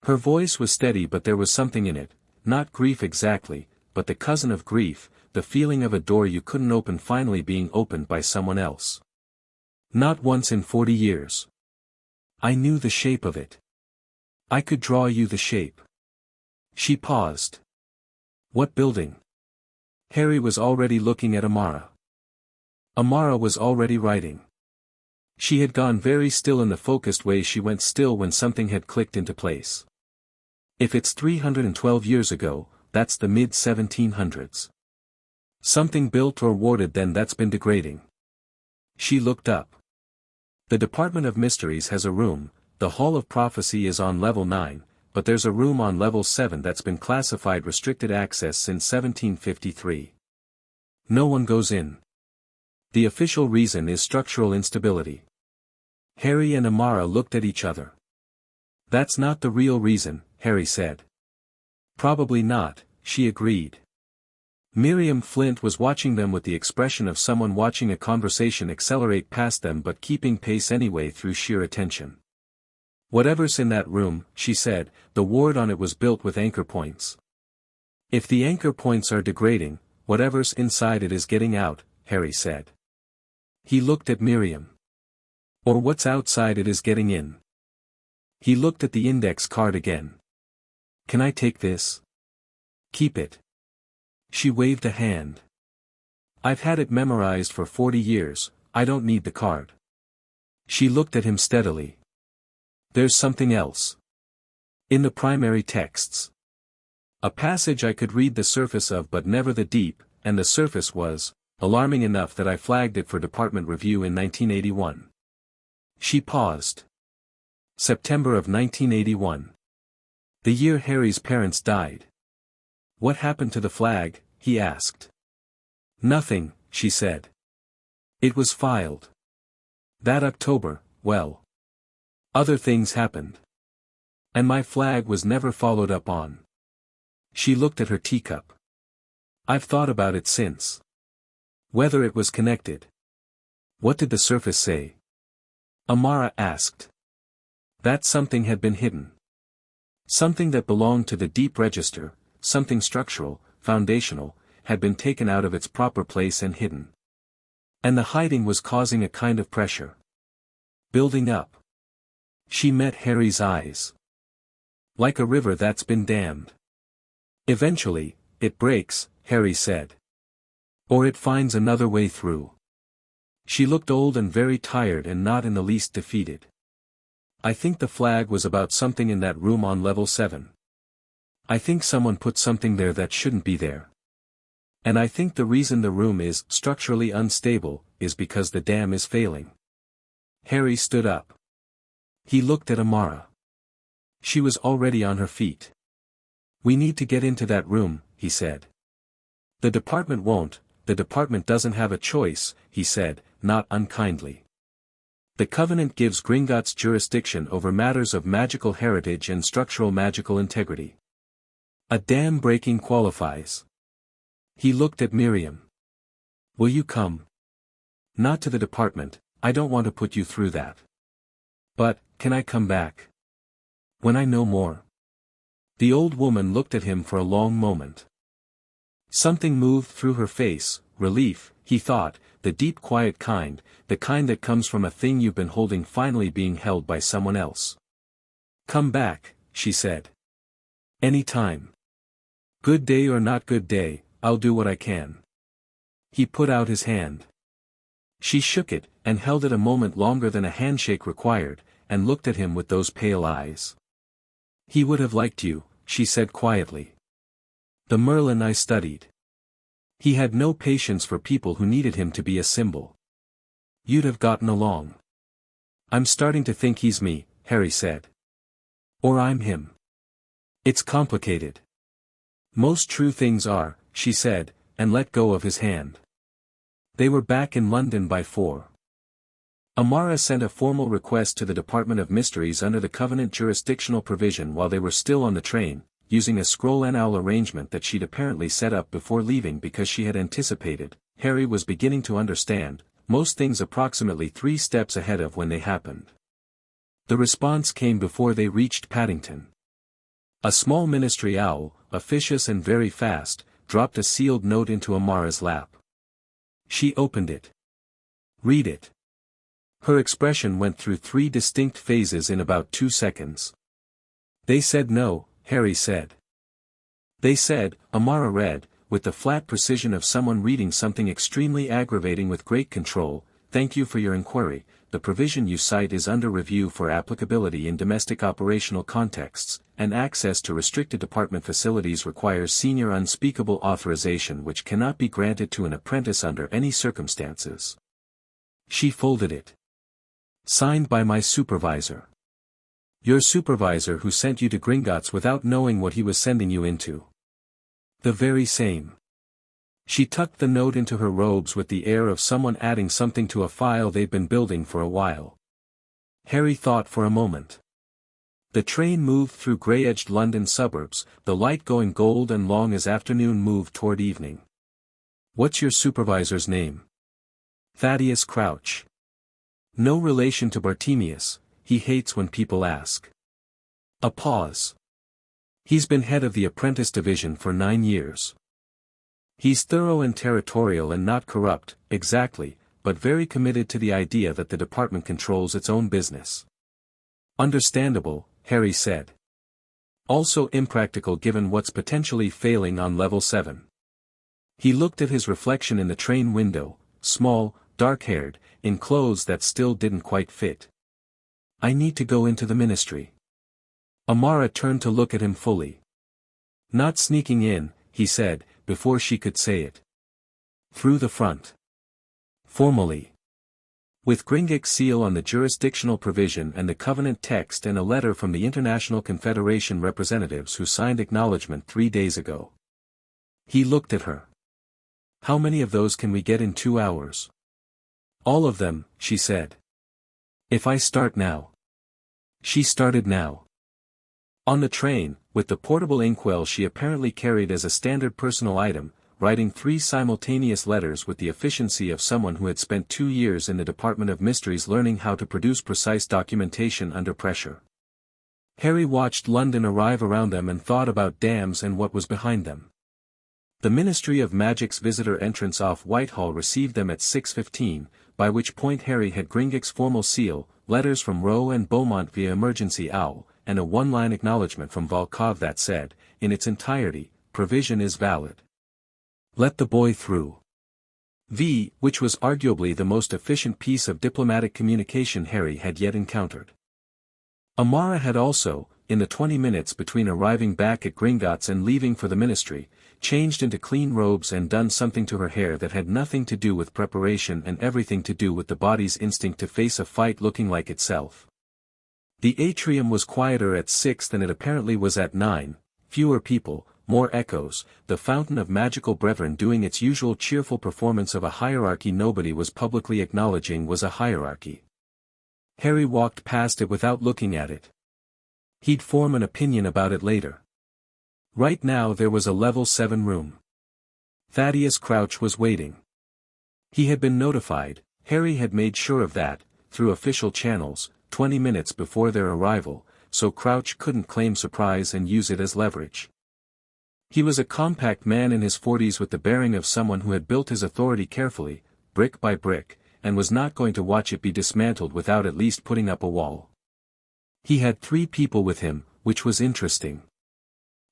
Her voice was steady but there was something in it, not grief exactly, but the cousin of grief, the feeling of a door you couldn't open finally being opened by someone else. Not once in 40 years. I knew the shape of it. I could draw you the shape. She paused. What building? Harry was already looking at Amara. Amara was already writing. She had gone very still in the focused way she went still when something had clicked into place. If it's 312 years ago, that's the mid-1700s. Something built or warded then that's been degrading. She looked up. The Department of Mysteries has a room, the Hall of Prophecy is on level 9, but there's a room on level 7 that's been classified restricted access since 1753. No one goes in. The official reason is structural instability. Harry and Amara looked at each other. That's not the real reason, Harry said. Probably not, she agreed. Miriam Flint was watching them with the expression of someone watching a conversation accelerate past them but keeping pace anyway through sheer attention. Whatever's in that room, she said, the ward on it was built with anchor points. If the anchor points are degrading, whatever's inside it is getting out, Harry said. He looked at Miriam. Or what's outside it is getting in. He looked at the index card again. Can I take this? Keep it. She waved a hand. I've had it memorized for 40 years, I don't need the card. She looked at him steadily. There's something else. In the primary texts. A passage I could read the surface of but never the deep, and the surface was alarming enough that I flagged it for department review in 1981. She paused. September of 1981. The year Harry's parents died. What happened to the flag? He asked. Nothing, she said. It was filed. That October, well. Other things happened. And my flag was never followed up on. She looked at her teacup. I've thought about it since. Whether it was connected. What did the surface say? Amara asked. That something had been hidden. Something that belonged to the deep register, something structural, foundational, had been taken out of its proper place and hidden. And the hiding was causing a kind of pressure. Building up. She met Harry's eyes. Like a river that's been dammed. Eventually, it breaks, Harry said. Or it finds another way through. She looked old and very tired and not in the least defeated. I think the flag was about something in that room on level 7. I think someone put something there that shouldn't be there. And I think the reason the room is structurally unstable is because the dam is failing. Harry stood up. He looked at Amara. She was already on her feet. We need to get into that room, he said. The department won't, the department doesn't have a choice, he said, not unkindly. The Covenant gives Gringotts jurisdiction over matters of magical heritage and structural magical integrity. A dam breaking qualifies. He looked at Miriam. Will you come? Not to the department, I don't want to put you through that. But, can I come back? When I know more. The old woman looked at him for a long moment. Something moved through her face, relief, he thought, the deep quiet kind, the kind that comes from a thing you've been holding finally being held by someone else. Come back, she said. Any time. Good day or not good day, I'll do what I can. He put out his hand. She shook it, and held it a moment longer than a handshake required, and looked at him with those pale eyes. He would have liked you, she said quietly. The Merlin I studied. He had no patience for people who needed him to be a symbol. You'd have gotten along. I'm starting to think he's me, Harry said. Or I'm him. It's complicated. Most true things are, she said, and let go of his hand. They were back in London by 4. Amara sent a formal request to the Department of Mysteries under the Covenant jurisdictional provision while they were still on the train, using a scroll and owl arrangement that she'd apparently set up before leaving because she had anticipated, Harry was beginning to understand, most things approximately 3 steps ahead of when they happened. The response came before they reached Paddington. A small ministry owl, officious and very fast, dropped a sealed note into Amara's lap. She opened it. Read it. Her expression went through 3 distinct phases in about 2 seconds. They said no, Harry said. They said, Amara read, with the flat precision of someone reading something extremely aggravating with great control, thank you for your inquiry, the provision you cite is under review for applicability in domestic operational contexts, and access to restricted department facilities requires senior unspeakable authorization which cannot be granted to an apprentice under any circumstances. She folded it. Signed by my supervisor. Your supervisor who sent you to Gringotts without knowing what he was sending you into. The very same. She tucked the note into her robes with the air of someone adding something to a file they'd been building for a while. Harry thought for a moment. The train moved through grey-edged London suburbs, the light going gold and long as afternoon moved toward evening. What's your supervisor's name? Thaddeus Crouch. No relation to Bartemius, he hates when people ask. A pause. He's been head of the apprentice division for 9 years. He's thorough and territorial and not corrupt, exactly, but very committed to the idea that the department controls its own business. Understandable, Harry said. Also impractical given what's potentially failing on level 7. He looked at his reflection in the train window, small, dark-haired, in clothes that still didn't quite fit. I need to go into the ministry. Amara turned to look at him fully. Not sneaking in, he said, before she could say it. Through the front. Formally. With Gringotts' seal on the jurisdictional provision and the Covenant text and a letter from the International Confederation representatives who signed acknowledgement 3 days ago. He looked at her. How many of those can we get in 2 hours? All of them, she said. If I start now. She started now. On the train, with the portable inkwell she apparently carried as a standard personal item, writing 3 simultaneous letters with the efficiency of someone who had spent 2 years in the Department of Mysteries learning how to produce precise documentation under pressure. Harry watched London arrive around them and thought about dams and what was behind them. The Ministry of Magic's visitor entrance off Whitehall received them at 6:15, by which point Harry had Gringotts' formal seal, letters from Rowe and Beaumont via emergency owl, and a 1-line acknowledgement from Volkov that said, in its entirety, provision is valid. Let the boy through. Which was arguably the most efficient piece of diplomatic communication Harry had yet encountered. Amara had also, in the 20 minutes between arriving back at Gringotts and leaving for the ministry, changed into clean robes and done something to her hair that had nothing to do with preparation and everything to do with the body's instinct to face a fight looking like itself. The atrium was quieter at 6 than it apparently was at 9, fewer people, more echoes, the fountain of magical brethren doing its usual cheerful performance of a hierarchy nobody was publicly acknowledging was a hierarchy. Harry walked past it without looking at it. He'd form an opinion about it later. Right now there was a level 7 room. Thaddeus Crouch was waiting. He had been notified, Harry had made sure of that, through official channels, 20 minutes before their arrival, so Crouch couldn't claim surprise and use it as leverage. He was a compact man in his 40s with the bearing of someone who had built his authority carefully, brick by brick, and was not going to watch it be dismantled without at least putting up a wall. He had 3 people with him, which was interesting.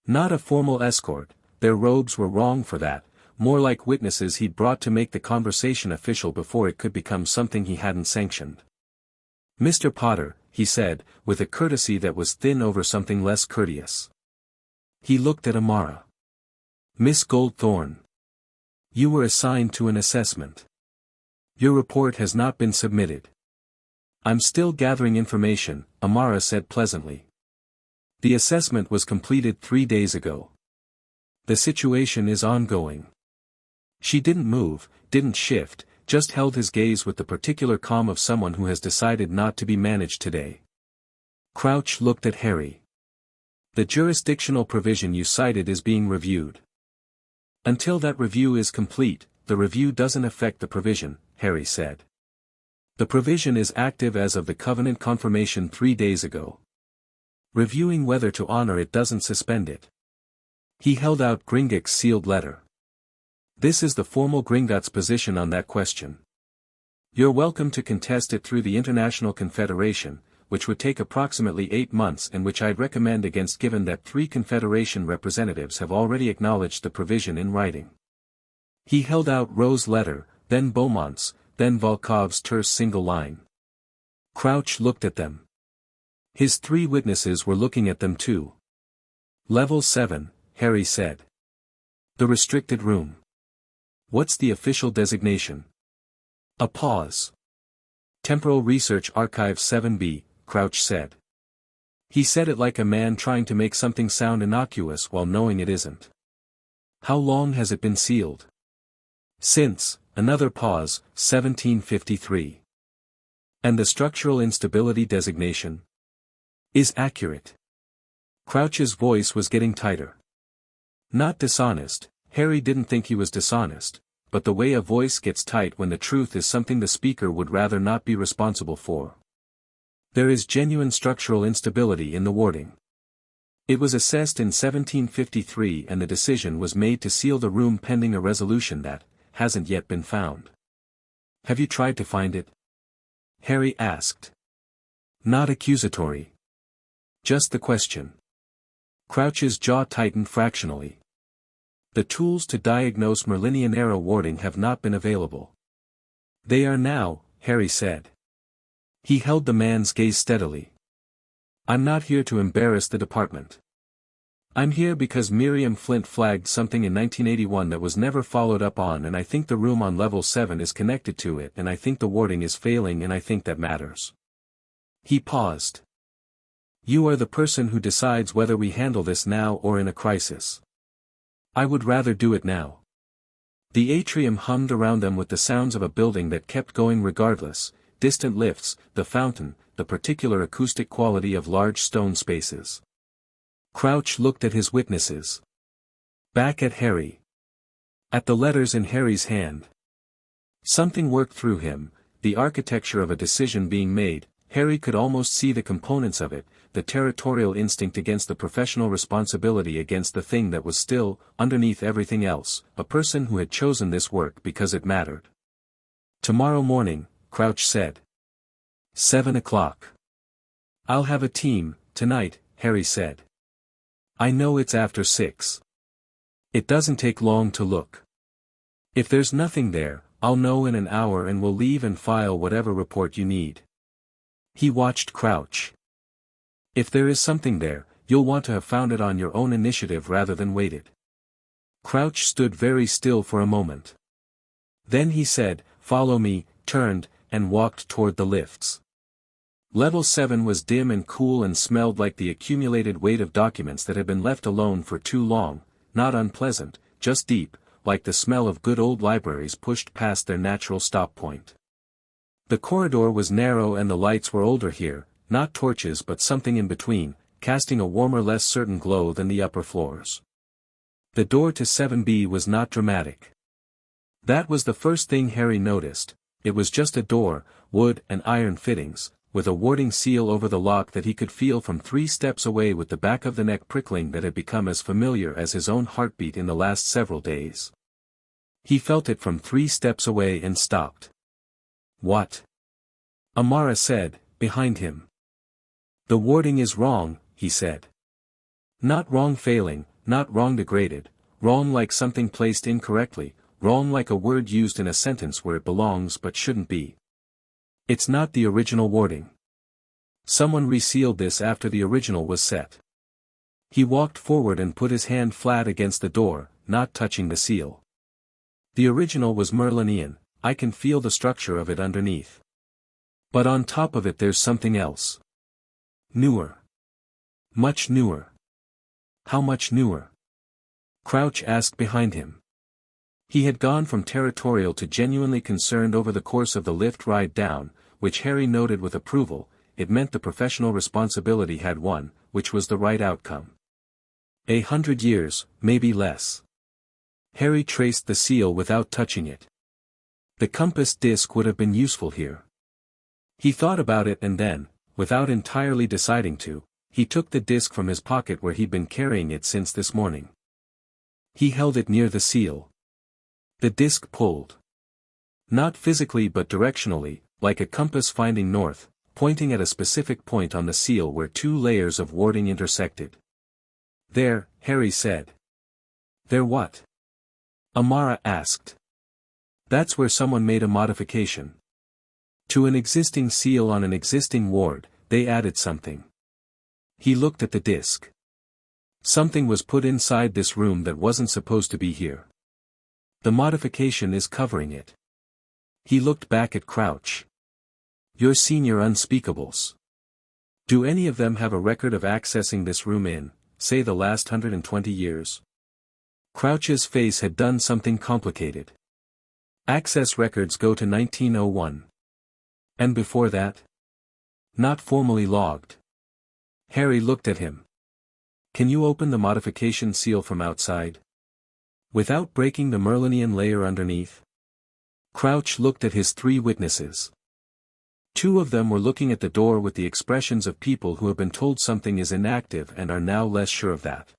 Not a formal escort, their robes were wrong for that, more like witnesses he'd brought to make the conversation official before it could become something he hadn't sanctioned. "Mr. Potter," he said, with a courtesy that was thin over something less courteous. He looked at Amara. "Miss Goldthorne. You were assigned to an assessment. Your report has not been submitted." "I'm still gathering information," Amara said pleasantly. "The assessment was completed 3 days ago. The situation is ongoing." She didn't move, didn't shift, just held his gaze with the particular calm of someone who has decided not to be managed today. Crouch looked at Harry. "The jurisdictional provision you cited is being reviewed. Until that review is complete, the review doesn't affect the provision," Harry said. "The provision is active as of the covenant confirmation 3 days ago. Reviewing whether to honor it doesn't suspend it." He held out Gringotts' sealed letter. "This is the formal Gringotts position on that question. You're welcome to contest it through the International Confederation, which would take approximately 8 months and which I'd recommend against given that 3 Confederation representatives have already acknowledged the provision in writing." He held out Rose's letter, then Beaumont's, then Volkov's terse single line. Crouch looked at them. His 3 witnesses were looking at them too. "Level 7, Harry said. "The restricted room. What's the official designation?" A pause. "Temporal Research Archive 7B, Crouch said. He said it like a man trying to make something sound innocuous while knowing it isn't. "How long has it been sealed?" "Since," another pause, 1753. "And the structural instability designation?" "Is accurate." Crouch's voice was getting tighter. Not dishonest, Harry didn't think he was dishonest, but the way a voice gets tight when the truth is something the speaker would rather not be responsible for. "There is genuine structural instability in the warding. It was assessed in 1753 and the decision was made to seal the room pending a resolution that hasn't yet been found." "Have you tried to find it?" Harry asked. Not accusatory. Just the question. Crouch's jaw tightened fractionally. "The tools to diagnose Merlinian era warding have not been available." "They are now," Harry said. He held the man's gaze steadily. "I'm not here to embarrass the department. I'm here because Miriam Flint flagged something in 1981 that was never followed up on and I think the room on level 7 is connected to it and I think the warding is failing and I think that matters." He paused. "You are the person who decides whether we handle this now or in a crisis." "I would rather do it now." The atrium hummed around them with the sounds of a building that kept going regardless, distant lifts, the fountain, the particular acoustic quality of large stone spaces. Crouch looked at his witnesses. Back at Harry. At the letters in Harry's hand. Something worked through him, the architecture of a decision being made. Harry could almost see the components of it, the territorial instinct against the professional responsibility against the thing that was still, underneath everything else, a person who had chosen this work because it mattered. "Tomorrow morning," Crouch said. 7 o'clock. "I'll have a team, tonight," Harry said. "I know it's after 6. It doesn't take long to look. If there's nothing there, I'll know in an hour and we'll leave and file whatever report you need." He watched Crouch. "If there is something there, you'll want to have found it on your own initiative rather than waited." Crouch stood very still for a moment. Then he said, "Follow me," turned, and walked toward the lifts. Level 7 was dim and cool and smelled like the accumulated weight of documents that had been left alone for too long, not unpleasant, just deep, like the smell of good old libraries pushed past their natural stop point. The corridor was narrow and the lights were older here, not torches but something in between, casting a warmer less certain glow than the upper floors. The door to 7B was not dramatic. That was the first thing Harry noticed. It was just a door, wood and iron fittings, with a warding seal over the lock that he could feel from 3 steps away, with the back of the neck prickling that had become as familiar as his own heartbeat in the last several days. He felt it from 3 steps away and stopped. "What?" Amara said, behind him. "The warding is wrong," he said. "Not wrong failing, not wrong degraded, wrong like something placed incorrectly, wrong like a word used in a sentence where it belongs but shouldn't be. It's not the original warding. Someone resealed this after the original was set." He walked forward and put his hand flat against the door, not touching the seal. "The original was Merlinian, I can feel the structure of it underneath. But on top of it there's something else. Newer. Much newer." "How much newer?" Crouch asked behind him. He had gone from territorial to genuinely concerned over the course of the lift ride down, which Harry noted with approval. It meant the professional responsibility had won, which was the right outcome. 100 years, maybe less. Harry traced the seal without touching it. The compass disc would have been useful here. He thought about it and then, without entirely deciding to, he took the disc from his pocket where he'd been carrying it since this morning. He held it near the seal. The disc pulled. Not physically but directionally, like a compass finding north, pointing at a specific point on the seal where 2 layers of warding intersected. "There," Harry said. "There what?" Amara asked. "That's where someone made a modification. To an existing seal on an existing ward, they added something." He looked at the disc. Something was put inside this room that wasn't supposed to be here. The modification is covering it. He looked back at Crouch. "Your senior unspeakables. Do any of them have a record of accessing this room in, say the last 120 years? Crouch's face had done something complicated. "Access records go to 1901. "And before that?" "Not formally logged." Harry looked at him. "Can you open the modification seal from outside? Without breaking the Merlinian layer underneath?" Crouch looked at his 3 witnesses. 2 of them were looking at the door with the expressions of people who have been told something is inactive and are now less sure of that.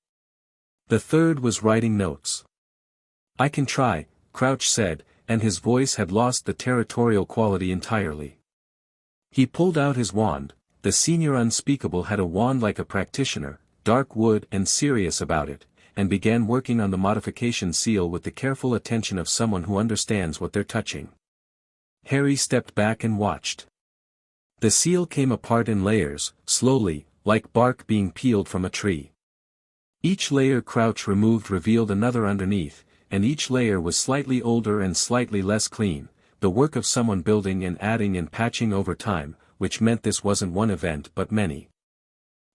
The third was writing notes. "I can try," Crouch said, and his voice had lost the territorial quality entirely. He pulled out his wand. The senior unspeakable had a wand like a practitioner, dark wood and serious about it, and began working on the modification seal with the careful attention of someone who understands what they're touching. Harry stepped back and watched. The seal came apart in layers, slowly, like bark being peeled from a tree. Each layer Crouch removed revealed another underneath, and each layer was slightly older and slightly less clean, the work of someone building and adding and patching over time, which meant this wasn't one event but many.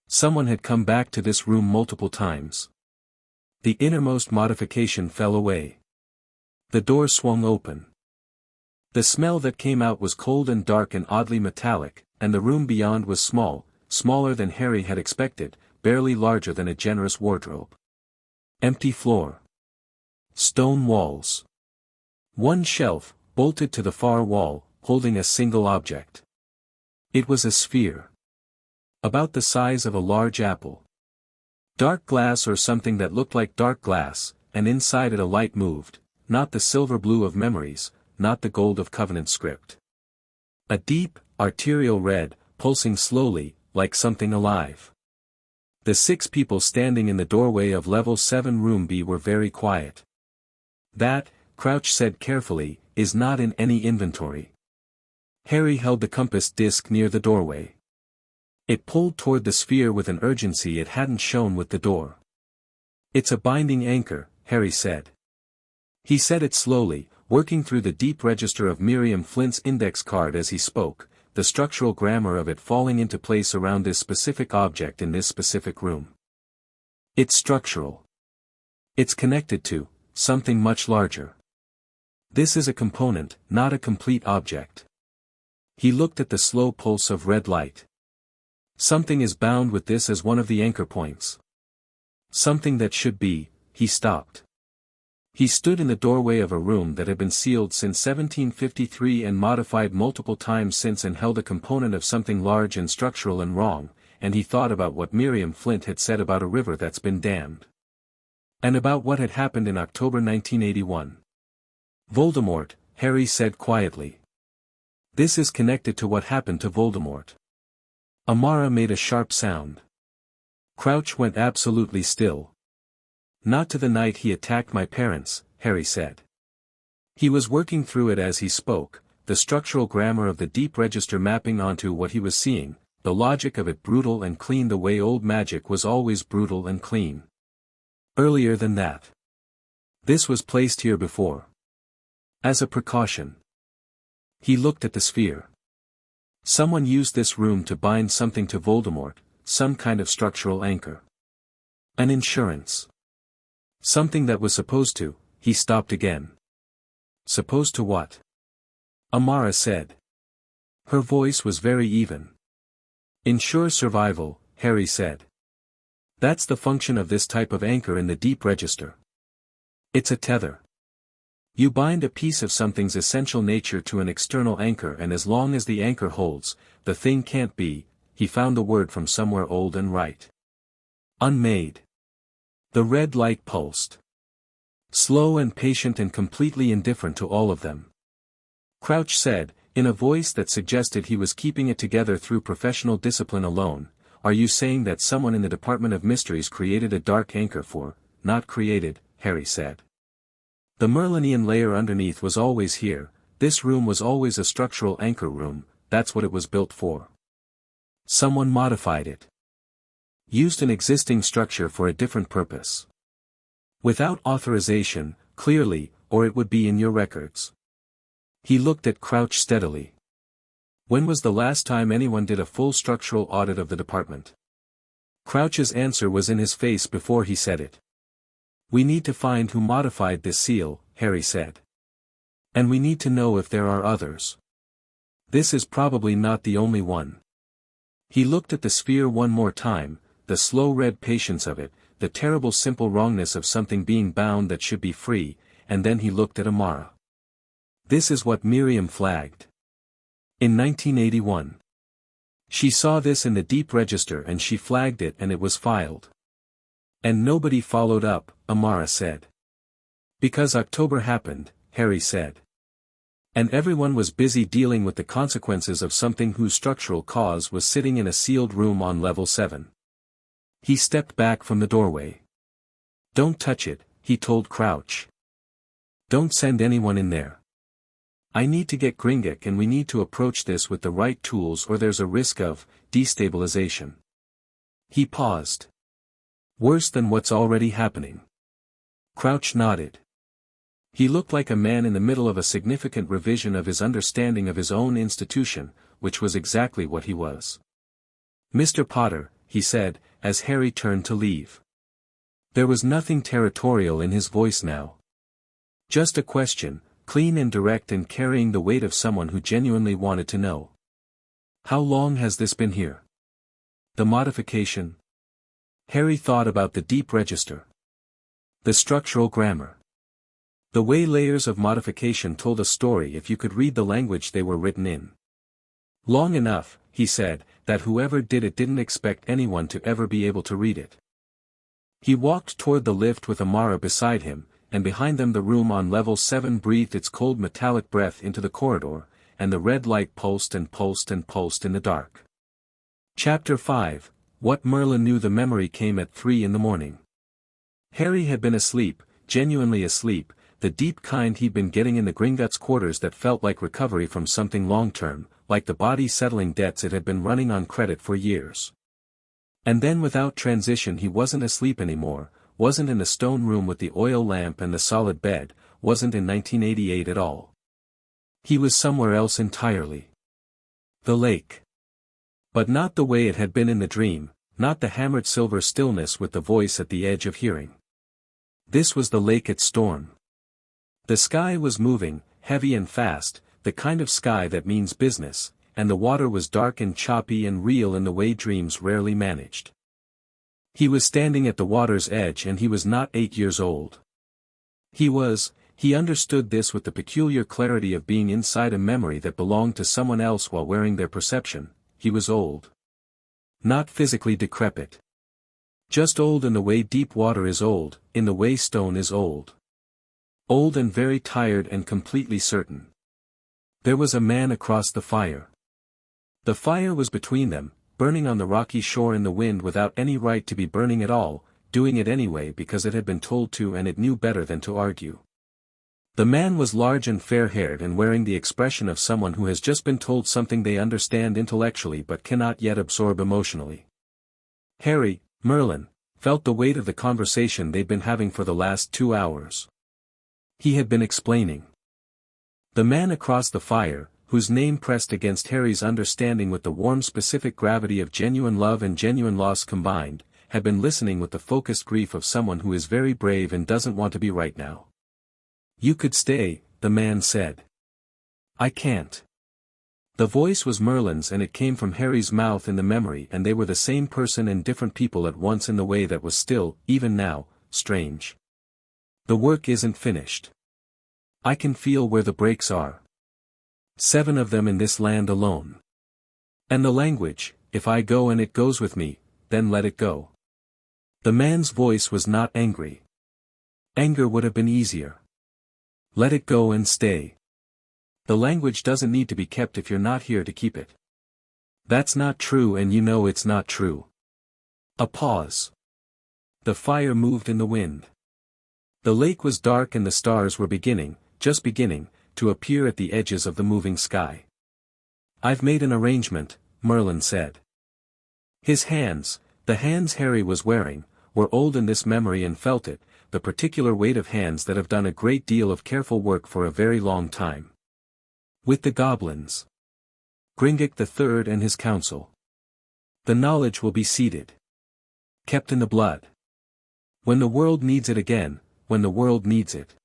Someone had come back to this room multiple times. The innermost modification fell away. The door swung open. The smell that came out was cold and dark and oddly metallic, and the room beyond was small, smaller than Harry had expected, barely larger than a generous wardrobe. Empty floor. Stone walls. One shelf, bolted to the far wall, holding a single object. It was a sphere. About the size of a large apple. Dark glass or something that looked like dark glass, and inside it a light moved, not the silver blue of memories, not the gold of Covenant script. A deep, arterial red, pulsing slowly, like something alive. The 6 people standing in the doorway of level 7 room B were very quiet. "That," Crouch said carefully, "is not in any inventory." Harry held the compass disc near the doorway. It pulled toward the sphere with an urgency it hadn't shown with the door. "It's a binding anchor," Harry said. He said it slowly, working through the deep register of Miriam Flint's index card as he spoke, the structural grammar of it falling into place around this specific object in this specific room. It's structural. It's connected to something much larger. This is a component, not a complete object. He looked at the slow pulse of red light. Something is bound with this as one of the anchor points. Something that should be. He stopped. He stood in the doorway of a room that had been sealed since 1753 and modified multiple times since, and held a component of something large and structural and wrong, and he thought about what Miriam Flint had said about a river that's been dammed. And about what had happened in October 1981. Voldemort, Harry said quietly. This is connected to what happened to Voldemort. Amara made a sharp sound. Crouch went absolutely still. Not to the night he attacked my parents, Harry said. He was working through it as he spoke, the structural grammar of the deep register mapping onto what he was seeing, the logic of it brutal and clean the way old magic was always brutal and clean. Earlier than that. This was placed here before. As a precaution. He looked at the sphere. Someone used this room to bind something to Voldemort, some kind of structural anchor. An insurance. Something that was supposed to. He stopped again. Supposed to what? Amara said. Her voice was very even. Ensure survival, Harry said. That's the function of this type of anchor in the deep register. It's a tether. You bind a piece of something's essential nature to an external anchor, and as long as the anchor holds, the thing can't be. He found the word from somewhere old and right. Unmade. The red light pulsed. Slow and patient and completely indifferent to all of them. Crouch said, in a voice that suggested he was keeping it together through professional discipline alone, are you saying that someone in the Department of Mysteries created a dark anchor for, not created, Harry said. The Merlinian layer underneath was always here, this room was always a structural anchor room, that's what it was built for. Someone modified it. Used an existing structure for a different purpose. Without authorization, clearly, or it would be in your records. He looked at Crouch steadily. When was the last time anyone did a full structural audit of the department? Crouch's answer was in his face before he said it. We need to find who modified this seal, Harry said. And we need to know if there are others. This is probably not the only one. He looked at the sphere one more time, the slow red patience of it, the terrible simple wrongness of something being bound that should be free, and then he looked at Amara. This is what Miriam flagged. In 1981. She saw this in the deep register and she flagged it and it was filed. And nobody followed up, Amara said. Because October happened, Harry said. And everyone was busy dealing with the consequences of something whose structural cause was sitting in a sealed room on level 7. He stepped back from the doorway. Don't touch it, he told Crouch. Don't send anyone in there. I need to get Gringotts and we need to approach this with the right tools or there's a risk of destabilization. He paused. Worse than what's already happening. Crouch nodded. He looked like a man in the middle of a significant revision of his understanding of his own institution, which was exactly what he was. Mr. Potter, he said, as Harry turned to leave. There was nothing territorial in his voice now. Just a question, clean and direct and carrying the weight of someone who genuinely wanted to know. How long has this been here? The modification? Harry thought about the deep register. The structural grammar. The way layers of modification told a story if you could read the language they were written in. Long enough, he said, that whoever did it didn't expect anyone to ever be able to read it. He walked toward the lift with Amara beside him, and behind them the room on level 7 breathed its cold metallic breath into the corridor, and the red light pulsed and pulsed and pulsed in the dark. Chapter 5, What Merlin Knew. The memory came at 3 in the morning. Harry had been asleep, genuinely asleep, the deep kind he'd been getting in the Gringotts quarters that felt like recovery from something long-term, like the body settling debts it had been running on credit for years. And then without transition he wasn't asleep anymore, wasn't in the stone room with the oil lamp and the solid bed, wasn't in 1988 at all. He was somewhere else entirely. The lake. But not the way it had been in the dream, not the hammered silver stillness with the voice at the edge of hearing. This was the lake at storm. The sky was moving, heavy and fast, the kind of sky that means business, and the water was dark and choppy and real in the way dreams rarely managed. He was standing at the water's edge and he was not 8 years old. He understood this with the peculiar clarity of being inside a memory that belonged to someone else while wearing their perception. He was old. Not physically decrepit. Just old in the way deep water is old, in the way stone is old. Old and very tired and completely certain. There was a man across the fire. The fire was between them, burning on the rocky shore in the wind without any right to be burning at all, doing it anyway because it had been told to and it knew better than to argue. The man was large and fair-haired and wearing the expression of someone who has just been told something they understand intellectually but cannot yet absorb emotionally. Harry, Merlin, felt the weight of the conversation they'd been having for the last 2 hours. He had been explaining. The man across the fire, whose name pressed against Harry's understanding with the warm specific gravity of genuine love and genuine loss combined, had been listening with the focused grief of someone who is very brave and doesn't want to be right now. "You could stay," the man said. "I can't." The voice was Merlin's and it came from Harry's mouth in the memory and they were the same person and different people at once in the way that was still, even now, strange. "The work isn't finished. I can feel where the breaks are. 7 of them in this land alone. And the language, if I go and it goes with me, then let it go." The man's voice was not angry. Anger would have been easier. "Let it go and stay. The language doesn't need to be kept if you're not here to keep it. That's not true and you know it's not true." A pause. The fire moved in the wind. The lake was dark and the stars were just beginning, to appear at the edges of the moving sky. "I've made an arrangement," Merlin said. His hands, the hands Harry was wearing, were old in this memory and felt it, the particular weight of hands that have done a great deal of careful work for a very long time. "With the goblins. Gringotts III and his council. The knowledge will be seeded. Kept in the blood. When the world needs it again, when the world needs it."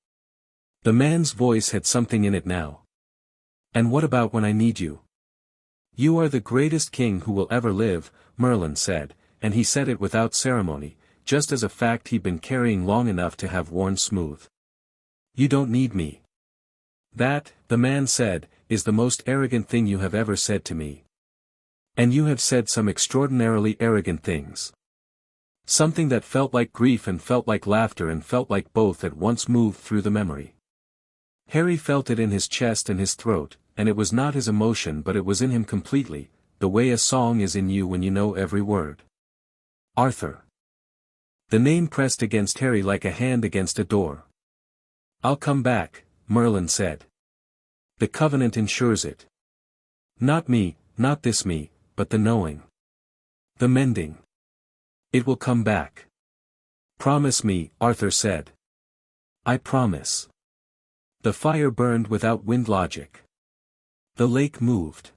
The man's voice had something in it now. "And what about when I need you?" "You are the greatest king who will ever live," Merlin said, and he said it without ceremony, just as a fact he'd been carrying long enough to have worn smooth. "You don't need me." "That," the man said, "is the most arrogant thing you have ever said to me. And you have said some extraordinarily arrogant things." Something that felt like grief and felt like laughter and felt like both at once moved through the memory. Harry felt it in his chest and his throat, and it was not his emotion but it was in him completely, the way a song is in you when you know every word. "Arthur." The name pressed against Harry like a hand against a door. "I'll come back," Merlin said. "The covenant ensures it. Not me, not this me, but the knowing. The mending. It will come back. Promise me," Arthur said. "I promise." The fire burned without wind logic. The lake moved.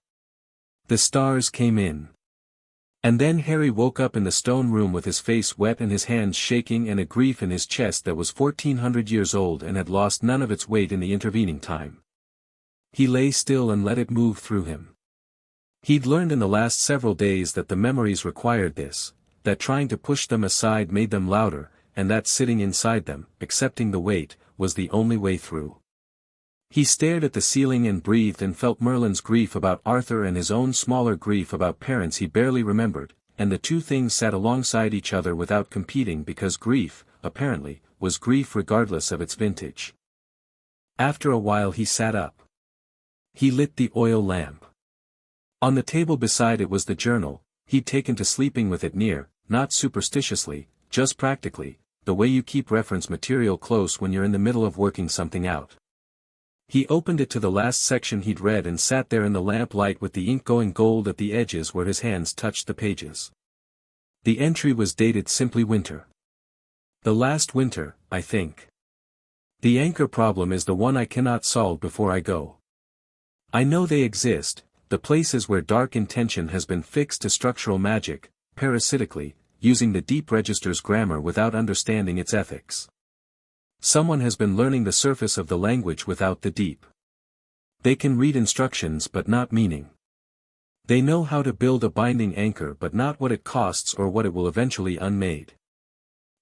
The stars came in. And then Harry woke up in the stone room with his face wet and his hands shaking and a grief in his chest that was 1400 years old and had lost none of its weight in the intervening time. He lay still and let it move through him. He'd learned in the last several days that the memories required this, that trying to push them aside made them louder, and that sitting inside them, accepting the weight, was the only way through. He stared at the ceiling and breathed and felt Merlin's grief about Arthur and his own smaller grief about parents he barely remembered, and the two things sat alongside each other without competing because grief, apparently, was grief regardless of its vintage. After a while he sat up. He lit the oil lamp. On the table beside it was the journal, he'd taken to sleeping with it near, not superstitiously, just practically, the way you keep reference material close when you're in the middle of working something out. He opened it to the last section he'd read and sat there in the lamp light with the ink going gold at the edges where his hands touched the pages. The entry was dated simply winter. "The last winter, I think. The anchor problem is the one I cannot solve before I go. I know they exist, the places where dark intention has been fixed to structural magic, parasitically, using the deep register's grammar without understanding its ethics. Someone has been learning the surface of the language without the deep. They can read instructions but not meaning. They know how to build a binding anchor but not what it costs or what it will eventually unmade.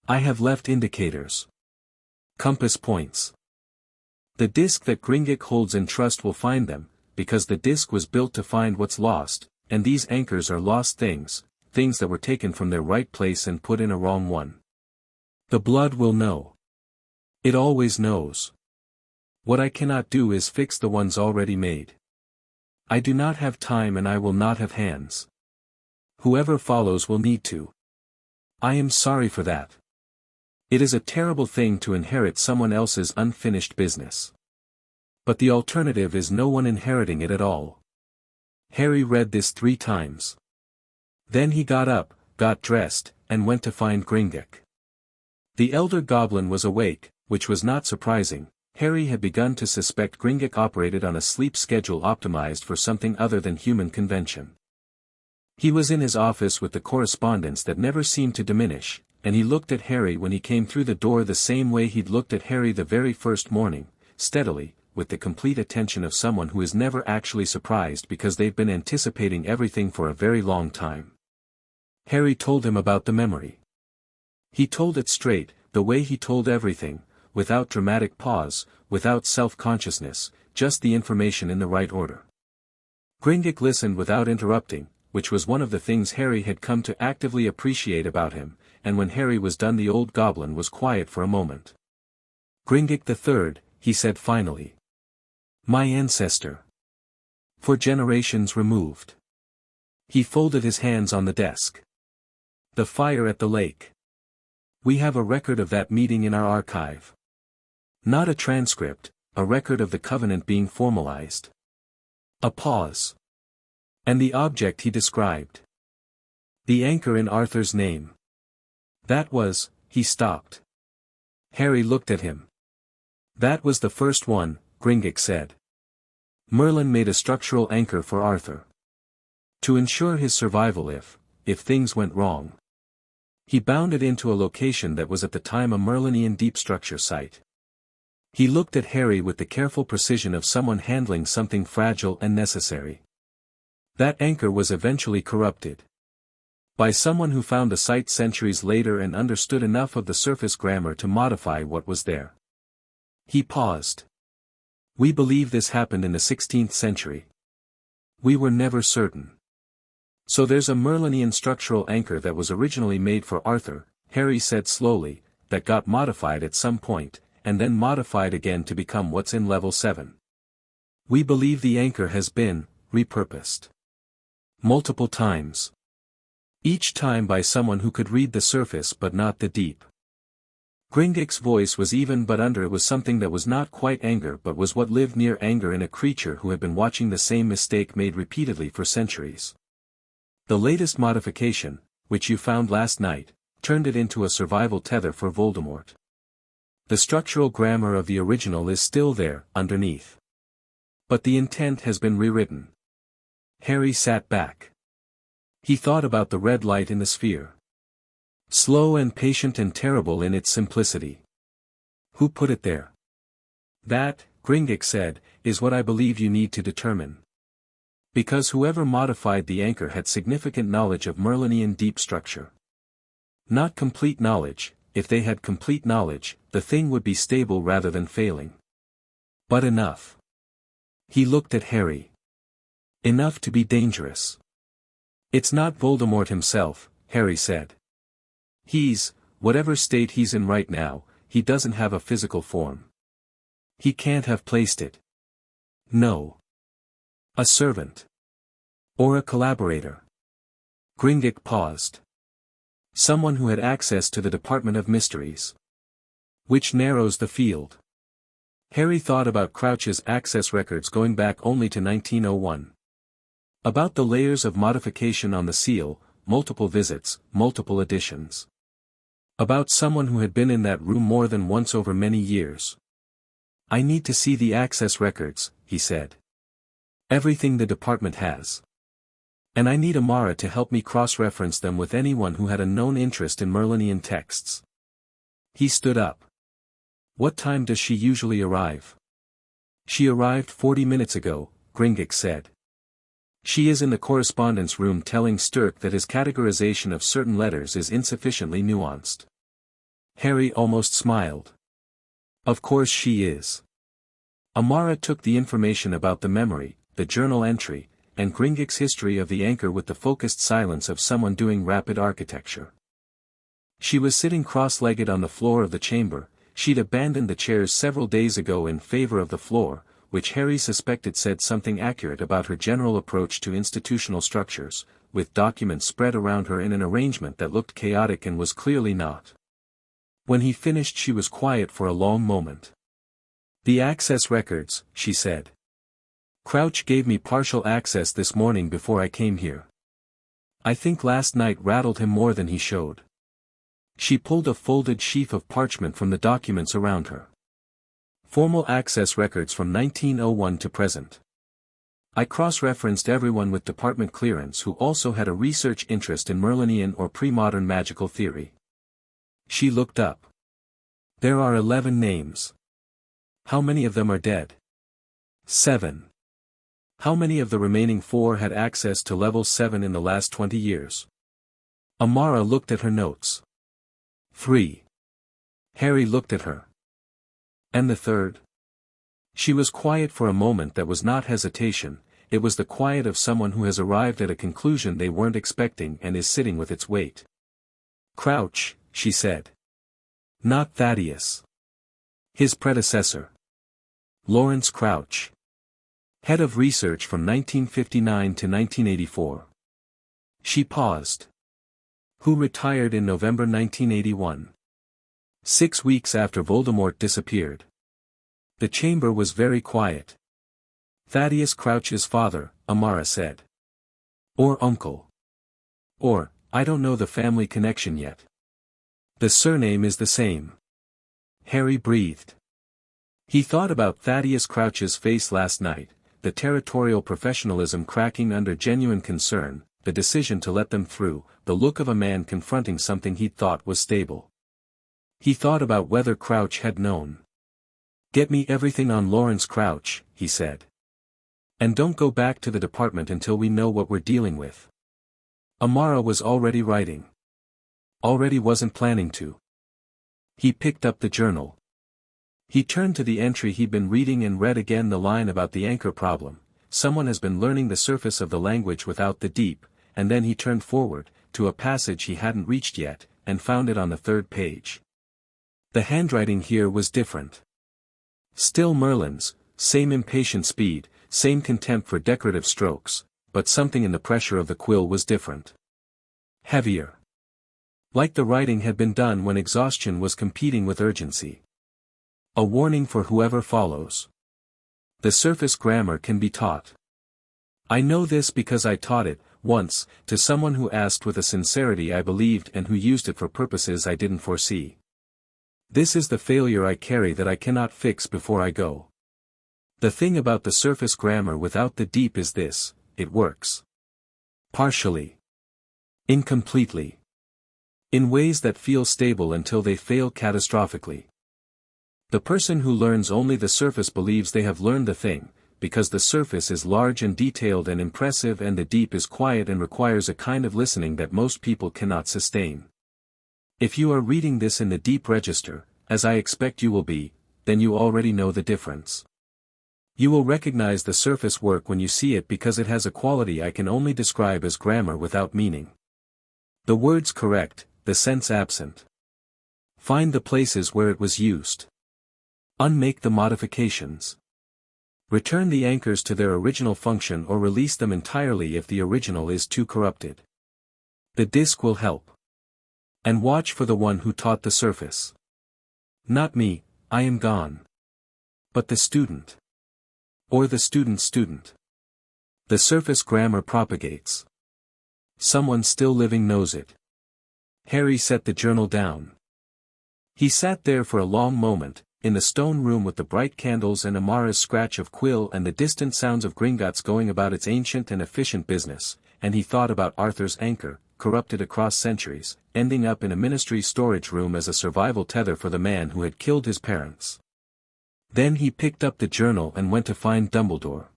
I have left indicators. Compass points. The disk that Gringotts holds in trust will find them, because the disk was built to find what's lost, and these anchors are lost things, things that were taken from their right place and put in a wrong one. The blood will know. It always knows. What I cannot do is fix the ones already made. I do not have time and I will not have hands. Whoever follows will need to. I am sorry for that. It is a terrible thing to inherit someone else's unfinished business. But the alternative is no one inheriting it at all. Harry read this 3 times. Then he got up, got dressed, and went to find Gringotts. The elder goblin was awake, which was not surprising. Harry had begun to suspect Gringotts operated on a sleep schedule optimized for something other than human convention. He was in his office with the correspondence that never seemed to diminish, and he looked at Harry when he came through the door the same way he'd looked at Harry the very first morning, steadily, with the complete attention of someone who is never actually surprised because they've been anticipating everything for a very long time. Harry told him about the memory. He told it straight, the way he told everything, without dramatic pause, without self-consciousness, just the information in the right order. Gringotts listened without interrupting, which was one of the things Harry had come to actively appreciate about him, and when Harry was done the old goblin was quiet for a moment. Gringotts the Third, he said finally. My ancestor. For generations removed. He folded his hands on the desk. The fire at the lake. We have a record of that meeting in our archive. Not a transcript, a record of the covenant being formalized. A pause. And the object he described. The anchor in Arthur's name. That was, he stopped. Harry looked at him. That was the first one, Gringotts said. Merlin made a structural anchor for Arthur. To ensure his survival if things went wrong. He bound it into a location that was at the time a Merlinian deep structure site. He looked at Harry with the careful precision of someone handling something fragile and necessary. That anchor was eventually corrupted. By someone who found the site centuries later and understood enough of the surface grammar to modify what was there. He paused. We believe this happened in the 16th century. We were never certain. So there's a Merlinian structural anchor that was originally made for Arthur, Harry said slowly, that got modified at some point, and then modified again to become what's in level 7. We believe the anchor has been repurposed. Multiple times. Each time by someone who could read the surface but not the deep. Gringotts' voice was even but under it was something that was not quite anger but was what lived near anger in a creature who had been watching the same mistake made repeatedly for centuries. The latest modification, which you found last night, turned it into a survival tether for Voldemort. The structural grammar of the original is still there, underneath. But the intent has been rewritten. Harry sat back. He thought about the red light in the sphere. Slow and patient and terrible in its simplicity. Who put it there? That, Gringotts said, is what I believe you need to determine. Because whoever modified the anchor had significant knowledge of Merlinian deep structure. Not complete knowledge. If they had complete knowledge, the thing would be stable rather than failing. But enough. He looked at Harry. Enough to be dangerous. It's not Voldemort himself, Harry said. He's, whatever state he's in right now, he doesn't have a physical form. He can't have placed it. No. A servant. Or a collaborator. Gringotts paused. Someone who had access to the Department of Mysteries. Which narrows the field. Harry thought about Crouch's access records going back only to 1901. About the layers of modification on the seal, multiple visits, multiple editions. About someone who had been in that room more than once over many years. I need to see the access records, he said. Everything the department has. And I need Amara to help me cross-reference them with anyone who had a known interest in Merlinian texts. He stood up. What time does she usually arrive? She arrived 40 minutes ago, Gringotts said. She is in the correspondence room telling Sturk that his categorization of certain letters is insufficiently nuanced. Harry almost smiled. Of course she is. Amara took the information about the memory, the journal entry, and Gringotts' history of the anchor with the focused silence of someone doing rapid architecture. She was sitting cross-legged on the floor of the chamber. She'd abandoned the chairs several days ago in favor of the floor, which Harry suspected said something accurate about her general approach to institutional structures, with documents spread around her in an arrangement that looked chaotic and was clearly not. When he finished she was quiet for a long moment. The access records, she said. Crouch gave me partial access this morning before I came here. I think last night rattled him more than he showed. She pulled a folded sheaf of parchment from the documents around her. Formal access records from 1901 to present. I cross-referenced everyone with department clearance who also had a research interest in Merlinian or pre-modern magical theory. She looked up. There are 11 names. How many of them are dead? 7. How many of the remaining 4 had access to level 7 in the last 20 years? Amara looked at her notes. 3. Harry looked at her. And the third? She was quiet for a moment. That was not hesitation, it was the quiet of someone who has arrived at a conclusion they weren't expecting and is sitting with its weight. Crouch, she said. Not Thaddeus. His predecessor. Lawrence Crouch. Head of research from 1959 to 1984. She paused. Who retired in November 1981. 6 weeks after Voldemort disappeared. The chamber was very quiet. Thaddeus Crouch's father, Amara said. Or uncle. Or, I don't know the family connection yet. The surname is the same. Harry breathed. He thought about Thaddeus Crouch's face last night, the territorial professionalism cracking under genuine concern, the decision to let them through, the look of a man confronting something he'd thought was stable. He thought about whether Crouch had known. Get me everything on Lawrence Crouch, he said. And don't go back to the department until we know what we're dealing with. Amara was already writing. Already wasn't planning to. He picked up the journal. He turned to the entry he'd been reading and read again the line about the anchor problem. Someone has been learning the surface of the language without the deep, and then he turned forward, to a passage he hadn't reached yet, and found it on the 3rd page. The handwriting here was different. Still Merlin's, same impatient speed, same contempt for decorative strokes, but something in the pressure of the quill was different. Heavier. Like the writing had been done when exhaustion was competing with urgency. A warning for whoever follows. The surface grammar can be taught. I know this because I taught it, once, to someone who asked with a sincerity I believed and who used it for purposes I didn't foresee. This is the failure I carry that I cannot fix before I go. The thing about the surface grammar without the deep is this, it works. Partially. Incompletely. In ways that feel stable until they fail catastrophically. The person who learns only the surface believes they have learned the thing, because the surface is large and detailed and impressive and the deep is quiet and requires a kind of listening that most people cannot sustain. If you are reading this in the deep register, as I expect you will be, then you already know the difference. You will recognize the surface work when you see it because it has a quality I can only describe as grammar without meaning. The words correct, the sense absent. Find the places where it was used. Unmake the modifications. Return the anchors to their original function or release them entirely if the original is too corrupted. The disk will help. And watch for the one who taught the surface. Not me, I am gone. But the student. Or the student's student. The surface grammar propagates. Someone still living knows it. Harry set the journal down. He sat there for a long moment, in the stone room with the bright candles and Amara's scratch of quill and the distant sounds of Gringotts going about its ancient and efficient business, and he thought about Arthur's anchor, corrupted across centuries, ending up in a ministry storage room as a survival tether for the man who had killed his parents. Then he picked up the journal and went to find Dumbledore.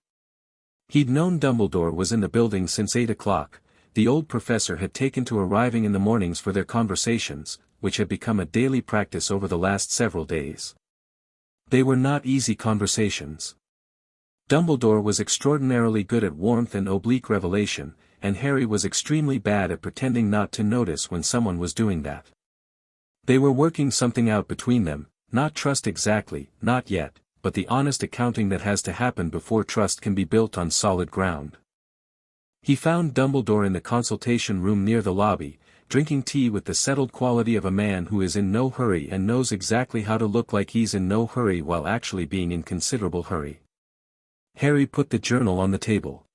He'd known Dumbledore was in the building since 8 o'clock. The old professor had taken to arriving in the mornings for their conversations, which had become a daily practice over the last several days. They were not easy conversations. Dumbledore was extraordinarily good at warmth and oblique revelation, and Harry was extremely bad at pretending not to notice when someone was doing that. They were working something out between them, not trust exactly, not yet, but the honest accounting that has to happen before trust can be built on solid ground. He found Dumbledore in the consultation room near the lobby, drinking tea with the settled quality of a man who is in no hurry and knows exactly how to look like he's in no hurry while actually being in considerable hurry. Harry put the journal on the table.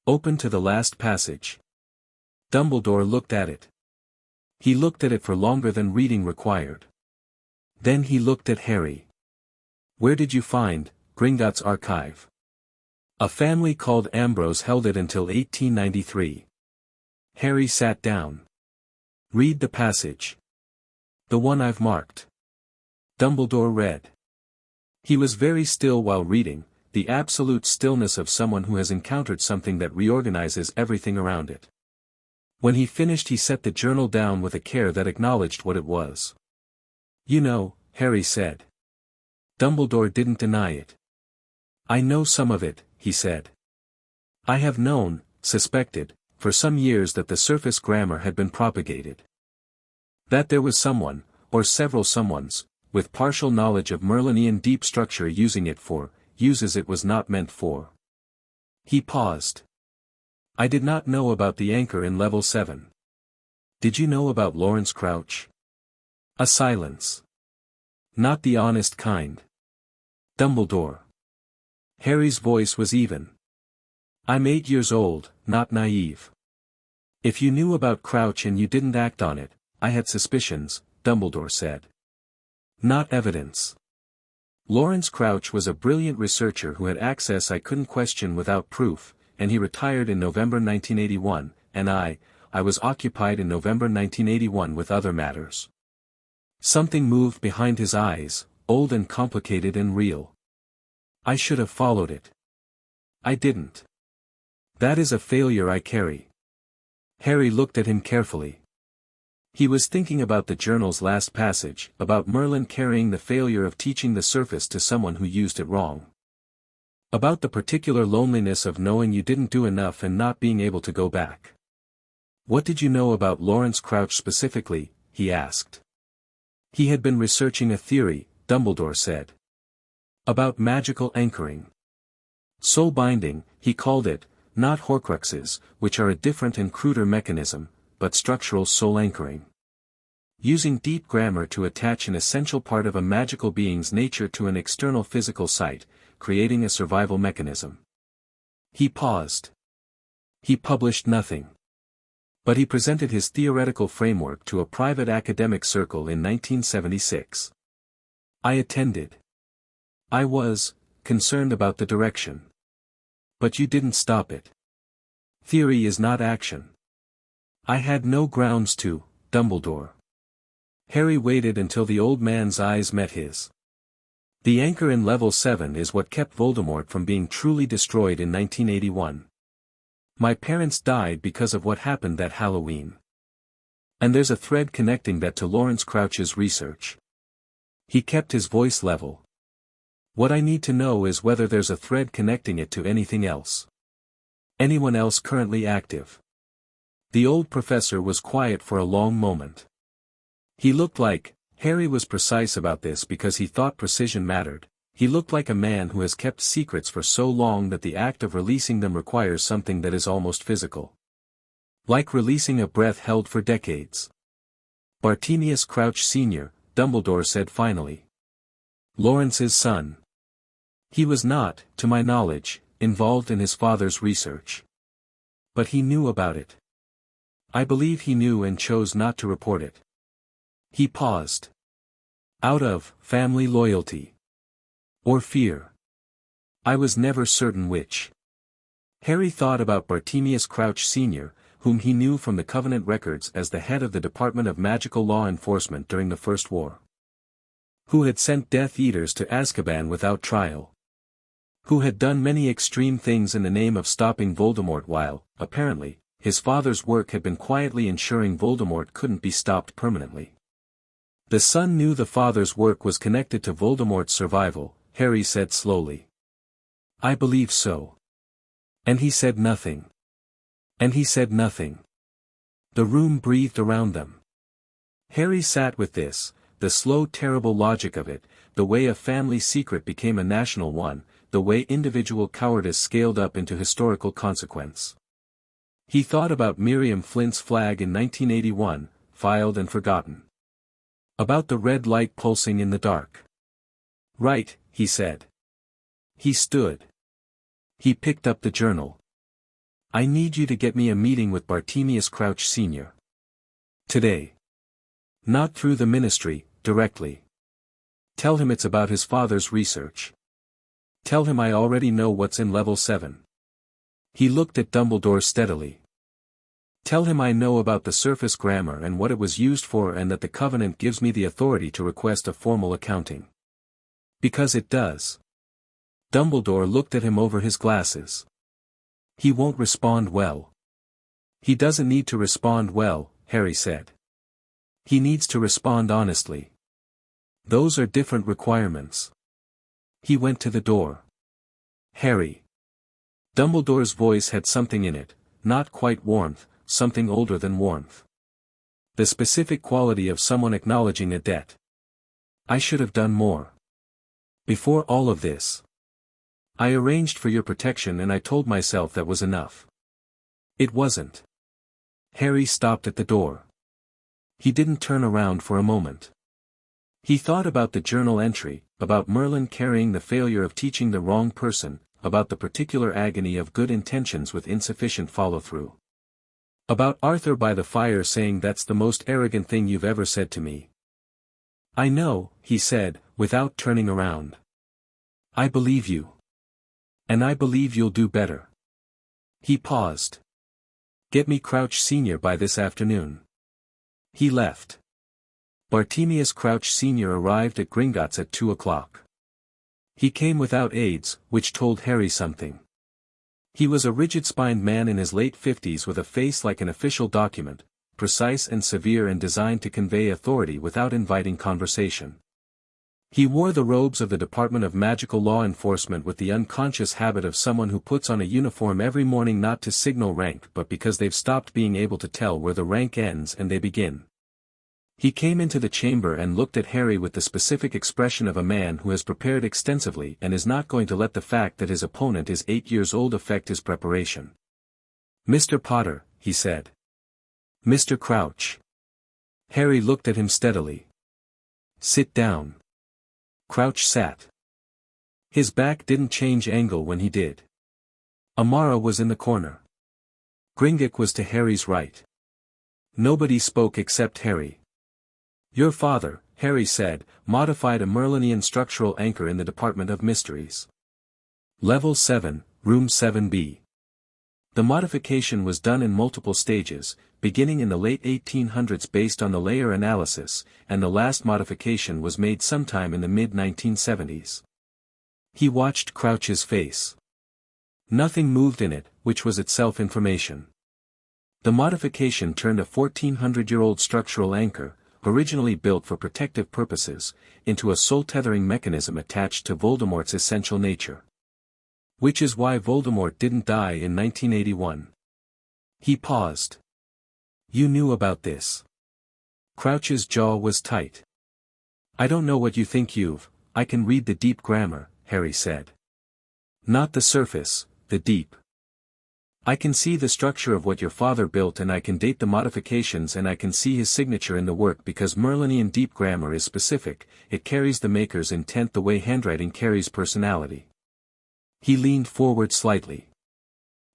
Open to the last passage. Dumbledore looked at it. He looked at it for longer than reading required. Then he looked at Harry. Where did you find Gringotts archive? A family called Ambrose held it until 1893. Harry sat down. Read the passage. The one I've marked. Dumbledore read. He was very still while reading, the absolute stillness of someone who has encountered something that reorganizes everything around it. When he finished he set the journal down with a care that acknowledged what it was. You know, Harry said. Dumbledore didn't deny it. I know some of it, he said. I have known, suspected, for some years that the surface grammar had been propagated. That there was someone, or several someones, with partial knowledge of Merlinian deep structure using it for, uses it was not meant for. He paused. I did not know about the anchor in level 7. Did you know about Lawrence Crouch? A silence. Not the honest kind. Dumbledore. Harry's voice was even. I'm 8 years old, not naive. If you knew about Crouch and you didn't act on it, I had suspicions, Dumbledore said. Not evidence. Lawrence Crouch was a brilliant researcher who had access I couldn't question without proof, and he retired in November 1981, and I was occupied in November 1981 with other matters. Something moved behind his eyes, old and complicated and real. I should have followed it. I didn't. That is a failure I carry. Harry looked at him carefully. He was thinking about the journal's last passage, about Merlin carrying the failure of teaching the surface to someone who used it wrong. About the particular loneliness of knowing you didn't do enough and not being able to go back. What did you know about Lawrence Crouch specifically? He asked. He had been researching a theory, Dumbledore said. About magical anchoring. Soul binding, he called it, not Horcruxes, which are a different and cruder mechanism, but structural soul anchoring. Using deep grammar to attach an essential part of a magical being's nature to an external physical site, creating a survival mechanism. He paused. He published nothing. But he presented his theoretical framework to a private academic circle in 1976. I attended. I was concerned about the direction. But you didn't stop it. Theory is not action. I had no grounds to, Dumbledore. Harry waited until the old man's eyes met his. The anchor in level 7 is what kept Voldemort from being truly destroyed in 1981. My parents died because of what happened that Halloween. And there's a thread connecting that to Lawrence Crouch's research. He kept his voice level. What I need to know is whether there's a thread connecting it to anything else. Anyone else currently active. The old professor was quiet for a long moment. He looked like, Harry was precise about this because he thought precision mattered, he looked like a man who has kept secrets for so long that the act of releasing them requires something that is almost physical. Like releasing a breath held for decades. Bartemius Crouch Sr., Dumbledore said finally. Lawrence's son. He was not, to my knowledge, involved in his father's research. But he knew about it. I believe he knew and chose not to report it. He paused. Out of family loyalty. Or fear. I was never certain which. Harry thought about Bartemius Crouch Sr., whom he knew from the Covenant records as the head of the Department of Magical Law Enforcement during the First War. Who had sent Death Eaters to Azkaban without trial. Who had done many extreme things in the name of stopping Voldemort while, apparently, his father's work had been quietly ensuring Voldemort couldn't be stopped permanently. The son knew the father's work was connected to Voldemort's survival, Harry said slowly. I believe so. And he said nothing. And he said nothing. The room breathed around them. Harry sat with this, the slow terrible logic of it, the way a family secret became a national one, the way individual cowardice scaled up into historical consequence. He thought about Miriam Flint's flag in 1981, filed and forgotten. About the red light pulsing in the dark. Right, he said. He stood. He picked up the journal. I need you to get me a meeting with Bartemius Crouch Sr. Today. Not through the ministry, directly. Tell him it's about his father's research. Tell him I already know what's in level 7. He looked at Dumbledore steadily. Tell him I know about the surface grammar and what it was used for and that the Covenant gives me the authority to request a formal accounting. Because it does. Dumbledore looked at him over his glasses. He won't respond well. He doesn't need to respond well, Harry said. He needs to respond honestly. Those are different requirements. He went to the door. Harry. Dumbledore's voice had something in it, not quite warmth, something older than warmth. The specific quality of someone acknowledging a debt. I should have done more. Before all of this. I arranged for your protection and I told myself that was enough. It wasn't. Harry stopped at the door. He didn't turn around for a moment. He thought about the journal entry, about Merlin carrying the failure of teaching the wrong person, about the particular agony of good intentions with insufficient follow-through. About Arthur by the fire saying that's the most arrogant thing you've ever said to me. I know, he said, without turning around. I believe you. And I believe you'll do better. He paused. Get me Crouch Sr. by this afternoon. He left. Bartemius Crouch Sr. arrived at Gringotts at 2 o'clock. He came without aids, which told Harry something. He was a rigid-spined man in his late 50s with a face like an official document, precise and severe and designed to convey authority without inviting conversation. He wore the robes of the Department of Magical Law Enforcement with the unconscious habit of someone who puts on a uniform every morning not to signal rank but because they've stopped being able to tell where the rank ends and they begin. He came into the chamber and looked at Harry with the specific expression of a man who has prepared extensively and is not going to let the fact that his opponent is 8 years old affect his preparation. Mr. Potter, he said. Mr. Crouch. Harry looked at him steadily. Sit down. Crouch sat. His back didn't change angle when he did. Amara was in the corner. Gringotts was to Harry's right. Nobody spoke except Harry. Your father, Harry said, modified a Merlinian structural anchor in the Department of Mysteries. Level 7, Room 7B. The modification was done in multiple stages, beginning in the late 1800s based on the layer analysis, and the last modification was made sometime in the mid-1970s. He watched Crouch's face. Nothing moved in it, which was itself information. The modification turned a 1400-year-old structural anchor, originally built for protective purposes, into a soul-tethering mechanism attached to Voldemort's essential nature. Which is why Voldemort didn't die in 1981. He paused. You knew about this. Crouch's jaw was tight. I don't know what you think I can read the deep grammar, Harry said. Not the surface, the deep. I can see the structure of what your father built and I can date the modifications and I can see his signature in the work because Merlinian deep grammar is specific, it carries the maker's intent the way handwriting carries personality. He leaned forward slightly.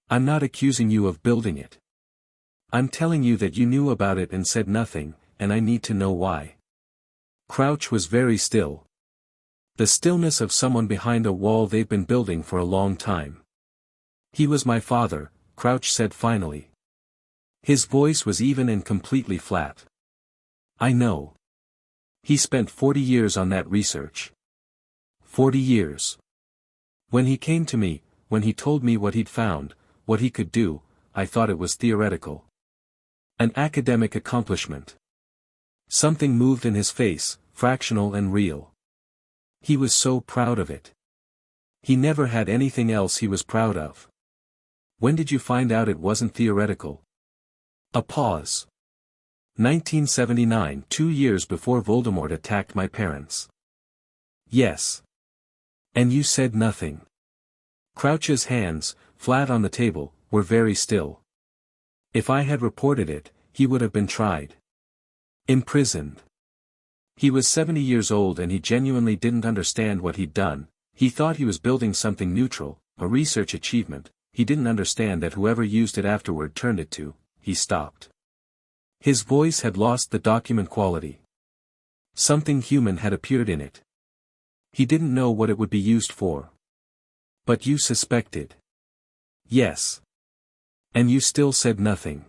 I'm not accusing you of building it. I'm telling you that you knew about it and said nothing, and I need to know why. Crouch was very still. The stillness of someone behind a wall they've been building for a long time. He was my father, Crouch said finally. His voice was even and completely flat. I know. He spent 40 years on that research. 40 years. When he came to me, when he told me what he'd found, what he could do, I thought it was theoretical. An academic accomplishment. Something moved in his face, fractional and real. He was so proud of it. He never had anything else he was proud of. When did you find out it wasn't theoretical? A pause. 1979, 2 years before Voldemort attacked my parents. Yes. And you said nothing. Crouch's hands, flat on the table, were very still. If I had reported it, he would have been tried. Imprisoned. He was 70 years old and he genuinely didn't understand what he'd done. He thought he was building something neutral, a research achievement. He didn't understand that whoever used it afterward turned it to. He stopped. His voice had lost the document quality. Something human had appeared in it. He didn't know what it would be used for. But you suspected. Yes. And you still said nothing.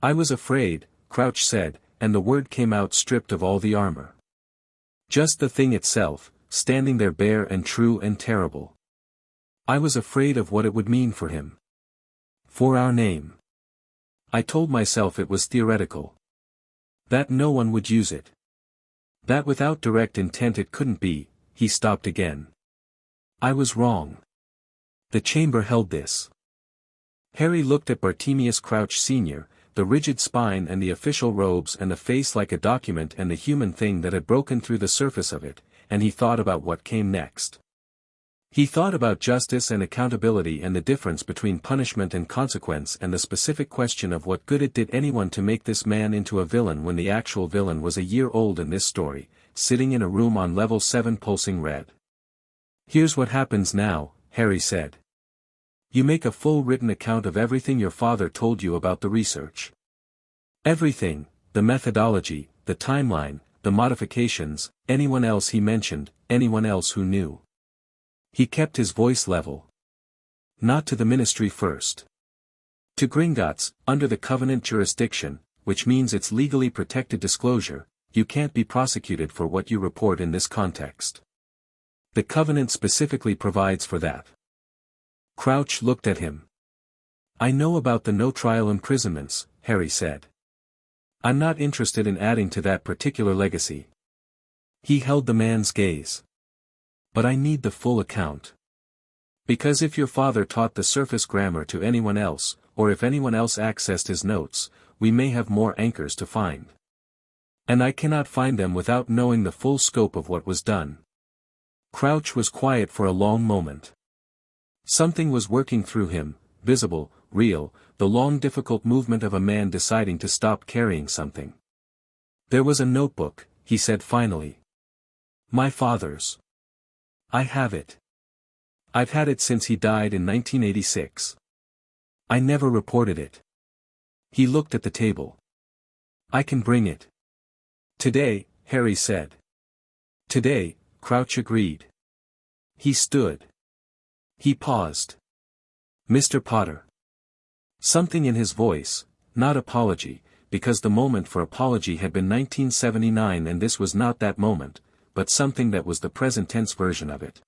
I was afraid, Crouch said, and the word came out stripped of all the armor. Just the thing itself, standing there bare and true and terrible. I was afraid of what it would mean for him. For our name. I told myself it was theoretical. That no one would use it. That without direct intent it couldn't be. He stopped again. I was wrong. The chamber held this. Harry looked at Bartemius Crouch Sr., the rigid spine and the official robes and the face like a document and the human thing that had broken through the surface of it, and he thought about what came next. He thought about justice and accountability and the difference between punishment and consequence and the specific question of what good it did anyone to make this man into a villain when the actual villain was a year old in this story, sitting in a room on level 7 pulsing red. Here's what happens now, Harry said. You make a full written account of everything your father told you about the research. Everything, the methodology, the timeline, the modifications, anyone else he mentioned, anyone else who knew. He kept his voice level. Not to the ministry first. To Gringotts, under the Covenant jurisdiction, which means it's legally protected disclosure, you can't be prosecuted for what you report in this context. The Covenant specifically provides for that. Crouch looked at him. I know about the no-trial imprisonments, Harry said. I'm not interested in adding to that particular legacy. He held the man's gaze. But I need the full account. Because if your father taught the surface grammar to anyone else, or if anyone else accessed his notes, we may have more anchors to find. And I cannot find them without knowing the full scope of what was done. Crouch was quiet for a long moment. Something was working through him, visible, real, the long difficult movement of a man deciding to stop carrying something. There was a notebook, he said finally. My father's. I have it. I've had it since he died in 1986. I never reported it. He looked at the table. I can bring it. Today, Harry said. Today, Crouch agreed. He stood. He paused. Mr. Potter. Something in his voice, not apology, because the moment for apology had been 1979 and this was not that moment, but something that was the present tense version of it.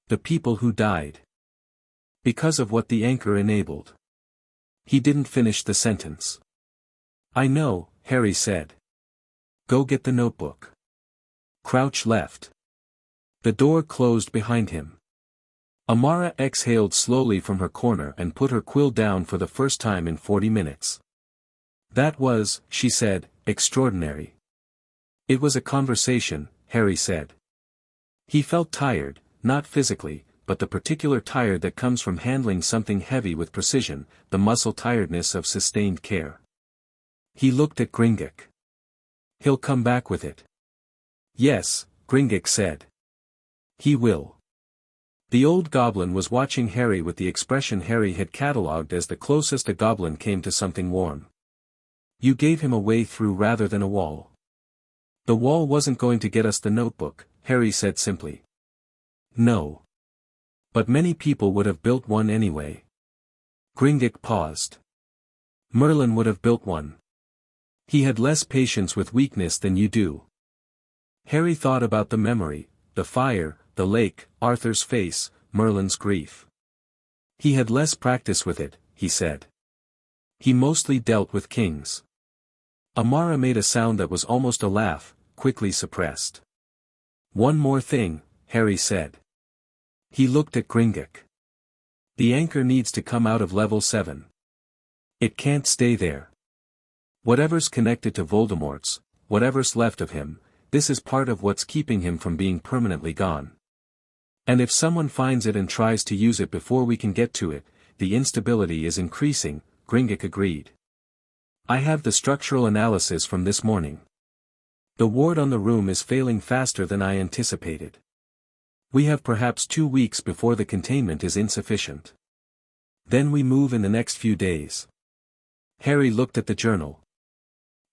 The people who died. Because of what the anchor enabled. He didn't finish the sentence. I know, Harry said. Go get the notebook. Crouch left. The door closed behind him. Amara exhaled slowly from her corner and put her quill down for the first time in 40 minutes. That was, she said, extraordinary. It was a conversation, Harry said. He felt tired, not physically, but the particular tired that comes from handling something heavy with precision, the muscle tiredness of sustained care. He looked at Gringotts. He'll come back with it. Yes, Gringotts said. He will. The old goblin was watching Harry with the expression Harry had catalogued as the closest a goblin came to something warm. You gave him a way through rather than a wall. The wall wasn't going to get us the notebook, Harry said simply. No. But many people would have built one anyway. Gringotts paused. Merlin would have built one. He had less patience with weakness than you do. Harry thought about the memory, the fire, the lake, Arthur's face, Merlin's grief. He had less practice with it, he said. He mostly dealt with kings. Amara made a sound that was almost a laugh, quickly suppressed. One more thing, Harry said. He looked at Gringotts. The anchor needs to come out of level 7. It can't stay there. Whatever's connected to Voldemort's, whatever's left of him, this is part of what's keeping him from being permanently gone. And if someone finds it and tries to use it before we can get to it, the instability is increasing, Gringotts agreed. I have the structural analysis from this morning. The ward on the room is failing faster than I anticipated. We have perhaps 2 weeks before the containment is insufficient. Then we move in the next few days. Harry looked at the journal.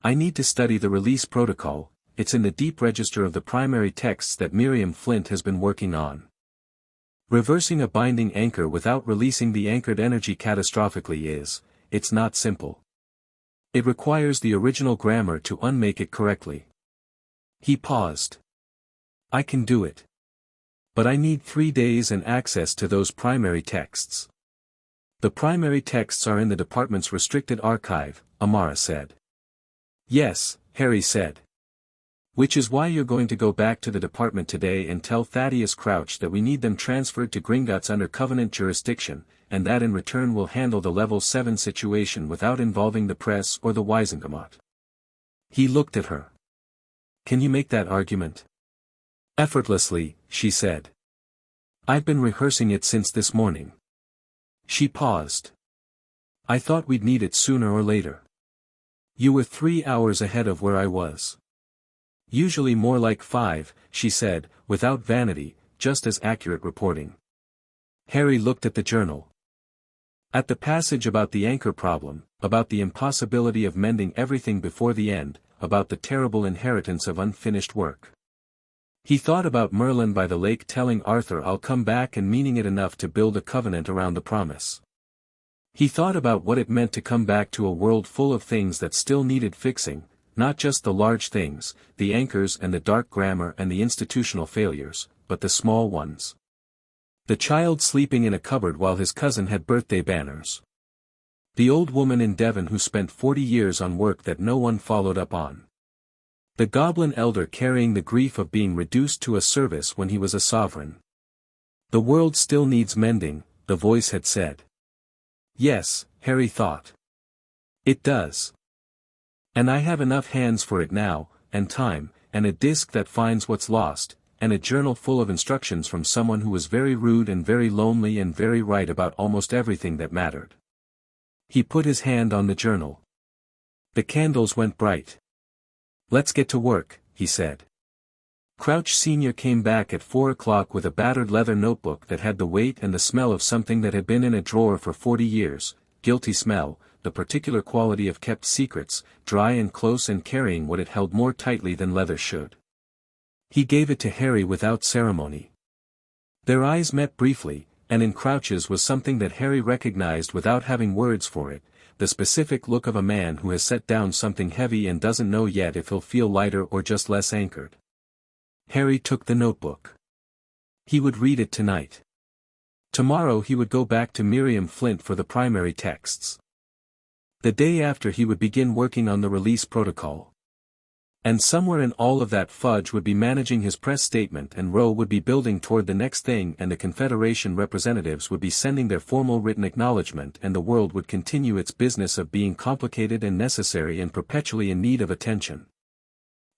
I need to study the release protocol, it's in the deep register of the primary texts that Miriam Flint has been working on. Reversing a binding anchor without releasing the anchored energy catastrophically it's not simple. It requires the original grammar to unmake it correctly. He paused. I can do it. But I need 3 days and access to those primary texts. The primary texts are in the department's restricted archive, Amara said. Yes, Harry said. Which is why you're going to go back to the department today and tell Thaddeus Crouch that we need them transferred to Gringotts under Covenant jurisdiction, and that in return we'll handle the level 7 situation without involving the press or the Wisengamot. He looked at her. Can you make that argument? Effortlessly, she said. I've been rehearsing it since this morning. She paused. I thought we'd need it sooner or later. You were 3 hours ahead of where I was. Usually more like 5, she said, without vanity, just as accurate reporting. Harry looked at the journal. At the passage about the anchor problem, about the impossibility of mending everything before the end, about the terrible inheritance of unfinished work. He thought about Merlin by the lake telling Arthur I'll come back and meaning it enough to build a covenant around the promise. He thought about what it meant to come back to a world full of things that still needed fixing, not just the large things, the anchors and the dark grammar and the institutional failures, but the small ones. The child sleeping in a cupboard while his cousin had birthday banners. The old woman in Devon who spent 40 years on work that no one followed up on. The goblin elder carrying the grief of being reduced to a service when he was a sovereign. The world still needs mending, the voice had said. Yes, Harry thought. It does. And I have enough hands for it now, and time, and a disk that finds what's lost, and a journal full of instructions from someone who was very rude and very lonely and very right about almost everything that mattered. He put his hand on the journal. The candles went bright. Let's get to work, he said. Crouch Sr. came back at 4 o'clock with a battered leather notebook that had the weight and the smell of something that had been in a drawer for 40 years, guilty smell, the particular quality of kept secrets, dry and close and carrying what it held more tightly than leather should. He gave it to Harry without ceremony. Their eyes met briefly, and in Crouch's was something that Harry recognized without having words for it, the specific look of a man who has set down something heavy and doesn't know yet if he'll feel lighter or just less anchored. Harry took the notebook. He would read it tonight. Tomorrow he would go back to Miriam Flint for the primary texts. The day after he would begin working on the release protocol. And somewhere in all of that Fudge would be managing his press statement and Rowe would be building toward the next thing and the Confederation representatives would be sending their formal written acknowledgement and the world would continue its business of being complicated and necessary and perpetually in need of attention.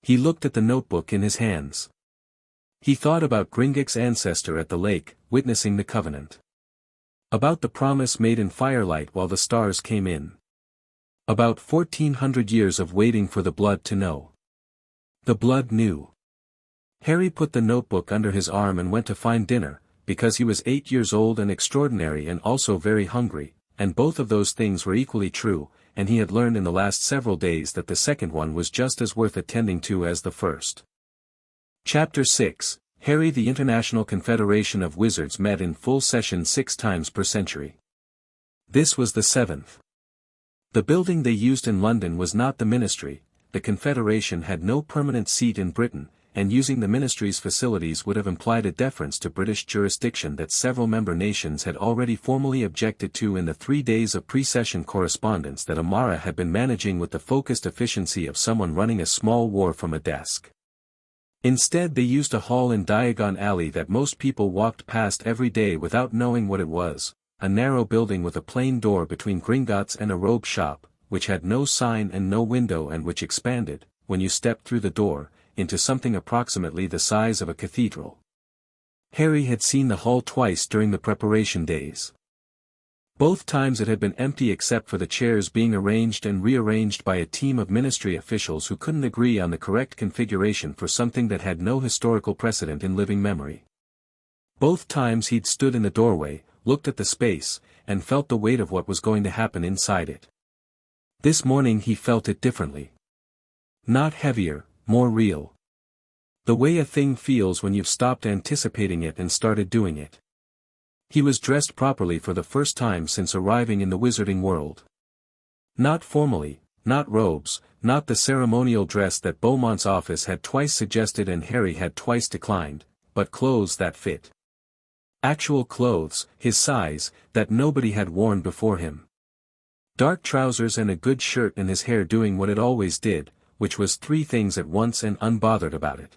He looked at the notebook in his hands. He thought about Gringotts' ancestor at the lake, witnessing the covenant. About the promise made in firelight while the stars came in. About 1400 years of waiting for the blood to know. The blood knew. Harry put the notebook under his arm and went to find dinner, because he was 8 years old and extraordinary and also very hungry, and both of those things were equally true, and he had learned in the last several days that the second one was just as worth attending to as the first. Chapter 6, Harry. The International Confederation of Wizards met in full session 6 times per century. This was the 7th. The building they used in London was not the Ministry. The Confederation had no permanent seat in Britain, and using the Ministry's facilities would have implied a deference to British jurisdiction that several member nations had already formally objected to in the 3 days of pre-session correspondence that Amara had been managing with the focused efficiency of someone running a small war from a desk. Instead, they used a hall in Diagon Alley that most people walked past every day without knowing what it was, a narrow building with a plain door between Gringotts and a robe shop, which had no sign and no window and which expanded, when you stepped through the door, into something approximately the size of a cathedral. Harry had seen the hall twice during the preparation days. Both times it had been empty except for the chairs being arranged and rearranged by a team of ministry officials who couldn't agree on the correct configuration for something that had no historical precedent in living memory. Both times he'd stood in the doorway, looked at the space, and felt the weight of what was going to happen inside it. This morning he felt it differently. Not heavier, more real. The way a thing feels when you've stopped anticipating it and started doing it. He was dressed properly for the first time since arriving in the wizarding world. Not formally, not robes, not the ceremonial dress that Beaumont's office had twice suggested and Harry had twice declined, but clothes that fit. Actual clothes, his size, that nobody had worn before him. Dark trousers and a good shirt and his hair doing what it always did, which was 3 things at once and unbothered about it.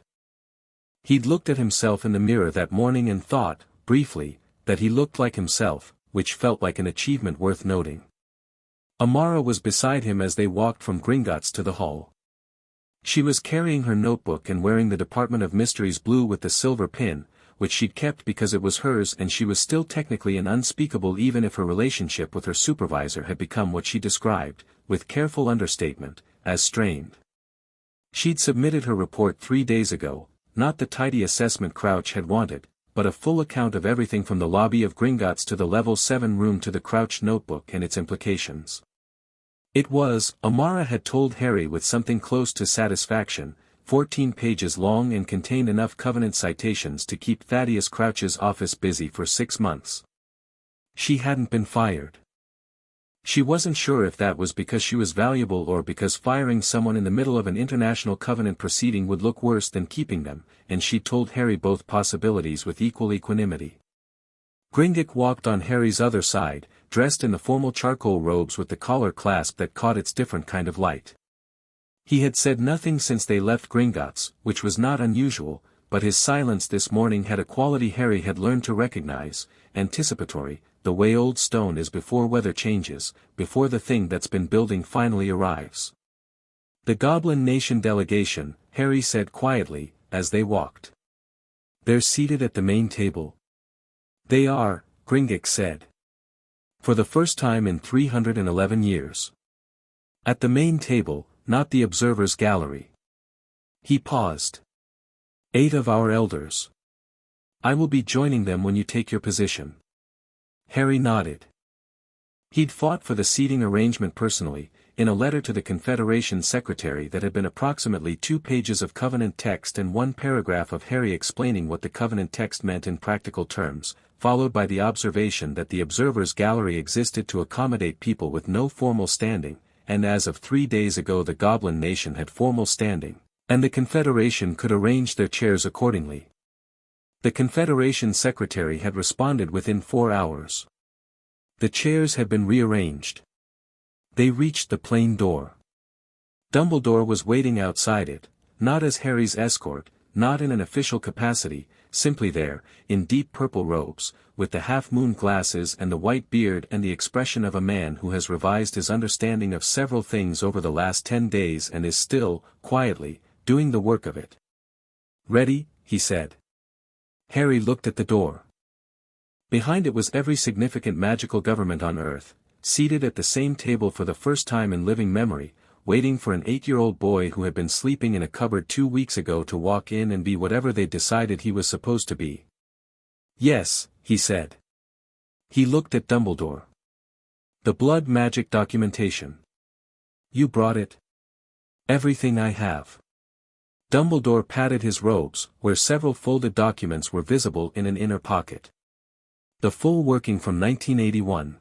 He'd looked at himself in the mirror that morning and thought, briefly, that he looked like himself, which felt like an achievement worth noting. Amara was beside him as they walked from Gringotts to the hall. She was carrying her notebook and wearing the Department of Mysteries blue with the silver pin, which she'd kept because it was hers and she was still technically an unspeakable even if her relationship with her supervisor had become what she described, with careful understatement, as strained. She'd submitted her report 3 days ago, not the tidy assessment Crouch had wanted, but a full account of everything from the lobby of Gringotts to the level 7 room to the Crouch notebook and its implications. It was, Amara had told Harry with something close to satisfaction, 14 pages long and contained enough Covenant citations to keep Thaddeus Crouch's office busy for 6 months. She hadn't been fired. She wasn't sure if that was because she was valuable or because firing someone in the middle of an international Covenant proceeding would look worse than keeping them, and she told Harry both possibilities with equal equanimity. Gringotts walked on Harry's other side, dressed in the formal charcoal robes with the collar clasp that caught its different kind of light. He had said nothing since they left Gringotts, which was not unusual, but his silence this morning had a quality Harry had learned to recognize, anticipatory, the way old stone is before weather changes, before the thing that's been building finally arrives. The Goblin Nation delegation, Harry said quietly, as they walked. They're seated at the main table. They are, Gringotts said. For the first time in 311 years. At the main table, not the observer's gallery. He paused. 8 of our elders. I will be joining them when you take your position. Harry nodded. He'd fought for the seating arrangement personally, in a letter to the Confederation Secretary that had been approximately 2 pages of Covenant text and 1 paragraph of Harry explaining what the Covenant text meant in practical terms, followed by the observation that the observer's gallery existed to accommodate people with no formal standing, and as of 3 days ago the Goblin Nation had formal standing, and the Confederation could arrange their chairs accordingly. The Confederation Secretary had responded within 4 hours. The chairs had been rearranged. They reached the plain door. Dumbledore was waiting outside it, not as Harry's escort, not in an official capacity, simply there, in deep purple robes, with the half-moon glasses and the white beard and the expression of a man who has revised his understanding of several things over the last 10 days and is still, quietly, doing the work of it. Ready, he said. Harry looked at the door. Behind it was every significant magical government on Earth, seated at the same table for the first time in living memory, waiting for an 8-year-old boy who had been sleeping in a cupboard 2 weeks ago to walk in and be whatever they decided he was supposed to be. Yes, he said. He looked at Dumbledore. The blood magic documentation. You brought it? Everything I have. Dumbledore patted his robes, where several folded documents were visible in an inner pocket. The full working from 1981.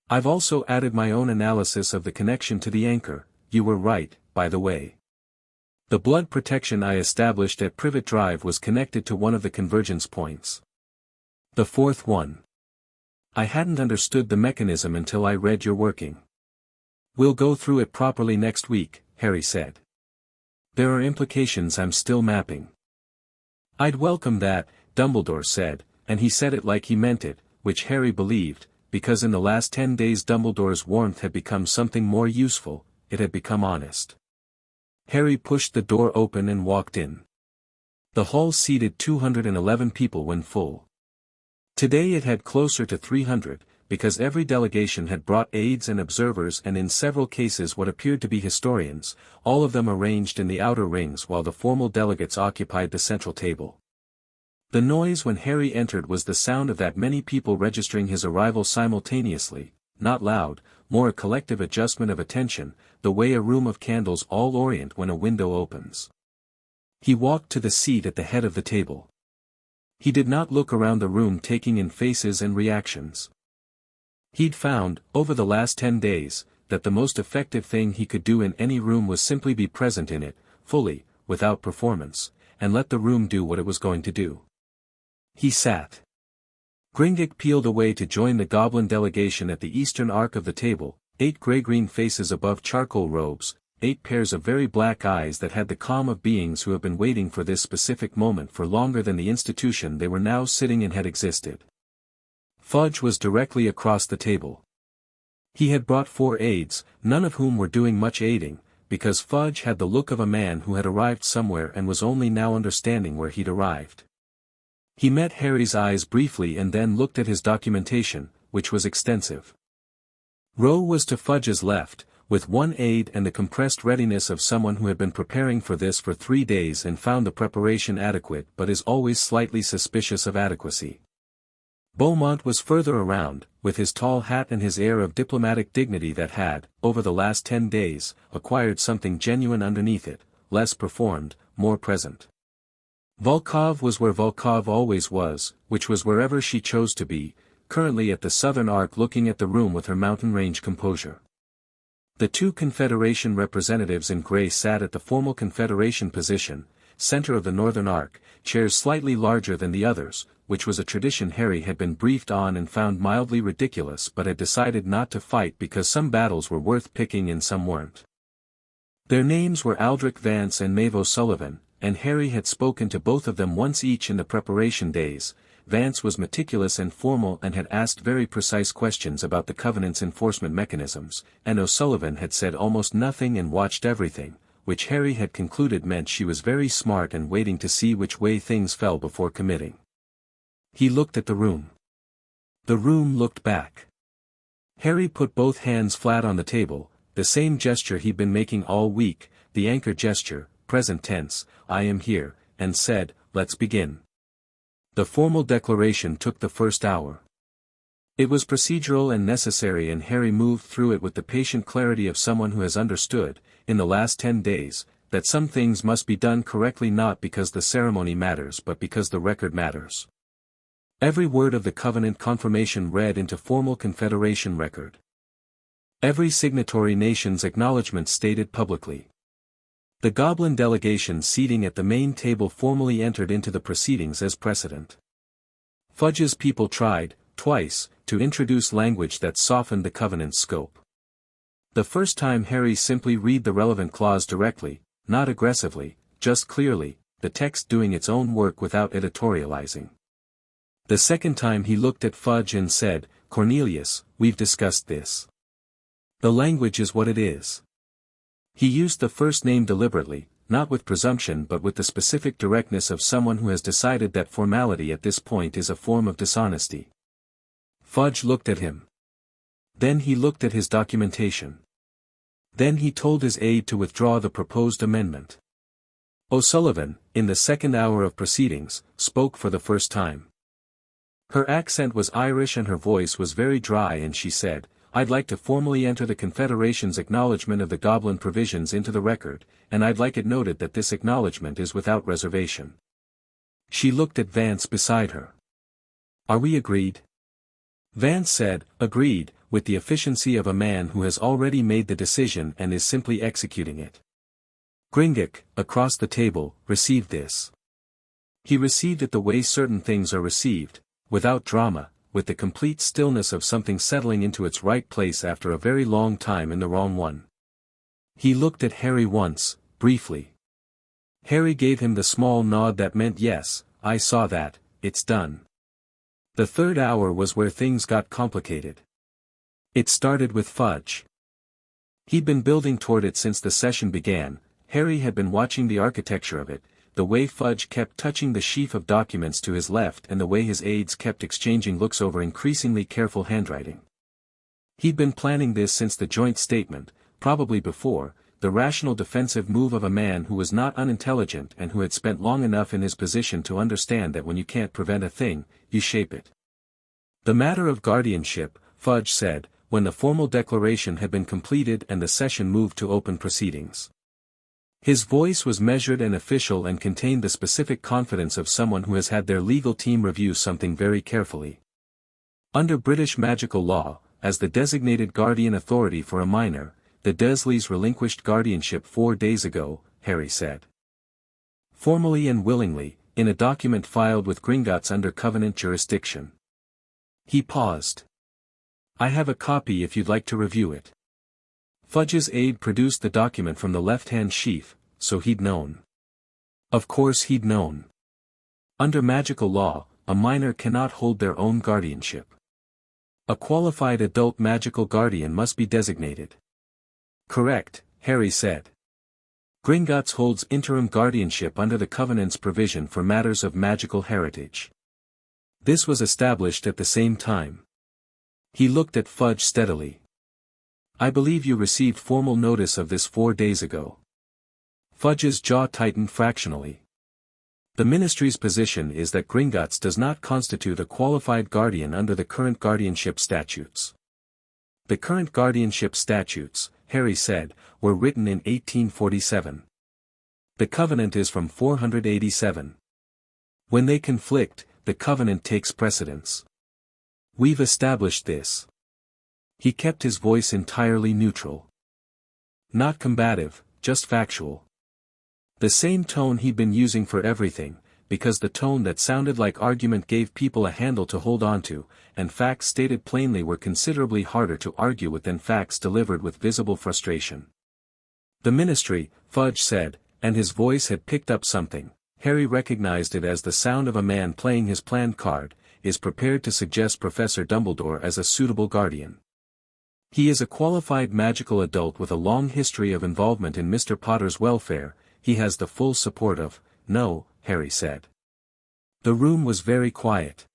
I've also added my own analysis of the connection to the anchor. You were right, by the way. The blood protection I established at Privet Drive was connected to one of the convergence points. The fourth one. I hadn't understood the mechanism until I read your working. We'll go through it properly next week, Harry said. There are implications I'm still mapping. I'd welcome that, Dumbledore said, and he said it like he meant it, which Harry believed, because in the last 10 days Dumbledore's warmth had become something more useful, it had become honest. Harry pushed the door open and walked in. The hall seated 211 people when full. Today it had closer to 300, because every delegation had brought aides and observers and in several cases what appeared to be historians, all of them arranged in the outer rings while the formal delegates occupied the central table. The noise when Harry entered was the sound of that many people registering his arrival simultaneously, not loud, more a collective adjustment of attention, the way a room of candles all orient when a window opens. He walked to the seat at the head of the table. He did not look around the room taking in faces and reactions. He'd found, over the last 10 days, that the most effective thing he could do in any room was simply be present in it, fully, without performance, and let the room do what it was going to do. He sat. Gringotts peeled away to join the goblin delegation at the eastern arc of the table, 8 gray-green faces above charcoal robes, 8 pairs of very black eyes that had the calm of beings who have been waiting for this specific moment for longer than the institution they were now sitting in had existed. Fudge was directly across the table. He had brought 4 aides, none of whom were doing much aiding, because Fudge had the look of a man who had arrived somewhere and was only now understanding where he'd arrived. He met Harry's eyes briefly and then looked at his documentation, which was extensive. Row was to Fudge's left, with 1 aide and the compressed readiness of someone who had been preparing for this for 3 days and found the preparation adequate but is always slightly suspicious of adequacy. Beaumont was further around, with his tall hat and his air of diplomatic dignity that had, over the last 10 days, acquired something genuine underneath it, less performed, more present. Volkov was where Volkov always was, which was wherever she chose to be, currently at the southern arc looking at the room with her mountain range composure. The 2 Confederation representatives in gray sat at the formal Confederation position, center of the northern arc, chairs slightly larger than the others, which was a tradition Harry had been briefed on and found mildly ridiculous but had decided not to fight because some battles were worth picking and some weren't. Their names were Aldrich Vance and Maeve O'Sullivan, and Harry had spoken to both of them once each in the preparation days. Vance was meticulous and formal and had asked very precise questions about the Covenant's enforcement mechanisms, and O'Sullivan had said almost nothing and watched everything, which Harry had concluded meant she was very smart and waiting to see which way things fell before committing. He looked at the room. The room looked back. Harry put both hands flat on the table, the same gesture he'd been making all week, the anchor gesture, present tense, I am here, and said, let's begin. The formal declaration took the first hour. It was procedural and necessary and Harry moved through it with the patient clarity of someone who has understood, in the last 10 days, that some things must be done correctly not because the ceremony matters but because the record matters. Every word of the Covenant confirmation read into formal Confederation record. Every signatory nation's acknowledgement stated publicly. The Goblin delegation seating at the main table formally entered into the proceedings as precedent. Fudge's people tried, twice, to introduce language that softened the Covenant's scope. The first time Harry simply read the relevant clause directly, not aggressively, just clearly, the text doing its own work without editorializing. The second time he looked at Fudge and said, Cornelius, we've discussed this. The language is what it is. He used the first name deliberately, not with presumption but with the specific directness of someone who has decided that formality at this point is a form of dishonesty. Fudge looked at him. Then he looked at his documentation. Then he told his aide to withdraw the proposed amendment. O'Sullivan, in the second hour of proceedings, spoke for the first time. Her accent was Irish and her voice was very dry and she said, I'd like to formally enter the Confederation's acknowledgement of the Goblin provisions into the record, and I'd like it noted that this acknowledgement is without reservation." She looked at Vance beside her. "Are we agreed?" Vance said, "Agreed," with the efficiency of a man who has already made the decision and is simply executing it. Gringotts, across the table, received this. He received it the way certain things are received, without drama, with the complete stillness of something settling into its right place after a very long time in the wrong one. He looked at Harry once, briefly. Harry gave him the small nod that meant yes, I saw that, it's done. The third hour was where things got complicated. It started with Fudge. He'd been building toward it since the session began. Harry had been watching the architecture of it, the way Fudge kept touching the sheaf of documents to his left and the way his aides kept exchanging looks over increasingly careful handwriting. He'd been planning this since the joint statement, probably before, the rational defensive move of a man who was not unintelligent and who had spent long enough in his position to understand that when you can't prevent a thing, you shape it. "The matter of guardianship," Fudge said, when the formal declaration had been completed and the session moved to open proceedings. His voice was measured and official and contained the specific confidence of someone who has had their legal team review something very carefully. Under British magical law, as the designated guardian authority for a minor, the Dursleys relinquished guardianship 4 days ago, Harry said. Formally and willingly, in a document filed with Gringotts under Covenant jurisdiction. He paused. "I have a copy if you'd like to review it." Fudge's aide produced the document from the left-hand sheaf, so he'd known. Of course he'd known. Under magical law, a minor cannot hold their own guardianship. A qualified adult magical guardian must be designated. "Correct," Harry said. "Gringotts holds interim guardianship under the Covenant's provision for matters of magical heritage. This was established at the same time." He looked at Fudge steadily. "I believe you received formal notice of this 4 days ago." Fudge's jaw tightened fractionally. "The Ministry's position is that Gringotts does not constitute a qualified guardian under the current guardianship statutes." The current guardianship statutes, Harry said, were written in 1847. The Covenant is from 487. When they conflict, the Covenant takes precedence. We've established this. He kept his voice entirely neutral. Not combative, just factual. The same tone he'd been using for everything, because the tone that sounded like argument gave people a handle to hold on to, and facts stated plainly were considerably harder to argue with than facts delivered with visible frustration. "The Ministry," Fudge said, and his voice had picked up something. Harry recognized it as the sound of a man playing his planned card, "is prepared to suggest Professor Dumbledore as a suitable guardian. He is a qualified magical adult with a long history of involvement in Mr. Potter's welfare. He has the full support of—" "No," Harry said. The room was very quiet.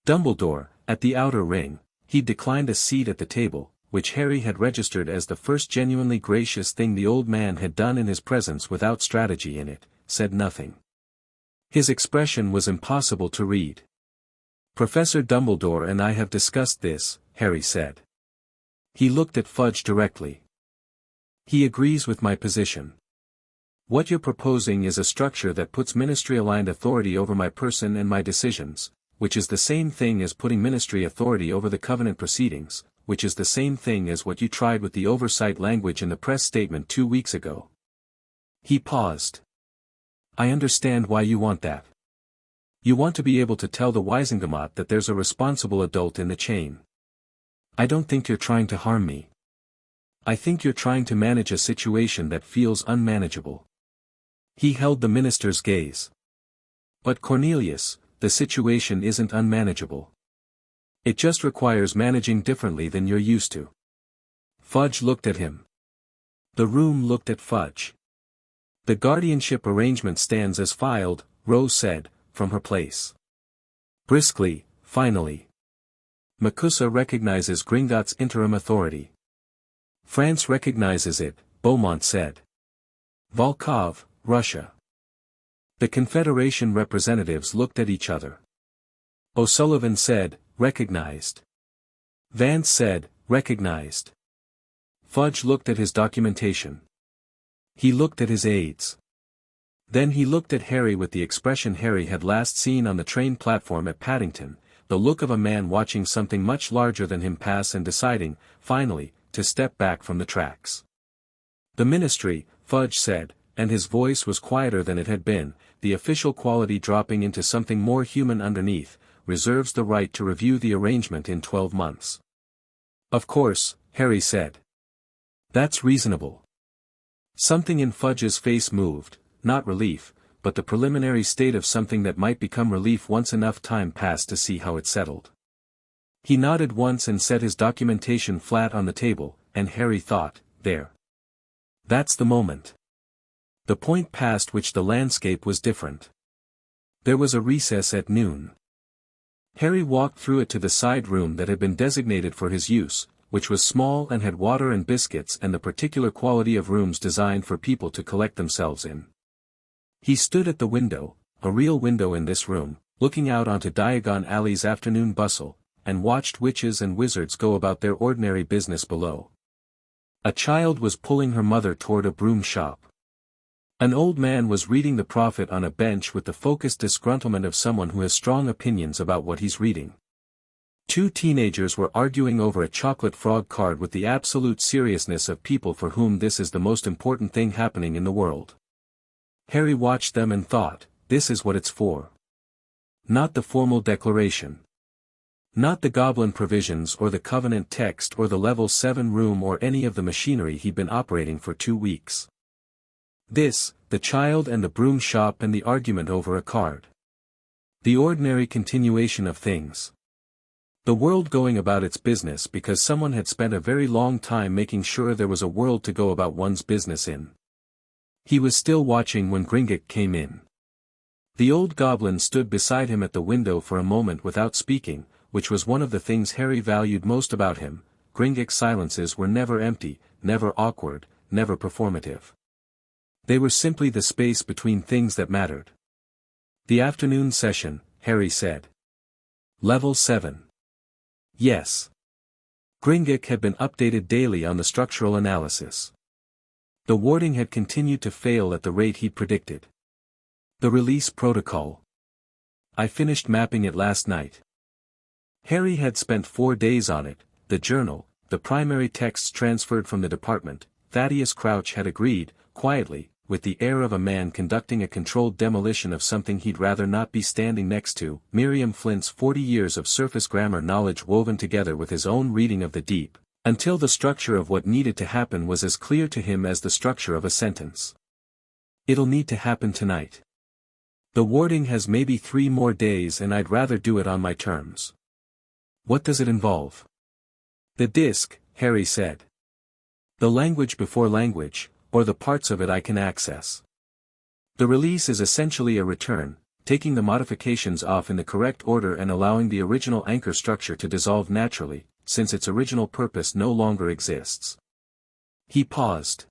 Dumbledore, at the outer ring, he'd declined a seat at the table, which Harry had registered as the first genuinely gracious thing the old man had done in his presence without strategy in it, said nothing. His expression was impossible to read. "Professor Dumbledore and I have discussed this," Harry said. He looked at Fudge directly. "He agrees with my position. What you're proposing is a structure that puts ministry-aligned authority over my person and my decisions, which is the same thing as putting ministry authority over the Covenant proceedings, which is the same thing as what you tried with the oversight language in the press statement 2 weeks ago." He paused. "I understand why you want that. You want to be able to tell the Wisengamot that there's a responsible adult in the chain. I don't think you're trying to harm me. I think you're trying to manage a situation that feels unmanageable." He held the minister's gaze. "But Cornelius, the situation isn't unmanageable. It just requires managing differently than you're used to." Fudge looked at him. The room looked at Fudge. "The guardianship arrangement stands as filed," Rose said, from her place. Briskly, finally. "Makusa recognizes Gringotts' interim authority. France recognizes it," Beaumont said. "Volkov, Russia." The Confederation representatives looked at each other. O'Sullivan said, "Recognized." Vance said, Recognized. Fudge looked at his documentation. He looked at his aides. Then he looked at Harry with the expression Harry had last seen on the train platform at Paddington, the look of a man watching something much larger than him pass and deciding, finally, to step back from the tracks. "The Ministry," Fudge said, and his voice was quieter than it had been, the official quality dropping into something more human underneath, "reserves the right to review the arrangement in 12 months. "Of course," Harry said. "That's reasonable." Something in Fudge's face moved, not relief, but the preliminary state of something that might become relief once enough time passed to see how it settled. He nodded once and set his documentation flat on the table, and Harry thought, there. That's the moment. The point past which the landscape was different. There was a recess at noon. Harry walked through it to the side room that had been designated for his use, which was small and had water and biscuits and the particular quality of rooms designed for people to collect themselves in. He stood at the window, a real window in this room, looking out onto Diagon Alley's afternoon bustle, and watched witches and wizards go about their ordinary business below. A child was pulling her mother toward a broom shop. An old man was reading the Prophet on a bench with the focused disgruntlement of someone who has strong opinions about what he's reading. Two teenagers were arguing over a chocolate frog card with the absolute seriousness of people for whom this is the most important thing happening in the world. Harry watched them and thought, this is what it's for. Not the formal declaration. Not the goblin provisions or the covenant text or the level 7 room or any of the machinery he'd been operating for 2 weeks. This, the child and the broom shop and the argument over a card. The ordinary continuation of things. The world going about its business because someone had spent a very long time making sure there was a world to go about one's business in. He was still watching when Gringotts came in. The old goblin stood beside him at the window for a moment without speaking, which was one of the things Harry valued most about him. Gringotts' silences were never empty, never awkward, never performative. They were simply the space between things that mattered. "The afternoon session," Harry said. "Level 7. "Yes." Gringotts had been updated daily on the structural analysis. The warding had continued to fail at the rate he'd predicted. "The release protocol. I finished mapping it last night." Harry had spent 4 days on it, the journal, the primary texts transferred from the department. Thaddeus Crouch had agreed, quietly, with the air of a man conducting a controlled demolition of something he'd rather not be standing next to. Miriam Flint's 40 years of surface grammar knowledge woven together with his own reading of the deep, until the structure of what needed to happen was as clear to him as the structure of a sentence. "It'll need to happen tonight. The warding has maybe 3 more days and I'd rather do it on my terms." "What does it involve?" "The disk," Harry said. "The language before language, or the parts of it I can access. The release is essentially a return, taking the modifications off in the correct order and allowing the original anchor structure to dissolve naturally, since its original purpose no longer exists." He paused.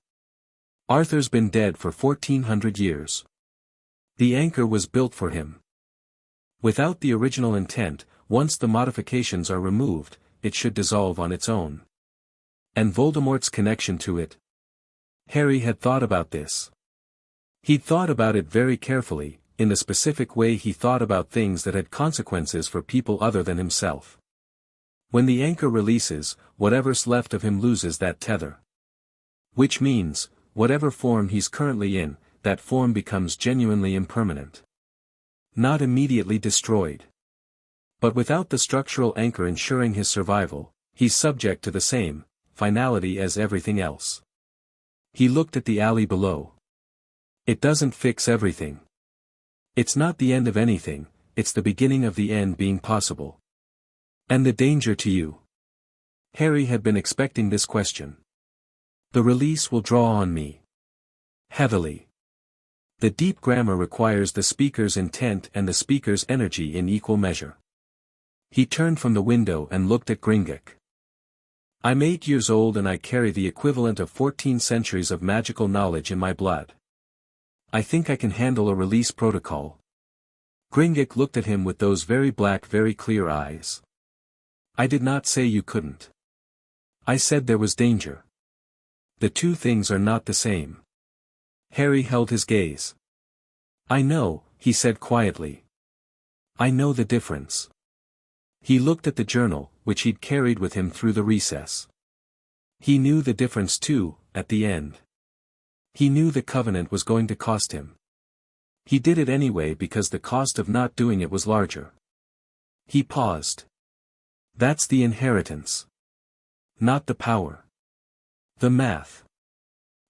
"Arthur's been dead for 1400 years. The anchor was built for him. Without the original intent, once the modifications are removed, it should dissolve on its own. And Voldemort's connection to it? Harry had thought about this. He'd thought about it very carefully, in the specific way he thought about things that had consequences for people other than himself. When the anchor releases, whatever's left of him loses that tether. Which means, whatever form he's currently in, that form becomes genuinely impermanent. Not immediately destroyed. But without the structural anchor ensuring his survival, he's subject to the same finality as everything else. He looked at the alley below. It doesn't fix everything. It's not the end of anything, it's the beginning of the end being possible. And the danger to you? Harry had been expecting this question. The release will draw on me. Heavily. The deep grammar requires the speaker's intent and the speaker's energy in equal measure. He turned from the window and looked at Gringotts. I'm 8 years old and I carry the equivalent of 14 centuries of magical knowledge in my blood. I think I can handle a release protocol. Gringotts looked at him with those very black, very clear eyes. I did not say you couldn't. I said there was danger. The two things are not the same. Harry held his gaze. I know, he said quietly. I know the difference. He looked at the journal, which he'd carried with him through the recess. He knew the difference too, at the end. He knew the covenant was going to cost him. He did it anyway because the cost of not doing it was larger. He paused. That's the inheritance. Not the power. The math.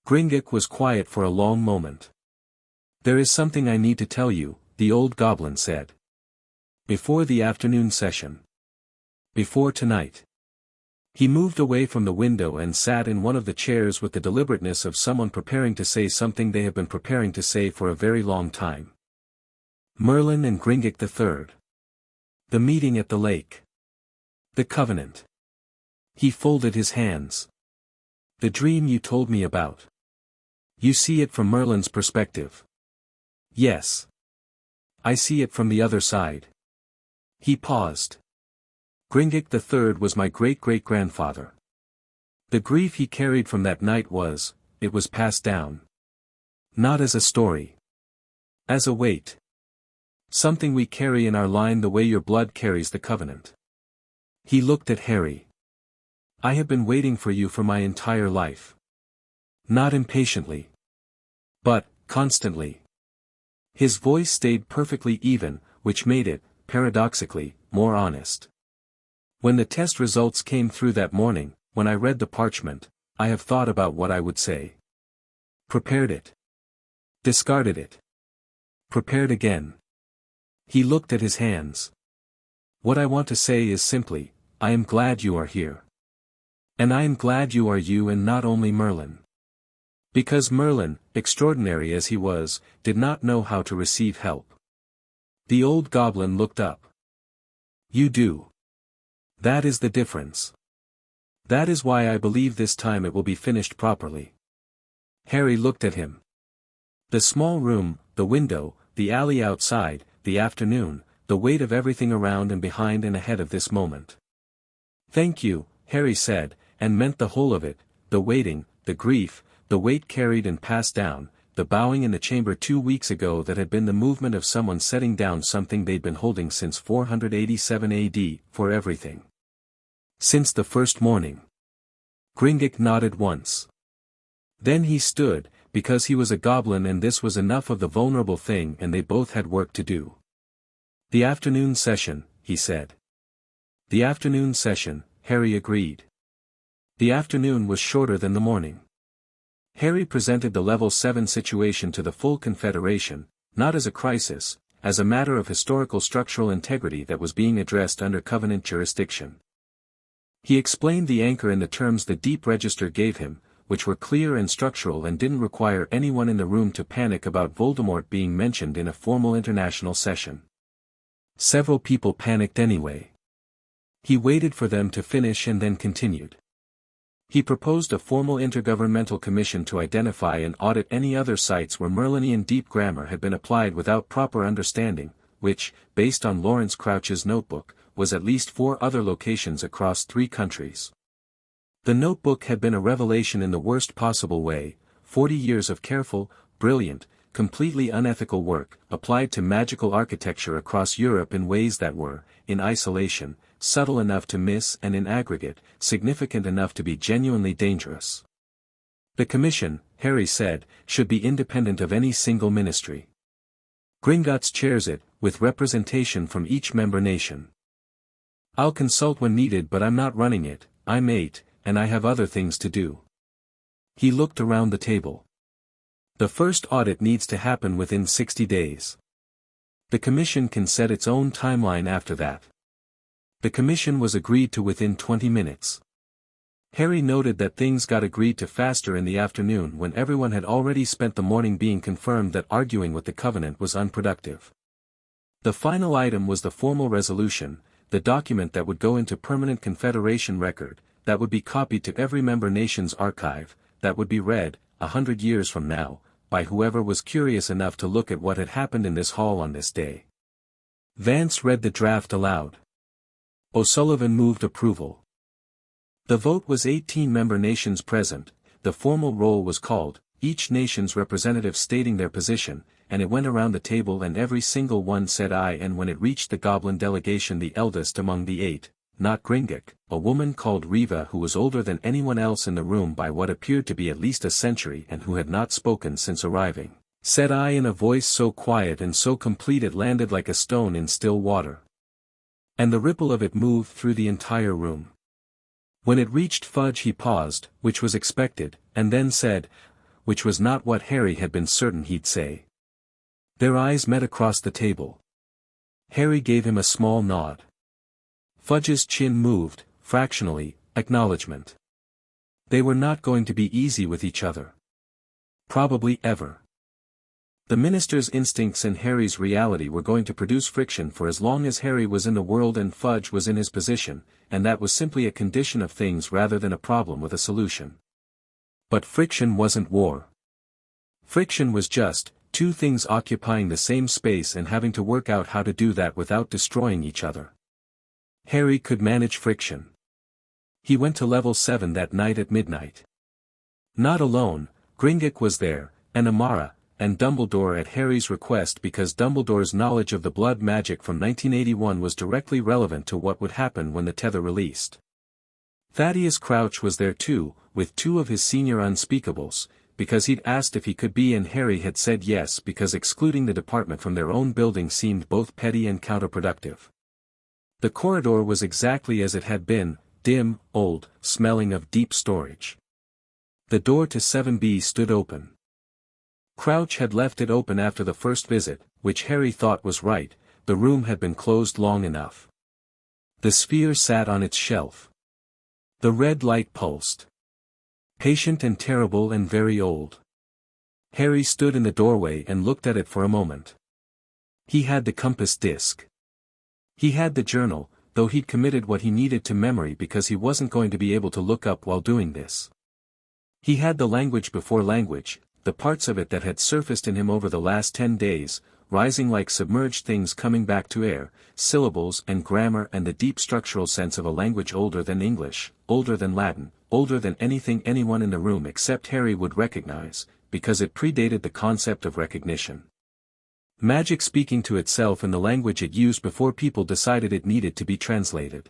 Gringotts was quiet for a long moment. There is something I need to tell you, the old goblin said. Before the afternoon session. Before tonight. He moved away from the window and sat in one of the chairs with the deliberateness of someone preparing to say something they have been preparing to say for a very long time. Merlin and Gringotts III. The meeting at the lake. The covenant. He folded his hands. The dream you told me about. You see it from Merlin's perspective. Yes. I see it from the other side. He paused. Gringotts III was my great-great-grandfather. The grief he carried from that night it was passed down. Not as a story. As a weight. Something we carry in our line the way your blood carries the covenant. He looked at Harry. I have been waiting for you for my entire life. Not impatiently. But, constantly. His voice stayed perfectly even, which made it, paradoxically, more honest. When the test results came through that morning, when I read the parchment, I have thought about what I would say. Prepared it. Discarded it. Prepared again. He looked at his hands. What I want to say is simply, I am glad you are here. And I am glad you are you and not only Merlin. Because Merlin, extraordinary as he was, did not know how to receive help. The old goblin looked up. You do. That is the difference. That is why I believe this time it will be finished properly. Harry looked at him. The small room, the window, the alley outside, the afternoon, the weight of everything around and behind and ahead of this moment. Thank you, Harry said, and meant the whole of it, the waiting, the grief, the weight carried and passed down, the bowing in the chamber 2 weeks ago that had been the movement of someone setting down something they'd been holding since 487 AD, for everything. Since the first morning. Gringotts nodded once. Then he stood, because he was a goblin and this was enough of the vulnerable thing and they both had work to do. The afternoon session, he said. The afternoon session, Harry agreed. The afternoon was shorter than the morning. Harry presented the Level 7 situation to the full Confederation, not as a crisis, as a matter of historical structural integrity that was being addressed under Covenant jurisdiction. He explained the anchor in the terms the Deep Register gave him, which were clear and structural and didn't require anyone in the room to panic about Voldemort being mentioned in a formal international session. Several people panicked anyway. He waited for them to finish and then continued. He proposed a formal intergovernmental commission to identify and audit any other sites where Merlinian deep grammar had been applied without proper understanding, which, based on Lawrence Crouch's notebook, was at least 4 other locations across 3 countries. The notebook had been a revelation in the worst possible way, 40 years of careful, brilliant, completely unethical work, applied to magical architecture across Europe in ways that were, in isolation, subtle enough to miss and in aggregate, significant enough to be genuinely dangerous. The commission, Harry said, should be independent of any single ministry. Gringotts chairs it, with representation from each member nation. I'll consult when needed but I'm not running it, I'm 8, and I have other things to do. He looked around the table. The first audit needs to happen within 60 days. The commission can set its own timeline after that. The commission was agreed to within 20 minutes. Harry noted that things got agreed to faster in the afternoon when everyone had already spent the morning being confirmed that arguing with the Covenant was unproductive. The final item was the formal resolution, the document that would go into permanent Confederation record, that would be copied to every member nation's archive, that would be read, 100 years from now, by whoever was curious enough to look at what had happened in this hall on this day. Vance read the draft aloud. O'Sullivan moved approval. The vote was 18 member nations present, the formal roll was called, each nation's representative stating their position, and it went around the table and every single one said aye, and when it reached the goblin delegation, the eldest among the 8, not Gringotts, a woman called Riva who was older than anyone else in the room by what appeared to be at least a century and who had not spoken since arriving, said aye in a voice so quiet and so complete it landed like a stone in still water. And the ripple of it moved through the entire room. When it reached Fudge he paused, which was expected, and then said, which was not what Harry had been certain he'd say. Their eyes met across the table. Harry gave him a small nod. Fudge's chin moved, fractionally, acknowledgement. They were not going to be easy with each other. Probably ever. The minister's instincts and Harry's reality were going to produce friction for as long as Harry was in the world and Fudge was in his position, and that was simply a condition of things rather than a problem with a solution. But friction wasn't war. Friction was just, two things occupying the same space and having to work out how to do that without destroying each other. Harry could manage friction. He went to level 7 that night at midnight. Not alone, Gringotts was there, and Amara, and Dumbledore at Harry's request because Dumbledore's knowledge of the blood magic from 1981 was directly relevant to what would happen when the tether released. Thaddeus Crouch was there too, with 2 of his senior unspeakables, because he'd asked if he could be and Harry had said yes because excluding the department from their own building seemed both petty and counterproductive. The corridor was exactly as it had been, dim, old, smelling of deep storage. The door to 7B stood open. Crouch had left it open after the first visit, which Harry thought was right, the room had been closed long enough. The sphere sat on its shelf. The red light pulsed. Patient and terrible and very old. Harry stood in the doorway and looked at it for a moment. He had the compass disc. He had the journal, though he'd committed what he needed to memory because he wasn't going to be able to look up while doing this. He had the language before language, the parts of it that had surfaced in him over the last 10 days, rising like submerged things coming back to air, syllables and grammar and the deep structural sense of a language older than English, older than Latin, older than anything anyone in the room except Harry would recognize, because it predated the concept of recognition. Magic speaking to itself in the language it used before people decided it needed to be translated.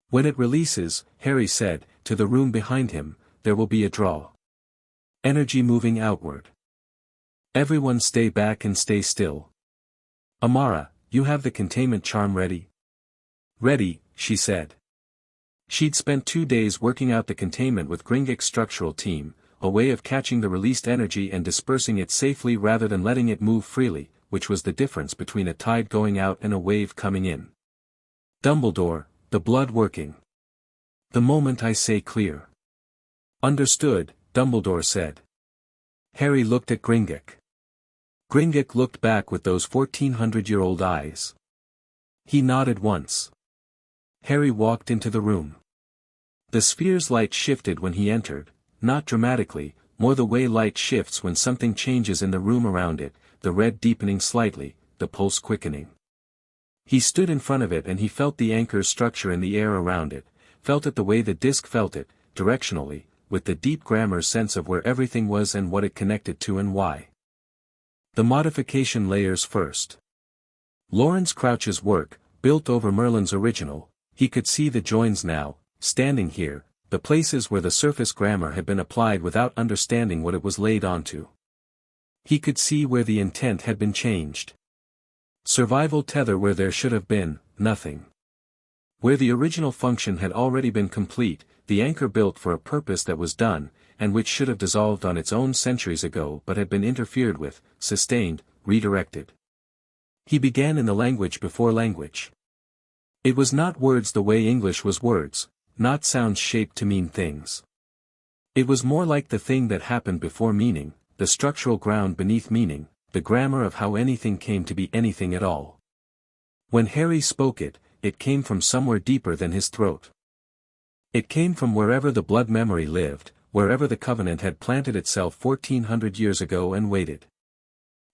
When it releases, Harry said, to the room behind him, there will be a draw. Energy moving outward. Everyone stay back and stay still. Amara, you have the containment charm ready? Ready, she said. She'd spent 2 days working out the containment with Gringotts' structural team, a way of catching the released energy and dispersing it safely rather than letting it move freely, which was the difference between a tide going out and a wave coming in. Dumbledore, the blood working. The moment I say clear. Understood, Dumbledore said. Harry looked at Gringotts. Gringotts looked back with those 1400-year-old eyes. He nodded once. Harry walked into the room. The sphere's light shifted when he entered, not dramatically, more the way light shifts when something changes in the room around it, the red deepening slightly, the pulse quickening. He stood in front of it and he felt the anchor's structure in the air around it, felt it the way the disc felt it, directionally, with the deep grammar sense of where everything was and what it connected to and why. The modification layers first. Lawrence Crouch's work, built over Merlin's original, he could see the joins now, standing here, the places where the surface grammar had been applied without understanding what it was laid onto. He could see where the intent had been changed. Survival tether where there should have been nothing. Where the original function had already been complete, the anchor built for a purpose that was done, and which should have dissolved on its own centuries ago but had been interfered with, sustained, redirected. He began in the language before language. It was not words the way English was words, not sounds shaped to mean things. It was more like the thing that happened before meaning, the structural ground beneath meaning, the grammar of how anything came to be anything at all. When Harry spoke it, it came from somewhere deeper than his throat. It came from wherever the blood memory lived, wherever the covenant had planted itself 1400 years ago and waited.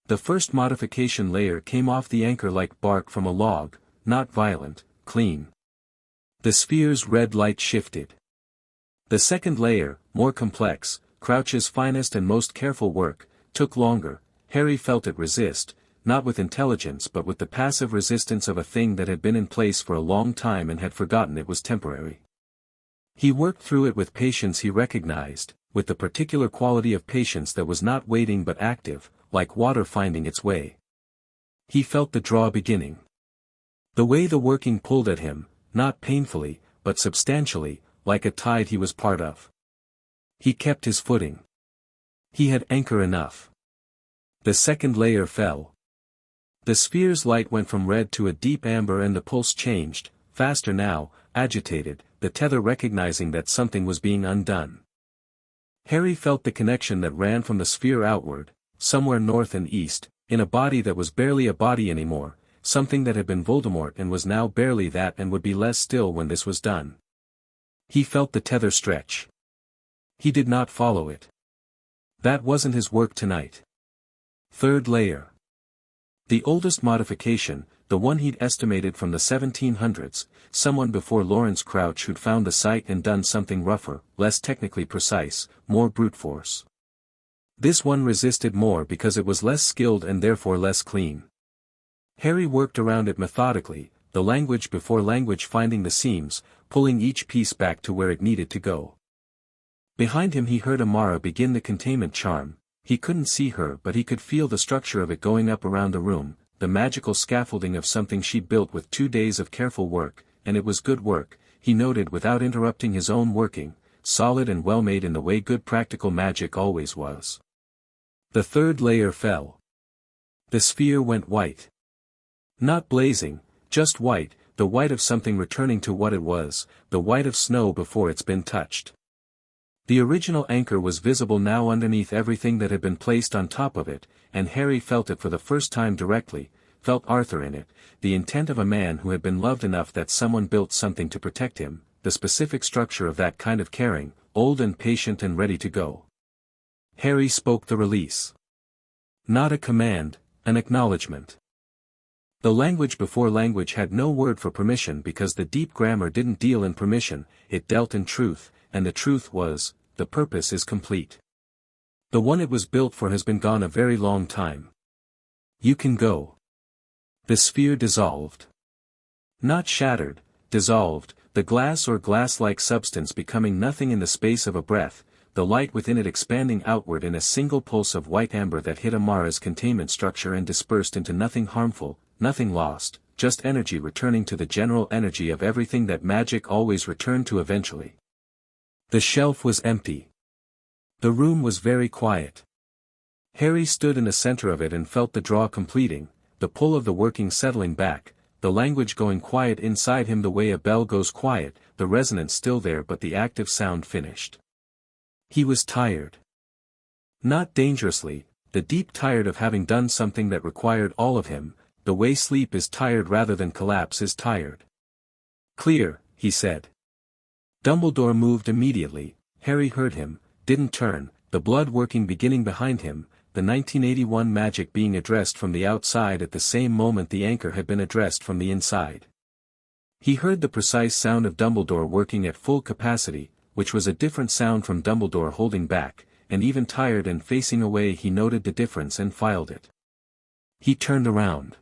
The first modification layer came off the anchor like bark from a log, not violent, clean. The sphere's red light shifted. The second layer, more complex, Crouch's finest and most careful work, took longer. Harry felt it resist, not with intelligence but with the passive resistance of a thing that had been in place for a long time and had forgotten it was temporary. He worked through it with patience he recognized, with the particular quality of patience that was not waiting but active, like water finding its way. He felt the draw beginning. The way the working pulled at him, not painfully, but substantially, like a tide he was part of. He kept his footing. He had anchor enough. The second layer fell. The sphere's light went from red to a deep amber and the pulse changed, faster now, agitated, the tether recognizing that something was being undone. Harry felt the connection that ran from the sphere outward, somewhere north and east, in a body that was barely a body anymore, something that had been Voldemort and was now barely that and would be less still when this was done. He felt the tether stretch. He did not follow it. That wasn't his work tonight. Third layer. The oldest modification, the one he'd estimated from the 1700s, someone before Lawrence Crouch who'd found the site and done something rougher, less technically precise, more brute force. This one resisted more because it was less skilled and therefore less clean. Harry worked around it methodically, the language before language finding the seams, pulling each piece back to where it needed to go. Behind him he heard Amara begin the containment charm. He couldn't see her but he could feel the structure of it going up around the room, the magical scaffolding of something she'd built with 2 days of careful work, and it was good work, he noted without interrupting his own working, solid and well made in the way good practical magic always was. The third layer fell. The sphere went white. Not blazing, just white, the white of something returning to what it was, the white of snow before it's been touched. The original anchor was visible now underneath everything that had been placed on top of it, and Harry felt it for the first time directly, felt Arthur in it, the intent of a man who had been loved enough that someone built something to protect him, the specific structure of that kind of caring, old and patient and ready to go. Harry spoke the release. Not a command, an acknowledgement. The language before language had no word for permission because the deep grammar didn't deal in permission, it dealt in truth, and the truth was, the purpose is complete. The one it was built for has been gone a very long time. You can go. The sphere dissolved. Not shattered, dissolved, the glass or glass-like substance becoming nothing in the space of a breath, the light within it expanding outward in a single pulse of white amber that hit Amara's containment structure and dispersed into nothing harmful, nothing lost, just energy returning to the general energy of everything that magic always returned to eventually. The shelf was empty. The room was very quiet. Harry stood in the center of it and felt the draw completing, the pull of the working settling back, the language going quiet inside him the way a bell goes quiet, the resonance still there but the active sound finished. He was tired. Not dangerously, the deep tired of having done something that required all of him, the way sleep is tired rather than collapse is tired. Clear, he said. Dumbledore moved immediately. Harry heard him, didn't turn, the blood working beginning behind him, the 1981 magic being addressed from the outside at the same moment the anchor had been addressed from the inside. He heard the precise sound of Dumbledore working at full capacity, which was a different sound from Dumbledore holding back, and even tired and facing away he noted the difference and filed it. He turned around.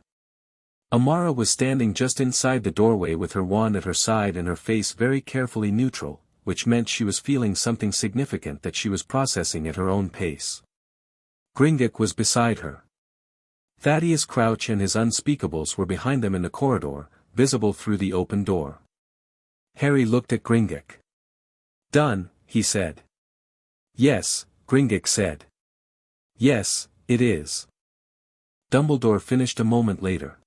Amara was standing just inside the doorway with her wand at her side and her face very carefully neutral, which meant she was feeling something significant that she was processing at her own pace. Gringotts was beside her. Thaddeus Crouch and his unspeakables were behind them in the corridor, visible through the open door. Harry looked at Gringotts. Done, he said. Yes, Gringotts said. Yes, it is. Dumbledore finished a moment later.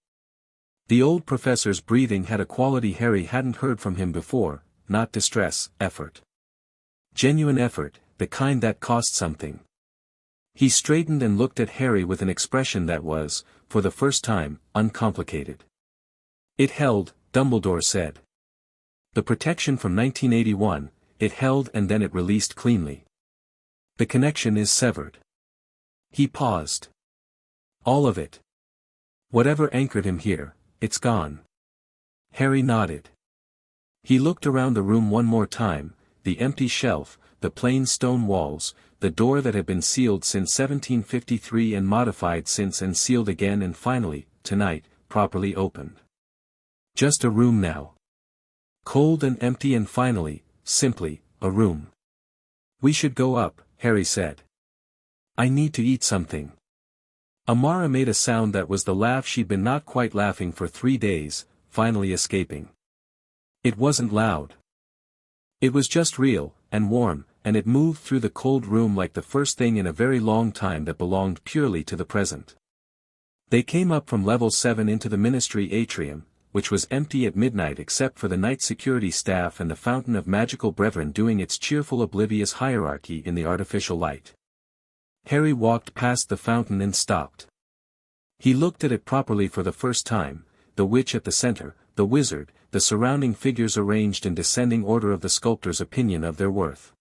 The old professor's breathing had a quality Harry hadn't heard from him before, not distress, effort. Genuine effort, the kind that cost something. He straightened and looked at Harry with an expression that was, for the first time, uncomplicated. It held, Dumbledore said. The protection from 1981, it held and then it released cleanly. The connection is severed. He paused. All of it. Whatever anchored him here, it's gone. Harry nodded. He looked around the room one more time, the empty shelf, the plain stone walls, the door that had been sealed since 1753 and modified since and sealed again and finally, tonight, properly opened. Just a room now. Cold and empty and finally, simply, a room. "We should go up," Harry said. "I need to eat something." Amara made a sound that was the laugh she'd been not quite laughing for 3 days, finally escaping. It wasn't loud. It was just real, and warm, and it moved through the cold room like the first thing in a very long time that belonged purely to the present. They came up from level 7 into the ministry atrium, which was empty at midnight except for the night security staff and the fountain of magical brethren doing its cheerful oblivious hierarchy in the artificial light. Harry walked past the fountain and stopped. He looked at it properly for the first time, the witch at the center, the wizard, the surrounding figures arranged in descending order of the sculptor's opinion of their worth.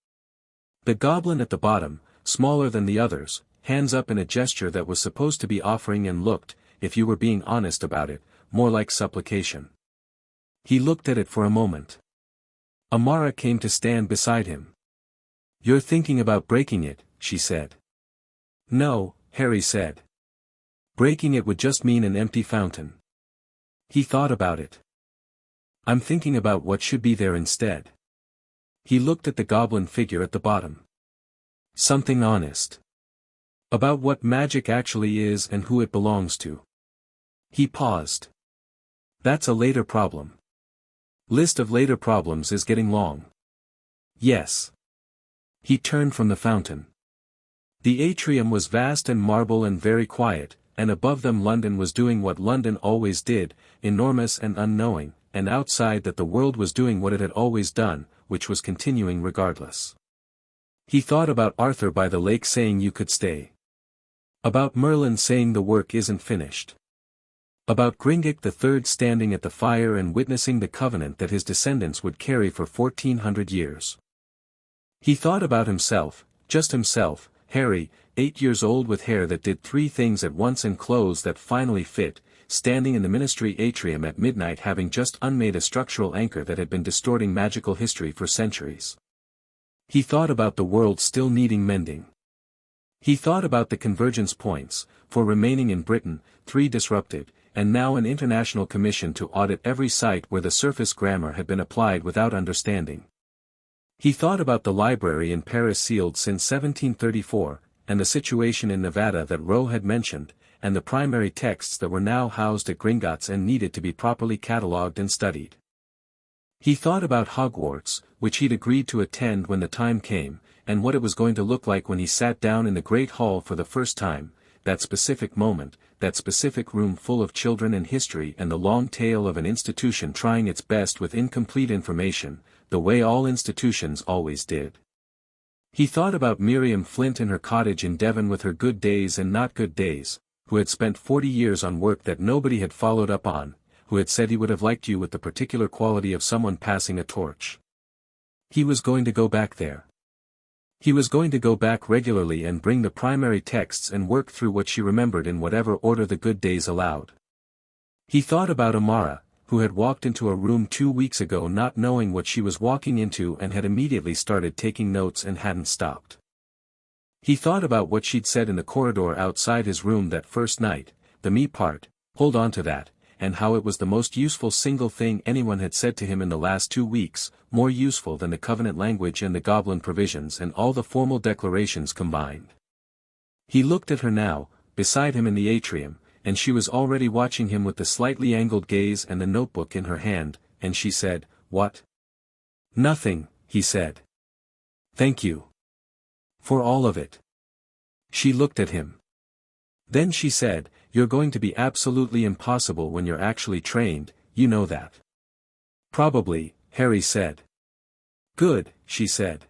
The goblin at the bottom, smaller than the others, hands up in a gesture that was supposed to be offering and looked, if you were being honest about it, more like supplication. He looked at it for a moment. Amara came to stand beside him. "You're thinking about breaking it," she said. "No," Harry said. "Breaking it would just mean an empty fountain." He thought about it. "I'm thinking about what should be there instead." He looked at the goblin figure at the bottom. "Something honest. About what magic actually is and who it belongs to." He paused. "That's a later problem. List of later problems is getting long." "Yes." He turned from the fountain. The atrium was vast and marble and very quiet, and above them London was doing what London always did, enormous and unknowing, and outside that the world was doing what it had always done, which was continuing regardless. He thought about Arthur by the lake saying you could stay. About Merlin saying the work isn't finished. About Gringotts III standing at the fire and witnessing the covenant that his descendants would carry for 1400 years. He thought about himself, just himself, Harry, 8 years old with hair that did 3 things at once and clothes that finally fit, standing in the ministry atrium at midnight having just unmade a structural anchor that had been distorting magical history for centuries. He thought about the world still needing mending. He thought about the convergence points, for remaining in Britain, 3 disrupted, and now an international commission to audit every site where the surface grammar had been applied without understanding. He thought about the library in Paris sealed since 1734, and the situation in Nevada that Roe had mentioned, and the primary texts that were now housed at Gringotts and needed to be properly catalogued and studied. He thought about Hogwarts, which he'd agreed to attend when the time came, and what it was going to look like when he sat down in the Great Hall for the first time, that specific moment, that specific room full of children and history and the long tale of an institution trying its best with incomplete information, the way all institutions always did. He thought about Miriam Flint in her cottage in Devon with her good days and not good days, who had spent 40 years on work that nobody had followed up on, who had said he would have liked you with the particular quality of someone passing a torch. He was going to go back there. He was going to go back regularly and bring the primary texts and work through what she remembered in whatever order the good days allowed. He thought about Amara, who had walked into a room 2 weeks ago not knowing what she was walking into and had immediately started taking notes and hadn't stopped. He thought about what she'd said in the corridor outside his room that first night, the me part, hold on to that, and how it was the most useful single thing anyone had said to him in the last 2 weeks, more useful than the covenant language and the goblin provisions and all the formal declarations combined. He looked at her now, beside him in the atrium, and she was already watching him with the slightly angled gaze and the notebook in her hand, and she said, "What?" "Nothing," he said. "Thank you. For all of it." She looked at him. Then she said, "You're going to be absolutely impossible when you're actually trained, you know that." "Probably," Harry said. "Good," she said.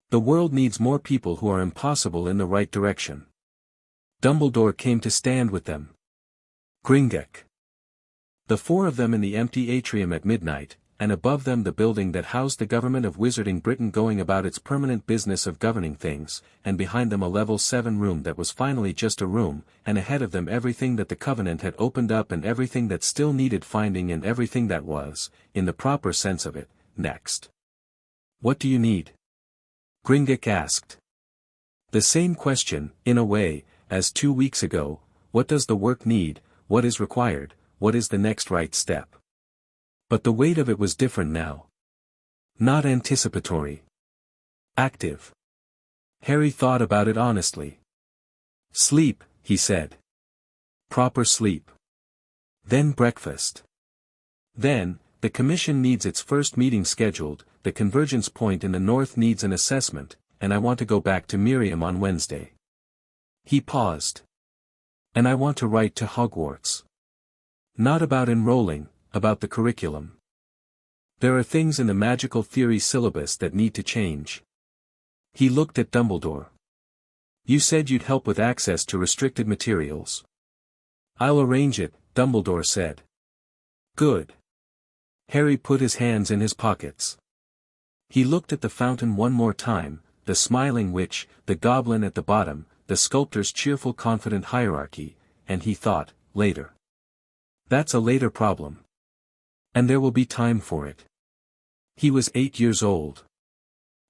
"The world needs more people who are impossible in the right direction." Dumbledore came to stand with them. Gringotts. The 4 of them in the empty atrium at midnight, and above them the building that housed the government of Wizarding Britain going about its permanent business of governing things, and behind them a level 7 room that was finally just a room, and ahead of them everything that the Covenant had opened up and everything that still needed finding and everything that was, in the proper sense of it, next. What do you need? Gringotts asked. The same question, in a way, as 2 weeks ago. What does the work need, what is required, what is the next right step? But the weight of it was different now. Not anticipatory. Active. Harry thought about it honestly. Sleep, he said. Proper sleep. Then breakfast. Then, the commission needs its first meeting scheduled, the convergence point in the north needs an assessment, and I want to go back to Miriam on Wednesday. He paused. And I want to write to Hogwarts. Not about enrolling, about the curriculum. There are things in the magical theory syllabus that need to change. He looked at Dumbledore. You said you'd help with access to restricted materials. I'll arrange it, Dumbledore said. Good. Harry put his hands in his pockets. He looked at the fountain one more time, the smiling witch, the goblin at the bottom, the sculptor's cheerful confident hierarchy, and he thought, later. That's a later problem. And there will be time for it. He was 8 years old.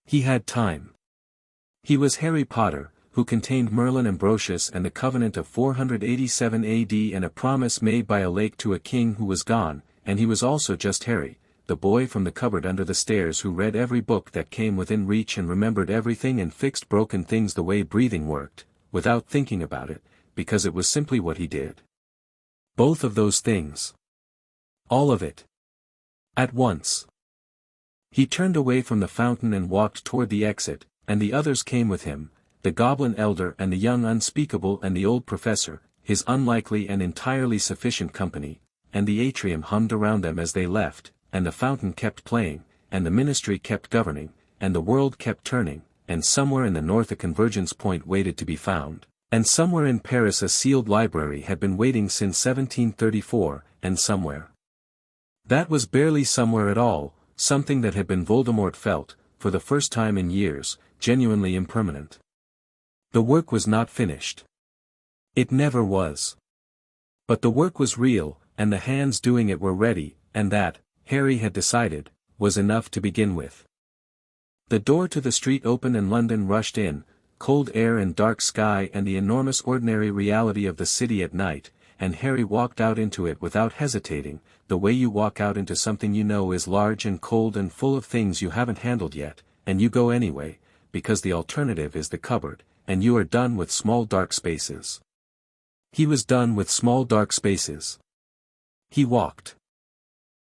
He had time. He was Harry Potter, who contained Merlin Ambrosius and the Covenant of 487 AD and a promise made by a lake to a king who was gone, and he was also just Harry, the boy from the cupboard under the stairs who read every book that came within reach and remembered everything and fixed broken things the way breathing worked, without thinking about it, because it was simply what he did. Both of those things. All of it. At once. He turned away from the fountain and walked toward the exit, and the others came with him, the goblin elder and the young unspeakable and the old professor, his unlikely and entirely sufficient company, and the atrium hummed around them as they left, and the fountain kept playing, and the ministry kept governing, and the world kept turning, and somewhere in the north a convergence point waited to be found, and somewhere in Paris a sealed library had been waiting since 1734, and somewhere. That was barely somewhere at all, something that had been Voldemort felt, for the first time in years, genuinely impermanent. The work was not finished. It never was. But the work was real, and the hands doing it were ready, and that, Harry had decided, was enough to begin with. The door to the street opened and London rushed in, cold air and dark sky and the enormous ordinary reality of the city at night, and Harry walked out into it without hesitating, the way you walk out into something you know is large and cold and full of things you haven't handled yet, and you go anyway, because the alternative is the cupboard, and you are done with small dark spaces. He was done with small dark spaces. He walked.